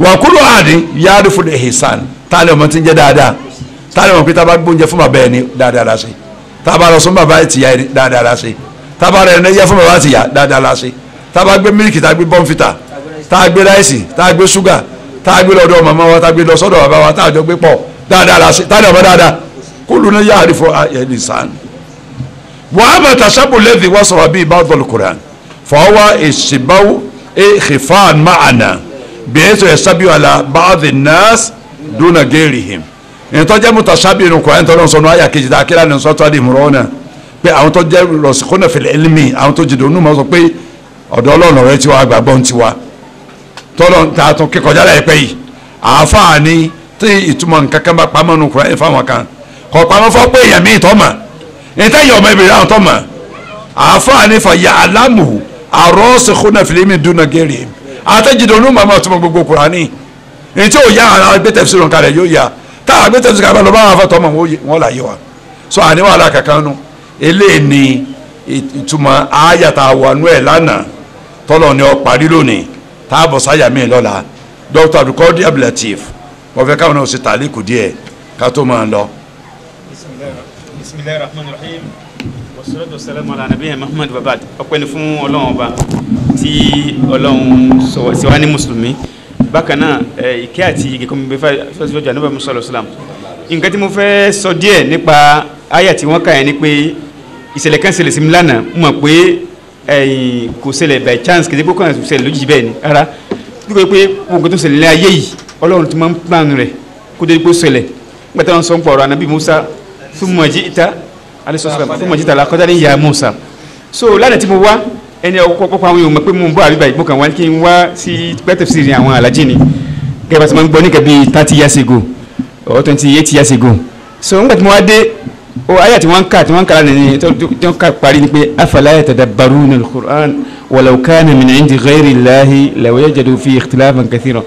Speaker 3: wàkúrò àdínyàlè fún ihsan tani ọmọ tí ń jẹ́ dáadáa tani ọmọ pé tá a bá gbóúnjẹ fún bàbá ẹni dáadáa la ṣe tá a bá lọ sún bàbá ẹ̀ tìyà ẹni dáadáa la ṣe tá a bá rẹ̀ ẹni yẹ fún bàbá tìyà dáadáa la ṣe tá a bá gbé mílìkì tá a gbé bọ́ǹfìtà tá a gbé ráìsì tá a gbé ṣúgà tá a gbé lọ́dọ̀ màmá wa tá a gbé lọ sọ́dọ̀ bàbá wa tá a jọ gbé pọ̀ dáadáa la ṣe tani ọmọ dáadáa kúlù ní yáàrí fún ẹni sàn. wàá mọ̀ tàṣàbù lẹ́dí wọ́n sọ̀rọ̀ bíi ba'dul Qur'an fọwọ́ ìṣìbáwò ìxìfàn máàna bẹ́ẹ̀ tó ẹ̀ṣábíwò àlà ba'di nas dúnà ghairihim ìtọ́jẹ́ mutashabi inú Qur'an tó lọ́n sọnù àyà kejì tá a kíra ní sọ́tọ́ àdì Imran pé àwọn tó jẹ́ rasikhuna fil ilmi àwọn tó jìdó onú ma sọ pé ọ̀dọ̀ Ọlọ́run rẹ tiwa àgbàgbọ́ ń tiwa tọ́lọ́ ta tún kíkọjá láìpẹ́ yìí àáfààní tí ìtumọ̀ nǹkan kan bá pamọ́ nù Qur'an fáwọn kan kọ̀ pamọ́ fọ́ pé èèyàn míì tọ́ mà ìtẹ́ yọ̀ ọmọ ìbèrè àwọn tọ́ mà àáfààní fa ya'lamuhu ar-rasikhuna fil ilmi duna ghairihim àtẹ́jìdó onú ma máa túmọ̀ gbogbo Qur'an ní tí ò yá àwọn agbé tafsirun kalẹ̀ yóò yá tá a gbé tafsirun kalẹ̀ lọ bá wọn afọ́tọ́ mọ̀ wọn là yé wa so àníwá alákàkán nu eléyìí ni ìtumọ̀ ayàtà wọnú ẹ̀ lánàá tọ́lọ̀ ni ọ parí lónìí tá a bọ̀ sáyà mí lọ́la Dr. Abdulkadir Abdulateef wọ́n fẹ́ káwọn náà ṣe tàlékù díẹ̀ ká tó máa lọ.
Speaker 5: bisimilayi rahman rahim wassalatu wassalamu ala nabiyina Muhammad babad ọpẹ́ ni fún Ọlọ́run ọba tí Ọlọ́run sọ wá ní mùsùlùmí bákan náà ìkẹ́ àti ìgẹ̀kọ́ mi bẹ́ẹ̀ fẹ́ẹ́ ànábì Musa alayhi salam nǹkan tí mo fẹ́ sọ díẹ̀ nípa àyà tí wọ́n kà yẹn ni pé ìṣẹ̀lẹ̀ kan ṣẹlẹ̀ sí mi lánàá mo mọ̀ pé kò ṣẹlẹ̀ by chance kìí kó kàn ṣẹlẹ̀ lójijì bẹ́ẹ̀ ni rárá nígbà pé nǹkan tó ṣẹlẹ̀ ní ayé yìí Ọlọ́run ti máa ń plan rẹ̀ kó dé kó ṣẹlẹ̀ nígbà tí wọ́n sọ ń pọ̀ ọ̀rọ̀ ànábì Musa thumma ji'ta alayhi salam thumma ji'ta ala qadarin ya Musa so lánàá tí mo wá ẹni ọkọ̀ àwọn èèyàn mọ̀ pé mo ń bọ̀ àbíbá ìgbó kan wá kí n wá sí pẹ́tẹ́fì sí àwọn alájí ni gẹ́gẹ́ bá ti máa ń gbọ́ ní kẹ́bí 30 years ago or 28 years ago so nígbà tí mo wá dé ayé tí wọ́n ń kà lánàá ni tí wọ́n kà parí ni pé afala yatadabbaruna al-Qur'an walau kana min indi ghayri Allahi lawajadu fi ikhtilafan kathira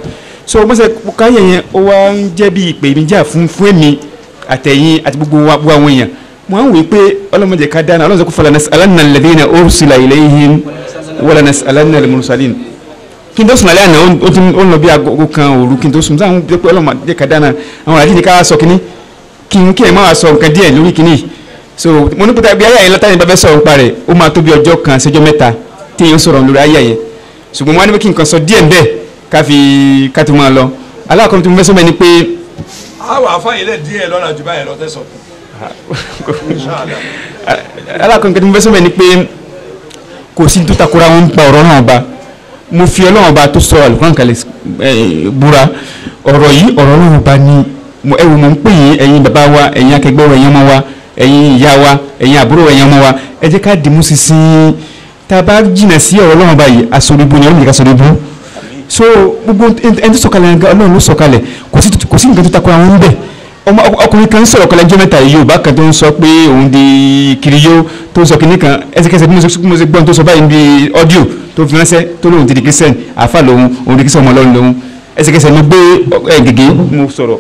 Speaker 5: so mo sẹ káyẹ yẹn ó wá ń jẹ́ bí ìpè mi jà fún èmi àtẹ̀yìn àti gbogbo àwọn èèyàn mo ń wí pé ọlọ́mọdé ká dáná ọlọ́mọdé kó fala nas'alanna alladhina ursila ilayhim wala nas'alanna al-mursalin kí n tó sùn lálẹ́ àná ó ń lọ bí aago kan òru kí n tó sùn sáà ń jẹ́ pé ọlọ́mọdé ká dáná àwọn àdíjì ká sọ kínní kí ẹ̀ máa sọ nǹkan díẹ̀ lórí kínní so mo ní pété bí ayé yẹn látàrí bá fẹ́ sọ̀rọ̀ nípa rẹ̀ ó máa tó bí ọjọ́ kan ṣẹjọ́ mẹ́ta tí èèyàn sọ̀rọ̀ lórí ayé yẹn ṣùgbọ́n wọ́n á ní pé kí nǹkan sọ díẹ̀ ńbẹ̀ ká tó máa lọ aláàkọ́ni tó ń fẹ́ sọ́mọ́ ni pé.
Speaker 3: àwọn àfáàyè lè díẹ̀ lọ́nà jù báyìí lọ tẹ́sọ̀.
Speaker 5: aláàkọ́ni tó ń fẹ́ sọ́mọ́ ni pé kò sí tó takora wọn pa ọ̀rọ̀ náà ba mo fi Ọlọ́run ba tó sọ Al-Qur'an kalẹ̀ búra ọ̀rọ̀ yìí ọ̀rọ̀ náà ba ni ẹ̀wù mọ̀ ń pè yín ẹ̀yin bàbá wa ẹ̀yin akẹgbẹ́ wa ẹ̀yin ọmọ wa ẹ̀yin ìyá wa ẹ̀yin àbúrò ẹ̀yin ọmọ wa ẹ jẹ́ ká dìmú sísìn tá a bá jìnà sí ọ̀rọ̀ Ọlọ́run báyìí aṣọ́rìbù ni Ọlọ́run yìí ká sọ̀rìbù so gbogbo ẹni tó sọ̀kalẹ̀ Ọlọ́run ló sọ̀kalẹ̀ kò sí nǹkan tó takora wọn bẹ́ẹ̀ ọkùnrin kan sọ̀rọ̀ kọlẹ̀ jẹ́ mẹ́ta yìí Yorùbá kan tó ń sọ pé òun di kiriyó tó ń sọ kìnnì kan ẹsẹ̀kẹsẹ̀ bí mo ṣe gbọ́n tó sọ báyìí bí ọ́díò tó fi ránṣẹ́ tó lóun ti di Christian àáfà lòun òun di Christian ọmọ Ọlọ́run lòun ẹsẹ̀kẹsẹ̀ mo gbé gègé mo sọ̀rọ̀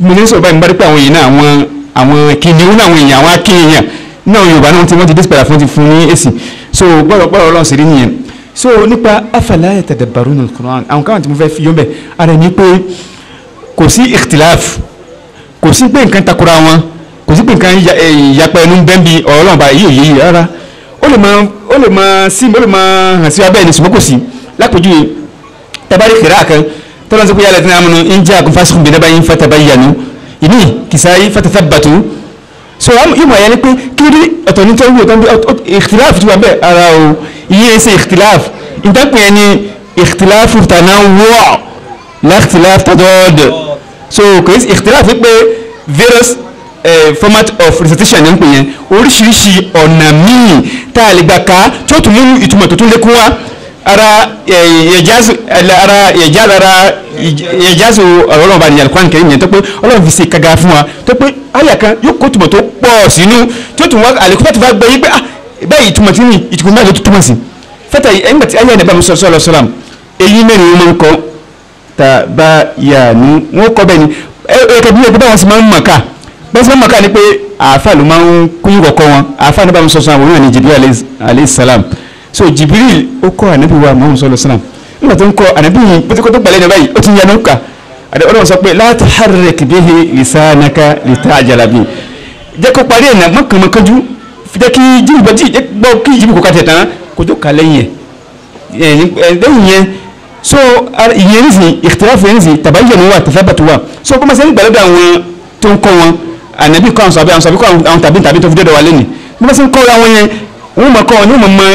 Speaker 5: mo ní sọ̀rọ̀ báyìí mo bá rí pé àwọn èèyàn náà àwọn kìnìún náà àwọn èèyàn àwọn akínyàn náà Yorùbá náà wọ́n ti dísìpẹ̀lá fún ti fún ní èsì so gbọ́dọ̀ Ọlọ́run sì rí nìyẹn so nípa afala yatadabbaruna al-Qur'an àwọn káwọn tí mo fẹ́ fi yọ́ bẹ̀ ara ní pé kò sí ikhtilaf kò sí pé nǹkan takora wọn kò sí pé nǹkan ìyapa ẹnu bẹ́ẹ̀ bí ọ̀rọ̀ Ọlọ́run bá yí òye rárá ó lè máa hàn sí abẹ́ ẹni ṣùgbọ́n kò sí lápèjúwe tabari kìrá kan tọ́lá sọ pé yàrá ìdíná amúnú in ja'akum fasiqun binaba'in fatabayyanu ìní kìsáyí fatathabbatu so yóò mọ̀ ẹ̀yẹ́ ni pé kí ló dé ọ̀tọ̀ ní tọ́wọ́ tó ń bí ikhtilaf tí wà bẹ́ẹ̀ ara o iye ẹsẹ̀ ikhtilaf ìtàkùn ẹni ikhtilaf tanawwu' la ikhtilaf tadad so kò sí ìkhtilaf pé various format of recitation ní ń pè yẹn oríṣiríṣi ọ̀nà míì tá a lè gbà ká tí ó tún mú ìtumọ̀ tó tún lékún wá ara ìjáàzù ọ̀rọ̀ ọlọ́run bá ní Al-Qur'an Karim yẹn tó pé ọlọ́run fi ṣe kaga fún wa tó pé àyà kan yóò kó ìtumọ̀ tó pọ̀ sínú tí ó tún wá àlékún fẹ́ tó bá gbé yí pé bẹ́ẹ̀ ìtumọ̀ tí ní ìtumọ̀ náà ló tó túmọ̀ sí fẹ́tà ẹ̀yìngbà tí ayé ẹ̀nẹ́bà musa sallallahu alaihi wasallam èyí mẹ́rin wọn máa ń kọ́ tabayanu wọn kọ́ bẹ́ẹ̀ ni ẹ̀ẹ́dẹ́gbẹ́ bí ẹgbẹ́ wọn sì máa ń mọ̀ká bẹ́ẹ̀ sì máa ń mọ̀ká ni pé àáfà ló máa ń kún kọ̀kọ́ wọn àáfà ẹ̀nẹ́bà musa sallallahu alaihi wasallam ní Jibril alayhi salam so Jibril ó kọ́ ànábì wa Muhammad sallallahu alaihi wasallam nígbà tó ń kọ́ ànábì yìí bó ti kọ́ tó gbalẹ̀ ní báyìí ó ti yanu ká ọlọ́run sọ pé la tuharrik bihi lisanaka lita'jala bihi jẹ́ kó parí ẹ̀nà mọ́kànmọ́kànjú jẹ́ kí jíbi kò ká tẹ̀ tán kó tó kà lẹ́yìn ẹ̀ lẹ́yìn yẹn so ìyẹn ní sìn ìkhtilaf yẹn ní sìn tabayyanu wa tathabatu wa so bó ma ṣe ń gbàlódé àwọn tó ń kọ́ wọn ànábì kọ́ àwọn sàbí kọ́ àwọn tàbí tó fi dọ́dọ̀ wa lẹ́nu bó ma ṣe ń kọ́ àwọn yẹn wọ́n mọ̀ kọ́ wọn ní wọ́n mọ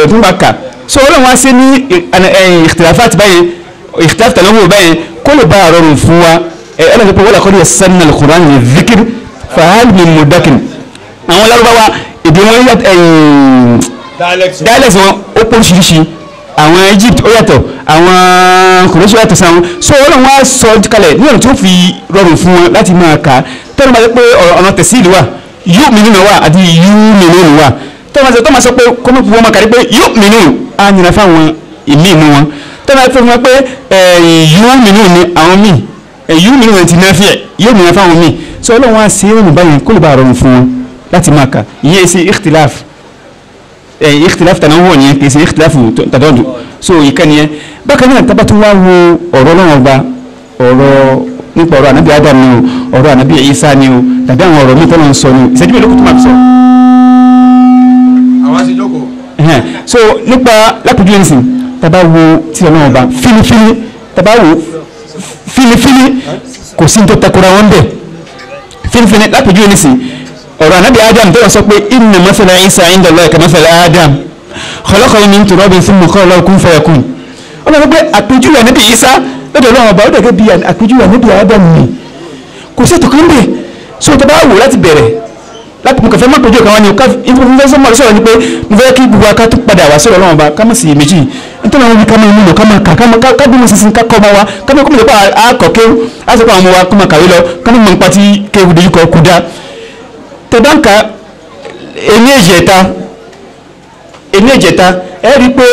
Speaker 5: tó ń bá kà so ọlọ́run wá sí ní ìkhtilafat báyẹn ìkhtilaf tàlọ́wọ́ báyẹn kó lè bá a rọrùn fún wa ẹlẹ́sìn pé wọ́n làkọ́ ní yasanna al-Qur'an li dhikr fahal min mudakin àwọn Lárúbáwá èdè wọn dialect wọn ó pọ̀ oríṣiríṣi àwọn Egypt ó yàtọ̀ àwọn kòròṣì yàtọ̀ sáwọn so ọlọ́run wá sọ kalẹ̀ ní ọ̀nà tí ó fi rọrùn fún wọn láti máa kà á tọ́lá máa sọ pé ọ̀nà tẹ̀síìlì wà yu'minuna wà àti yu'minuna wà tọ́lá máa sọ pé kọ́mọ́ fún wọn máa kàrí pé yu'minuna á nira fáwọn ìmí inú wọn tọ́lá fún wọn pé yu'minuna ni àwọn míì yu'minuna ti náà fíẹ̀ yu'minuna fáwọn míì so ọlọ́run wá sí ẹ̀rọ báyìí kó lè bá rọrùn fún wọn láti máa kà ìyẹn sí ikhtilaf tanawwu yẹn kì í ṣe ikhtilaf tadadu so ìkànnì yẹn bákan náà tábà tó wá wo ọ̀rọ̀ náà ọba ọ̀rọ̀ nípa ọ̀rọ̀ ànábì Adam ni o ọ̀rọ̀ ànábì Isa ni o tàbí àwọn ọ̀rọ̀ mi tó ń sọ ni ìṣẹ́jú mélòó tó máa fi sọ.
Speaker 3: àwọn ti jókòó.
Speaker 5: so nípa lápẹjù ẹ̀sìn tábà wo tí ọlọ́run ọba fílífílí tábà wo fílífílí kò sí ní tó takora wọn bẹ́ẹ̀ fílífílí lápẹjù ẹ̀sìn ọ̀rọ̀ ànábì Adam tó wọ́n sọ pé inna mathala Isa inda Allahi ka mathali Adam khalaqahu min turabin thumma qala lahu kun fayakun ọlọ́run pé àpèjúwe ànábì Isa lọ́dọ̀ ọlọ́run ọba ó dẹ̀gẹ́ bí àpèjúwe ànábì Adam ni kò sí ètòkàn bẹ́ẹ̀ so tó bá wò láti bẹ̀rẹ̀ láti mọ̀kànfẹ́ má pèjúwe kan wá ní o ìfúnfẹ́ sọ́mọ́ sọ̀rọ̀ ni pé mo fẹ́ kí gbogbo aká tó padà wá sọ̀rọ̀ ọlọ́run ọba ká má sì méjì nítorí àwọn ibi ká máa múlò ká máa kà ká bí mo sísin ká kọ́ ọmọ wa ká máa kọ́ mi lè pa àkọ́ kéwù á sọ pé àwọn ọmọ wa kọ́ máa kàwé lọ ká máa mọ̀ nípa tí kéwù dojú kọ kú dá tẹ̀bánká ẹni ẹ̀jẹ̀ta ẹ rí pé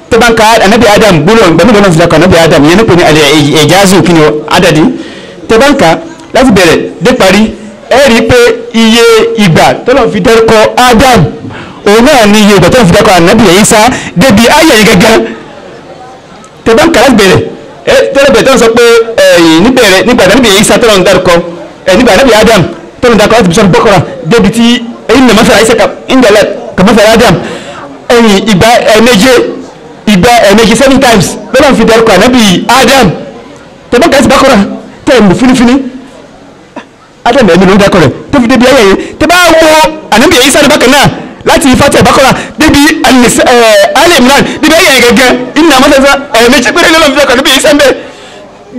Speaker 5: tẹ̀bánká anabi Adam gbólọ̀ gbẹ̀mí lọ́nà fìlà kan anabi Adam yẹn nípa ní alẹ́ ẹ̀jáàzù kí ni adadi tẹ̀bánká láti bẹ̀rẹ̀ dé parí ẹ rí pé iye ìgbà tọ́lọ̀ fi dárúkọ Adam òun náà ní iye ìgbà tọ́lọ̀ fi dárúkọ anabi Isa débi ayé yẹn gẹ́gẹ́ tẹ̀bánká láti bẹ̀rẹ̀ tẹ́lẹ̀ bẹ̀rẹ̀ tọ́lọ̀ sọ pé nígbà anabi Isa tọ́lọ̀ ń dárúkọ nígbà anabi Adam tọ́lọ̀ dàkọ̀ láti bisọ́ bọ́kọ̀rọ̀ débi tí ẹ̀yìn nà mọ́sálà Isa ìndẹ̀lẹ̀ kàmọ́sálà Adam ẹ̀yìn ìgbà ẹ̀ẹ̀mejì 7 times lọ́nà fi dárúkọ ànábì Adam tẹ̀bọ́n kàá sí bọ́kọ̀rọ̀ tẹ̀mù fínífíní Adam ẹ̀mí ló ń dákọ̀ rẹ̀ tó fi débi ayẹyẹ yẹn tẹ́ bá wọ ànábì Isa bákan náà láti Fatiha bọ́kọ̀rọ̀ débi Ali Imran débi ayẹyẹ gẹ́gẹ́ ìnà mọ́sálà ẹ̀ẹ̀mejì péré lọ́nà fi dárúkọ ànábì Isa ń bẹ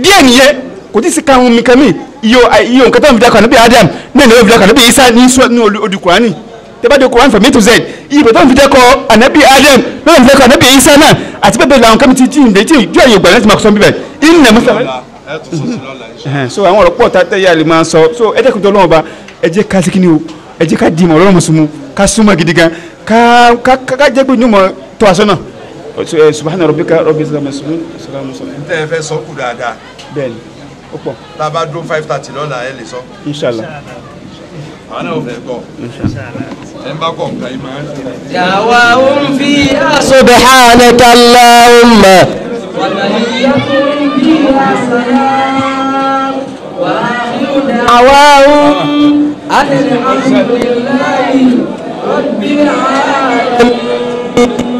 Speaker 5: díẹ̀ nìyẹn kò tí ì sí káwọn mi kan mi iyo nǹkan tó ń fi dákọ̀ ànábì Adam náà ní wọ́n fi dákọ̀ ànábì Isa ní odi Kùránì tẹ́bàdé Kùránì from A to Z ibo tó ń fi dákọ̀ ànábì Adam náà ń fi dákọ̀ ànábì Isa náà àti bẹ́ẹ̀ bẹ́ẹ̀ làwọn kan ti ìdè tí ìjọ àyè ògbà láti máa sọ bíbẹ̀ ìnà mọ́sálà. so àwọn ọ̀rọ̀ pọ̀ tẹ́yà lè máa sọ so ẹ dẹ́kun tó lọ́wọ́ ba ẹ jẹ́ ká síkí ni o ẹ jẹ́ ká di ìmọ̀ ọlọ́run mùsùlùmù ká súnmọ́ gidi gan ká jẹ́ pé nímọ̀ tó aṣọ náà subhana rabbika rabbil izzati amma yasifun salamun alayhi.
Speaker 3: n tẹ́ ẹ fẹ́ sọ kù dáadáa.
Speaker 5: bẹ́ẹ̀ni ó pọ̀.
Speaker 3: tá a bá dún 5:30 lọ́la ẹ lè sọ.
Speaker 5: inshallah.
Speaker 3: àwọn náà ò fẹ́ gbọ́. ẹ ń bá kọ̀ nǹkan yìí máa ń ṣe.
Speaker 1: دعواهم فيها سبحانك اللهم
Speaker 4: وتحيتهم فيها سلام وآخر
Speaker 1: دعواهم
Speaker 4: أن الحمد لله رب العالمين.